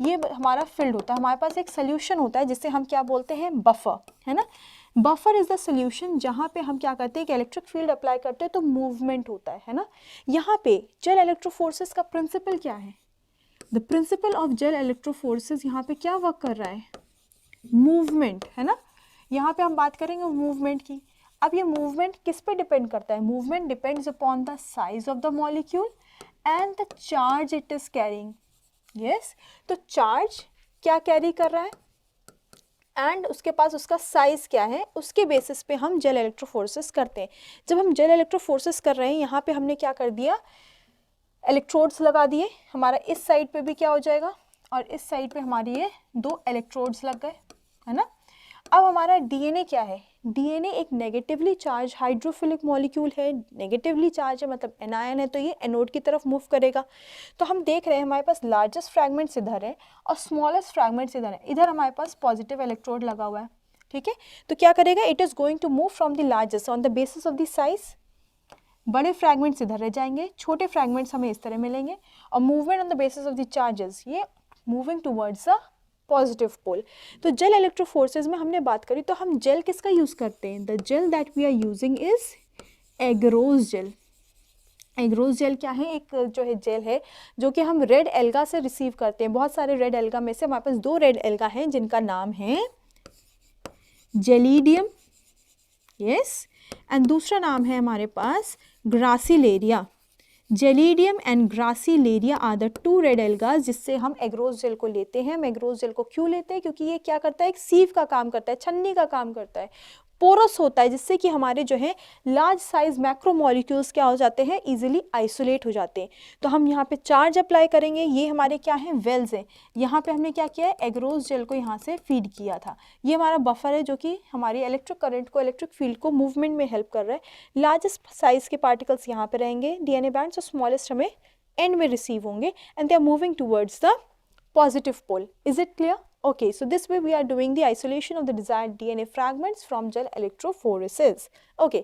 ये हमारा फिल्ड होता है, हमारे पास एक सोल्यूशन होता है जिससे हम क्या बोलते हैं, बफर, है ना। बफर इज द सोल्यूशन जहाँ पे हम क्या करते हैं कि इलेक्ट्रिक फील्ड अप्लाई करते हैं तो मूवमेंट होता है ना। यहाँ पे जेल इलेक्ट्रोफोर्सेस का प्रिंसिपल क्या है, द प्रिंसिपल ऑफ जेल इलेक्ट्रोफोर्सेस यहाँ पे क्या वर्क कर रहा है, मूवमेंट, है ना। यहाँ पे हम बात करेंगे मूवमेंट की। अब ये मूवमेंट किस पे डिपेंड करता है, movement depends upon the size of the molecule and the charge it is carrying. Yes, तो चार्ज क्या कैरी कर रहा है एंड उसके पास उसका साइज क्या है, उसके बेसिस पे हम जेल इलेक्ट्रोफोर्सेस करते हैं। जब हम जेल इलेक्ट्रोफोर्सेस कर रहे हैं, यहाँ पे हमने क्या कर दिया, इलेक्ट्रोड्स लगा दिए। हमारा इस साइड पे भी क्या हो जाएगा और इस साइड पे हमारी ये दो इलेक्ट्रोड्स लग गए, है ना। अब हमारा डीएनए क्या है, डीएनए एक नेगेटिवली चार्ज हाइड्रोफिलिक मॉलिक्यूल है, नेगेटिवली चार्ज है मतलब एनायन है, तो ये एनोड की तरफ मूव करेगा। तो हम देख रहे हैं हमारे पास लार्जेस्ट फ्रैगमेंट्स इधर है और स्मॉलेस्ट फ्रैगमेंट्स इधर है। इधर हमारे पास पॉजिटिव इलेक्ट्रोड लगा हुआ है, ठीक है। तो क्या करेगा, it is going to move from the largest on the basis of the size. बड़े फ्रैगमेंट्स इधर रह जाएंगे, छोटे फ्रैगमेंट्स हमें इस तरह मिलेंगे, और movement on the basis of the charges, ये moving towards the positive pole. तो जेल इलेक्ट्रोफोर्सेस में हमने बात करी, तो हम जेल किसका यूज़ करते हैं, the gel that we are using is agarose gel. Agarose gel क्या है, एक जो है जेल है जो कि हम रेड एल्गा से रिसीव करते हैं। बहुत सारे रेड एल्गा में से हमारे पास दो रेड एल्गा हैं जिनका नाम है जेलिडियम, यस, एंड दूसरा नाम है हमारे पास Gracilaria. Gelidium and Gracilaria are the two red algae जिससे हम एगरोज जेल को लेते हैं। हम एगरोज जेल को क्यों लेते हैं, क्योंकि ये क्या करता है, एक सीव का काम करता है, छन्नी का काम करता है। पोरस होता है, जिससे कि हमारे जो है लार्ज साइज मैक्रोमोलिक्यूल्स क्या हो जाते हैं, इजीली आइसोलेट हो जाते हैं। तो हम यहाँ पे चार्ज अप्लाई करेंगे, ये हमारे क्या हैं, वेल्स हैं। यहाँ पे हमने क्या किया है, एग्रोस जेल को यहाँ से फीड किया था। ये हमारा बफर है जो कि हमारी इलेक्ट्रिक करंट को, इलेक्ट्रिक फील्ड को मूवमेंट में हेल्प कर रहा है। लार्जेस्ट साइज के पार्टिकल्स यहाँ पे रहेंगे डीएनए बैंड्स, और स्मॉलेस्ट हमें एंड में रिसीव होंगे, and they are moving towards the positive pole. Is it clear? Okay, so this way we are doing the isolation of the desired DNA fragments from gel electrophoresis. Okay,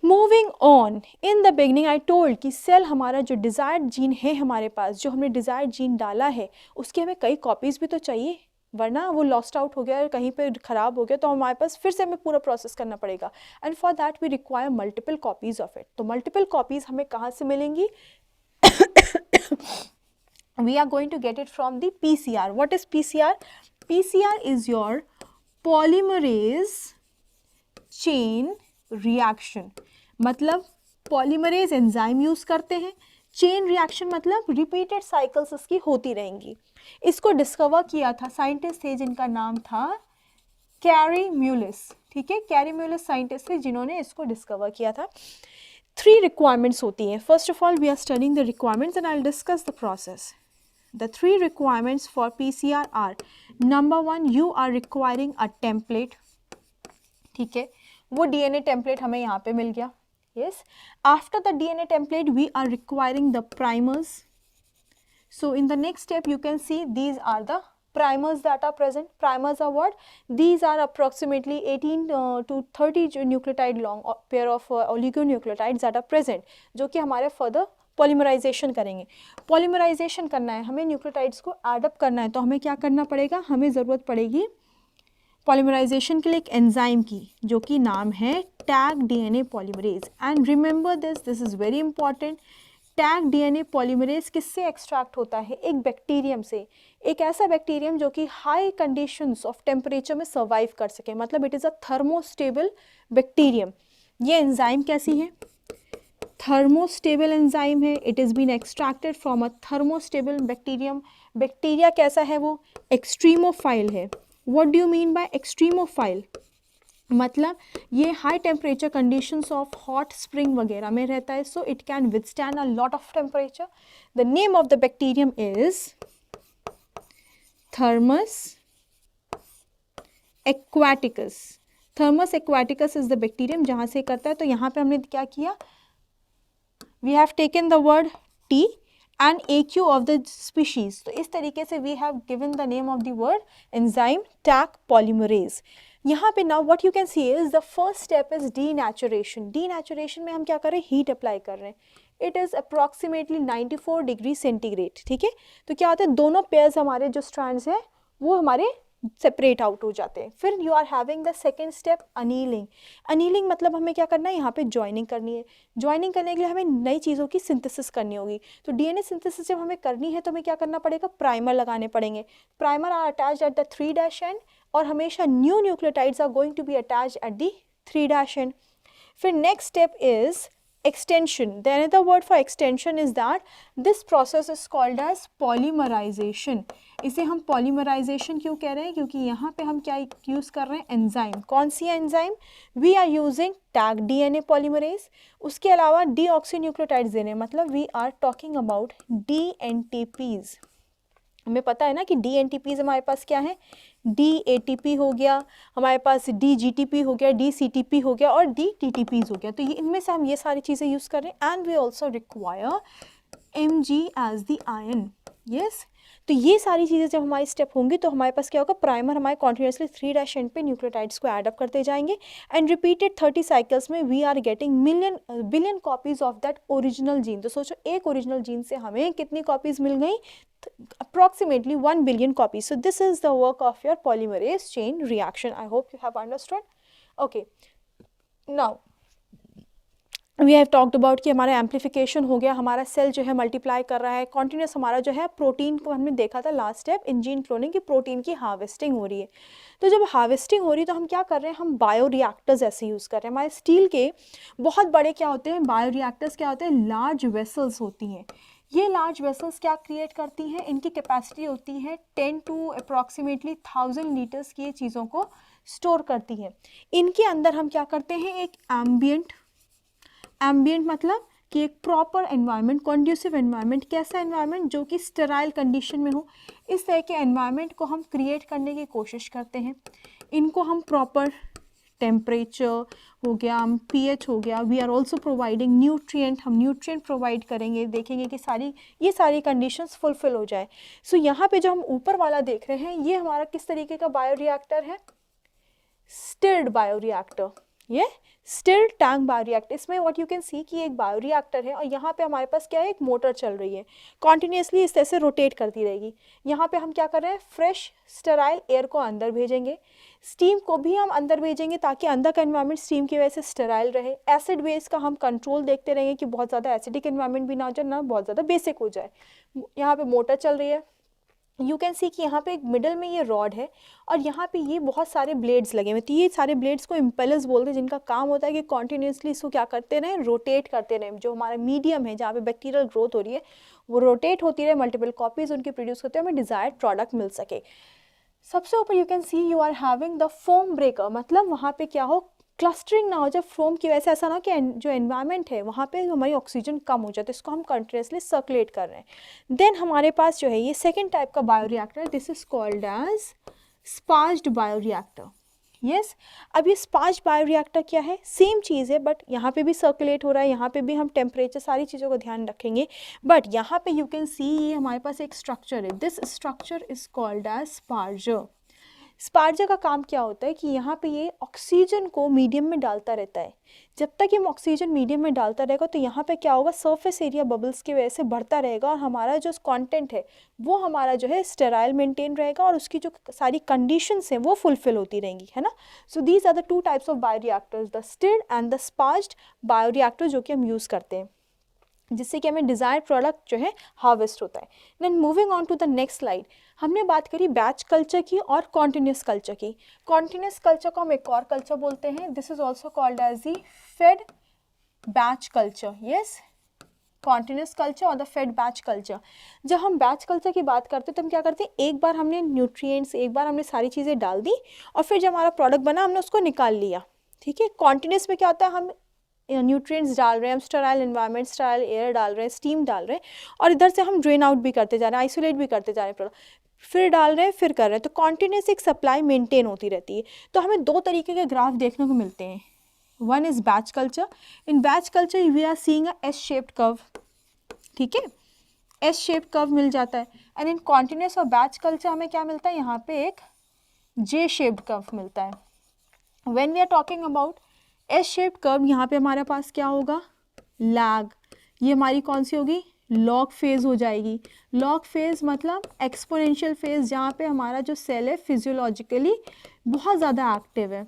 moving on. In the beginning I told कि सेल हमारा जो desired gene है हमारे पास, जो हमने desired gene डाला है, उसके हमें कई कॉपीज़ भी तो चाहिए, वरना वो लॉस्ट आउट हो गया, कहीं पे ख़राब हो गया, तो हमारे पास फिर से हमें पूरा प्रोसेस करना पड़ेगा, and for that we require multiple copies of it. तो मल्टीपल कॉपीज़ हमें कहाँ से मिलेंगी? We are going to get it from the PCR. What is PCR? PCR is your polymerase chain reaction. मतलब polymerase एंजाइम यूज करते हैं, चेन रिएक्शन मतलब रिपीटेड साइकिल्स इसकी होती रहेंगी। इसको डिस्कवर किया था साइंटिस्ट थे जिनका नाम था कैरी म्यूलिस। ठीक है, कैरी म्यूलिस साइंटिस्ट थे जिन्होंने इसको डिस्कवर किया था। 3 रिक्वायरमेंट्स होती हैं। First of all we are studying the requirements and I will discuss the process. The 3 requirements for PCR are: number 1, you are requiring a template. ठीक है, वो DNA template हमें यहाँ पे मिल गया. Yes. After the DNA template, we are requiring the primers. So in the next step, you can see these are the primers that are present. Primers are what? These are approximately 18 to 30 nucleotide long pair of oligonucleotides that are present, जो कि हमारे further पॉलीमराइजेशन करेंगे। पॉलीमराइजेशन करना है, हमें न्यूक्लियोटाइड्स को एडअप करना है, तो हमें क्या करना पड़ेगा, हमें ज़रूरत पड़ेगी पॉलीमराइजेशन के लिए एक एंजाइम की, जो कि नाम है tag DNA polymerase. And remember this is very important. Tag DNA polymerase किससे एक्सट्रैक्ट होता है? एक बैक्टीरियम से, एक ऐसा बैक्टीरियम जो कि हाई कंडीशंस ऑफ टेम्परेचर में सर्वाइव कर सके, मतलब it is a thermostable bacterium. ये एंजाइम कैसी है? थर्मोस्टेबल एंजाइम है। It is been extracted from a thermostable bacterium. Bacteria कैसा है? वो एक्सट्रीमोफाइल है। What do you mean by extremophile? मतलब ये high temperature conditions of hot spring वगैरह में रहता है, so it can withstand a lot of temperature. The name of the bacterium is thermos aquaticus. Thermos aquaticus is the bacterium जहाँ से करता है। तो यहाँ पे हमने क्या किया? We have taken the word T and AQ of the species. तो इस तरीके से we have given the name of the word enzyme tag polymerase. यहाँ पे now what you can see is the first step is denaturation. Denaturation में हम क्या कर रहे हैं? हीट अप्लाई कर रहे हैं। It is approximately 94 degree centigrade. ठीक है, तो क्या होता है, दोनों पेयर्स हमारे जो स्ट्रैंड्स हैं वो हमारे सेपरेट आउट हो जाते हैं। फिर you are having the second step annealing. Annealing मतलब हमें क्या करना है? यहाँ पे ज्वाइनिंग करनी है। ज्वाइनिंग करने के लिए हमें नई चीज़ों की सिंथेसिस करनी होगी। तो डीएनए सिंथेसिस जब हमें करनी है तो हमें क्या करना पड़ेगा? प्राइमर लगाने पड़ेंगे। Primer are attached at the 3' end, और हमेशा new nucleotides are going to be attached at the 3' end. फिर next step is extension. The another word for extension is that this process is called as polymerization. इसे हम polymerization क्यों कह रहे हैं? क्योंकि यहाँ पे हम क्या यूज़ कर रहे हैं? एंजाइम। कौन सी enzyme? We are using tag DNA polymerase. उसके अलावा deoxynucleotides देने, मतलब we are talking about DNTPs. हमें पता है ना कि DNTPs हमारे पास क्या है? DATP हो गया, हमारे पास DGTP हो गया, DCTP हो गया और DTTPs हो गया। तो ये इनमें से हम ये सारी चीज़ें यूज़ कर रहे हैं। And we also require Mg as the ion. Yes, तो ये सारी चीज़ें जब हमारी स्टेप होंगी तो हमारे पास क्या होगा? प्राइमर हमारे कॉन्टिन्यूसली 3' एंड पे न्यूक्लियोटाइड्स को एड अप करते जाएंगे, एंड रिपीटेड 30 साइकिल्स में we are getting billion copies of that original gene. तो सोचो एक ओरिजिनल जीन से हमें कितनी कॉपीज मिल गई? Approximately 1 billion copies. So this is the work of your polymerase chain reaction. I hope you have understood. Okay. Now we have talked about कि हमारा एम्प्लीफिकेशन हो गया, हमारा सेल जो है मल्टीप्लाई कर रहा है कॉन्टिन्यूस। हमारा जो है प्रोटीन को हमने देखा था last step in gene cloning की, प्रोटीन की हार्वेस्टिंग हो रही है। तो जब हार्वेस्टिंग हो रही है तो हम क्या कर रहे हैं? हम बायो रिएक्टर्स ऐसे यूज़ कर रहे हैं। हमारे स्टील के बहुत बड़े क्या होते हैं? बायो रिएक्टर्स क्या होते हैं? लार्ज वेसल्स होती हैं। ये लार्ज वेसल्स क्या क्रिएट करती हैं? इनकी कैपेसिटी होती है 10 to approximately 1000 लीटर्स की ये चीज़ों को स्टोर करती है। इनके अंदर हम क्या करते हैं, एक एम्बियंट मतलब कि एक प्रॉपर एनवायरनमेंट, कॉन्ड्यूसिव एनवायरनमेंट, कैसा एनवायरनमेंट जो कि स्टेराइल कंडीशन में हो, इस तरह के एनवायरनमेंट को हम क्रिएट करने की कोशिश करते हैं। इनको हम प्रॉपर टेम्परेचर हो गया, हम pH हो गया, we are also providing nutrient, हम न्यूट्रिएंट प्रोवाइड करेंगे, देखेंगे कि ये सारी कंडीशंस फुलफिल हो जाए। सो यहाँ पे जो हम ऊपर वाला देख रहे हैं ये हमारा किस तरीके का बायोरिएक्टर है, स्टिर्ड बायोरिएक्टर, ये स्टिर्ड टैंक बायोरिएक्टर। इसमें व्हाट यू कैन सी कि एक बायोरिएक्टर है और यहाँ पे हमारे पास क्या है, एक मोटर चल रही है, कॉन्टिन्यूसली इस तरह से रोटेट करती रहेगी। यहाँ पे हम क्या कर रहे हैं, फ्रेश स्टेराइल एयर को अंदर भेजेंगे, स्टीम को भी हम अंदर भेजेंगे ताकि अंदर का एनवायरनमेंट स्टीम की वजह से स्टेराइल रहे। एसिड बेस का हम कंट्रोल देखते रहेंगे कि बहुत ज़्यादा एसिडिक एनवायरनमेंट भी ना हो जाए, ना बहुत ज़्यादा बेसिक हो जाए। यहाँ पे मोटर चल रही है, यू कैन सी कि यहाँ पे एक मिडल में ये रॉड है और यहाँ पे ये बहुत सारे ब्लेड्स लगे हुए। तो ये सारे ब्लेड्स को इम्पेलर्स बोलते हैं, जिनका काम होता है कि कॉन्टिन्यूसली इसको क्या करते रहें, रोटेट करते रहें। जो हमारा मीडियम है जहाँ पे बैक्टीरियल ग्रोथ हो रही है वो रोटेट होती रहे, मल्टीपल कॉपीज उनकी प्रोड्यूस होते हैं, हमें डिजायर्ड प्रोडक्ट मिल सके। सबसे ऊपर you can see you are having the foam breaker, मतलब वहाँ पे क्या हो, क्लस्टरिंग ना हो जाए फोम की वजह से, ऐसा ना हो कि जो एनवायरनमेंट है वहाँ पे हमारी ऑक्सीजन कम हो जाए, तो इसको हम कंटिन्यूसली सर्कुलेट कर रहे हैं। देन हमारे पास जो है ये सेकेंड टाइप का bioreactor, this is called as sparged bioreactor. Yes, अब ये स्पार्ज्ड बायोरिएक्टर क्या है, सेम चीज़ है बट यहाँ पे भी सर्कुलेट हो रहा है, यहाँ पे भी हम टेम्परेचर सारी चीज़ों को ध्यान रखेंगे। बट यहाँ पे यू कैन सी ये हमारे पास एक स्ट्रक्चर है, this structure is called as sparger. Sparger का काम क्या होता है कि यहाँ पे ये ऑक्सीजन को मीडियम में डालता रहता है। जब तक ये ऑक्सीजन मीडियम में डालता रहेगा तो यहाँ पे क्या होगा, सरफेस एरिया बबल्स की वजह से बढ़ता रहेगा और हमारा जो कंटेंट है वो हमारा जो है स्टेराइल मेंटेन रहेगा और उसकी जो सारी कंडीशंस हैं वो फुलफिल होती रहेंगी, है ना। So these are the two types of bioreactors, the stirred and the sparged bioreactor, जो कि हम यूज़ करते हैं जिससे कि हमें डिज़ायर्ड प्रोडक्ट जो है हार्वेस्ट होता है। Then moving on to the next slide, हमने बात करी बैच कल्चर की और कॉन्टिन्यूस कल्चर की। कॉन्टिन्यूस कल्चर को हम एक और कल्चर बोलते हैं, this is also called as the fed batch culture. Yes, continuous culture और द फेड बैच कल्चर। जब हम बैच कल्चर की बात करते हैं तो हम क्या करते हैं, एक बार हमने न्यूट्रिएंट्स, एक बार हमने सारी चीज़ें डाल दी और फिर जब हमारा प्रोडक्ट बना हमने उसको निकाल लिया, ठीक है। कॉन्टिन्यूस में क्या होता है, हम न्यूट्रिएंट्स डाल रहे हैं, हम स्टेराइल एनवायरनमेंट, स्टेराइल एयर डाल रहे हैं, स्टीम डाल रहे हैं और इधर से हम ड्रेन आउट भी करते जा रहे हैं, आइसोलेट भी करते जा रहे हैं प्रोडक्ट, फिर डाल रहे हैं, फिर कर रहे हैं। तो कॉन्टिन्यूस एक सप्लाई मेंटेन होती रहती है। तो हमें दो तरीके के ग्राफ देखने को मिलते हैं, one is batch culture. In batch culture we are seeing a S shaped curve, ठीक है, एस शेप्ड कर्व मिल जाता है। एंड इन कॉन्टिन्यूस और बैच कल्चर हमें क्या मिलता है, यहाँ पे एक जे शेप्ड कर्व मिलता है। When we are talking about S shaped curve, यहाँ पे हमारे पास क्या होगा, लैग, ये हमारी कौन सी होगी, लॉग फेज हो जाएगी। लॉग फेज मतलब एक्सपोनेंशियल फेज, जहाँ पे हमारा जो सेल है फिजियोलॉजिकली बहुत ज़्यादा एक्टिव है।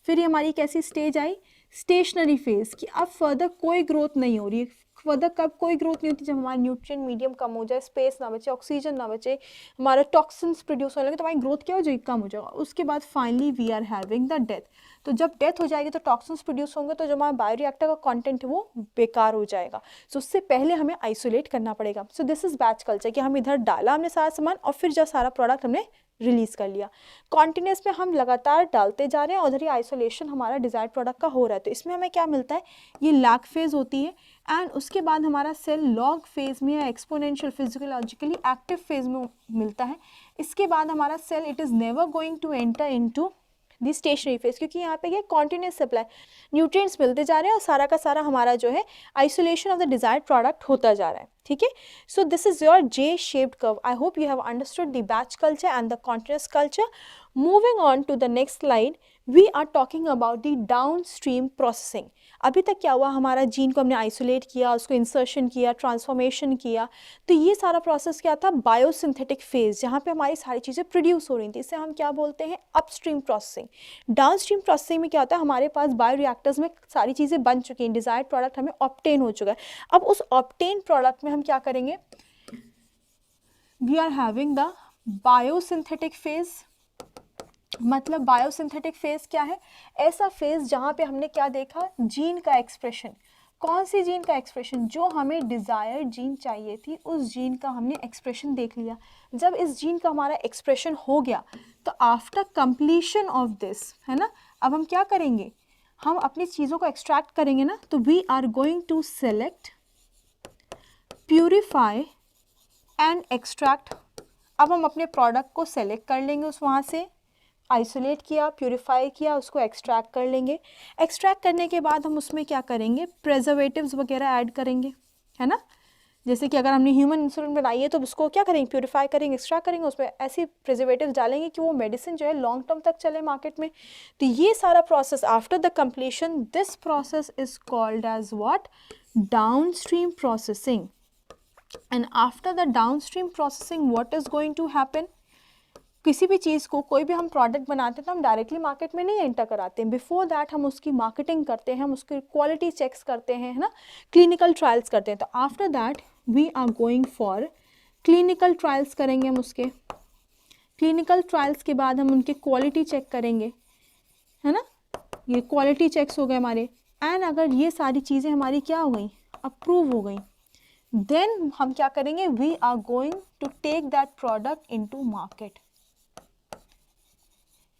फिर ये हमारी कैसी स्टेज आई, स्टेशनरी फेज, कि अब फर्दर कोई ग्रोथ नहीं हो रही है। फर्दर कब कोई ग्रोथ नहीं होती, जब हमारा न्यूट्रिएंट मीडियम कम हो जाए, स्पेस ना बचे, ऑक्सीजन ना बचे, हमारा टॉक्सिन्स प्रोड्यूस होने लगे, तो हमारी ग्रोथ क्या हो जाएगी, कम हो जाएगा। उसके बाद finally we are having the death. तो जब डेथ हो जाएगी तो टॉक्सिन्स प्रोड्यूस होंगे, तो जो हमारा बायोरिएक्टर का कंटेंट है वो बेकार हो जाएगा। सो उससे पहले हमें आइसोलेट करना पड़ेगा। सो दिस इज बैच कल्चर, कि हम इधर डाला हमने सारा सामान और फिर जब सारा प्रोडक्ट हमने रिलीज कर लिया। कॉन्टिन्यूस में हम लगातार डालते जा रहे हैं और उधर ही आइसोलेशन हमारा डिजायर्ड प्रोडक्ट का हो रहा है। तो इसमें हमें क्या मिलता है, ये लैग फेज होती है एंड उसके बाद हमारा सेल लॉग फेज में या एक्सपोनेंशियल फिजियोलॉजिकली एक्टिव फेज में मिलता है। इसके बाद हमारा cell it is never going to enter into the stationary phase, क्योंकि यहाँ पे ये कॉन्टिन्यूस सप्लाई, न्यूट्रिएंट्स मिलते जा रहे हैं और सारा का सारा हमारा जो है isolation of the desired product होता जा रहा है, ठीक है। So this is your J shaped curve. I hope you have understood the batch culture and the continuous culture. Moving on to the next slide, we are talking about the down stream processing. अभी तक क्या हुआ, हमारा जीन को हमने आइसोलेट किया, उसको इंसर्शन किया, ट्रांसफॉर्मेशन किया, तो ये सारा प्रोसेस क्या था, बायोसिंथेटिक फेज, जहाँ पे हमारी सारी चीज़ें प्रोड्यूस हो रही थी। इसे हम क्या बोलते हैं, upstream processing. Down stream processing में क्या होता है, हमारे पास बायोरिएक्टर्स में सारी चीज़ें बन चुकी हैं, डिजायर्ड प्रोडक्ट हमें ऑब्टेन हो चुका है। अब उस ऑब्टेन प्रोडक्ट में हम क्या करेंगे, we are having the biosynthetic phase. मतलब बायोसिंथेटिक फेज क्या है, ऐसा फेज जहाँ पे हमने क्या देखा, जीन का एक्सप्रेशन, कौन सी जीन का एक्सप्रेशन, जो हमें डिज़ायर्ड जीन चाहिए थी उस जीन का हमने एक्सप्रेशन देख लिया। जब इस जीन का हमारा एक्सप्रेशन हो गया तो आफ्टर कंप्लीशन ऑफ दिस, है ना, अब हम क्या करेंगे, हम अपनी चीज़ों को एक्सट्रैक्ट करेंगे ना, तो we are going to select, purify and extract. अब हम अपने प्रोडक्ट को सेलेक्ट कर लेंगे, उस वहाँ से आइसोलेट किया, प्यूरिफाई किया, उसको एक्सट्रैक्ट कर लेंगे। एक्सट्रैक्ट करने के बाद हम उसमें क्या करेंगे, प्रिजर्वेटिव्स वगैरह ऐड करेंगे, है ना। जैसे कि अगर हमने ह्यूमन इंसुलिन बनाई है तो उसको क्या करेंगे, प्यूरिफाई करेंगे, एक्सट्रैक्ट करेंगे, उसमें ऐसे प्रिजर्वेटिव्स डालेंगे कि वो मेडिसिन जो है लॉन्ग टर्म तक चले मार्केट में। तो ये सारा process after the completion, this process is called as what, downstream processing. And after the downstream processing what is going to happen, किसी भी चीज़ को, कोई भी हम प्रोडक्ट बनाते हैं तो हम डायरेक्टली मार्केट में नहीं एंटर कराते हैं, बिफोर दैट हम उसकी मार्केटिंग करते हैं, हम उसकी क्वालिटी चेक्स करते हैं, है ना, क्लिनिकल ट्रायल्स करते हैं। तो after that we are going for clinical trials करेंगे हम उसके, क्लिनिकल ट्रायल्स के बाद हम उनके क्वालिटी चेक करेंगे, है ना, ये क्वालिटी चेक्स हो गए हमारे। एंड अगर ये सारी चीज़ें हमारी क्या हो गई, अप्रूव हो गई, देन हम क्या करेंगे, we are going to take that product into market.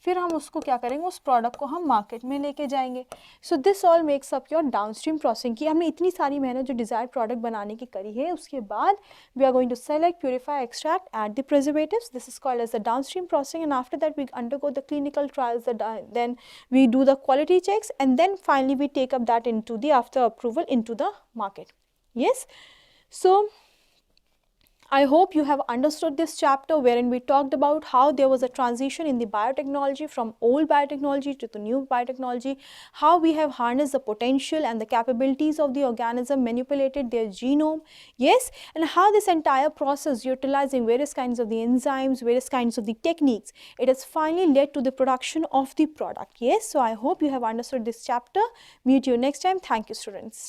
फिर हम उसको क्या करेंगे, उस प्रोडक्ट को हम मार्केट में लेके जाएंगे। So this all makes up your downstream processing की हमने इतनी सारी मेहनत जो डिजायर्ड प्रोडक्ट बनाने की करी है, उसके बाद we are going to select, purify, extract, add the preservatives, this is called as the downstream processing. And after that we undergo the clinical trials, then we do the quality checks, and then finally we take up that into the after approval into the market. Yes, so I hope you have understood this chapter wherein we talked about how there was a transition in the biotechnology from old biotechnology to the new biotechnology, how we have harnessed the potential and the capabilities of the organism, manipulated their genome, yes, and how this entire process utilizing various kinds of the enzymes, various kinds of the techniques, it has finally led to the production of the product. Yes, so I hope you have understood this chapter. Meet you next time. Thank you, students.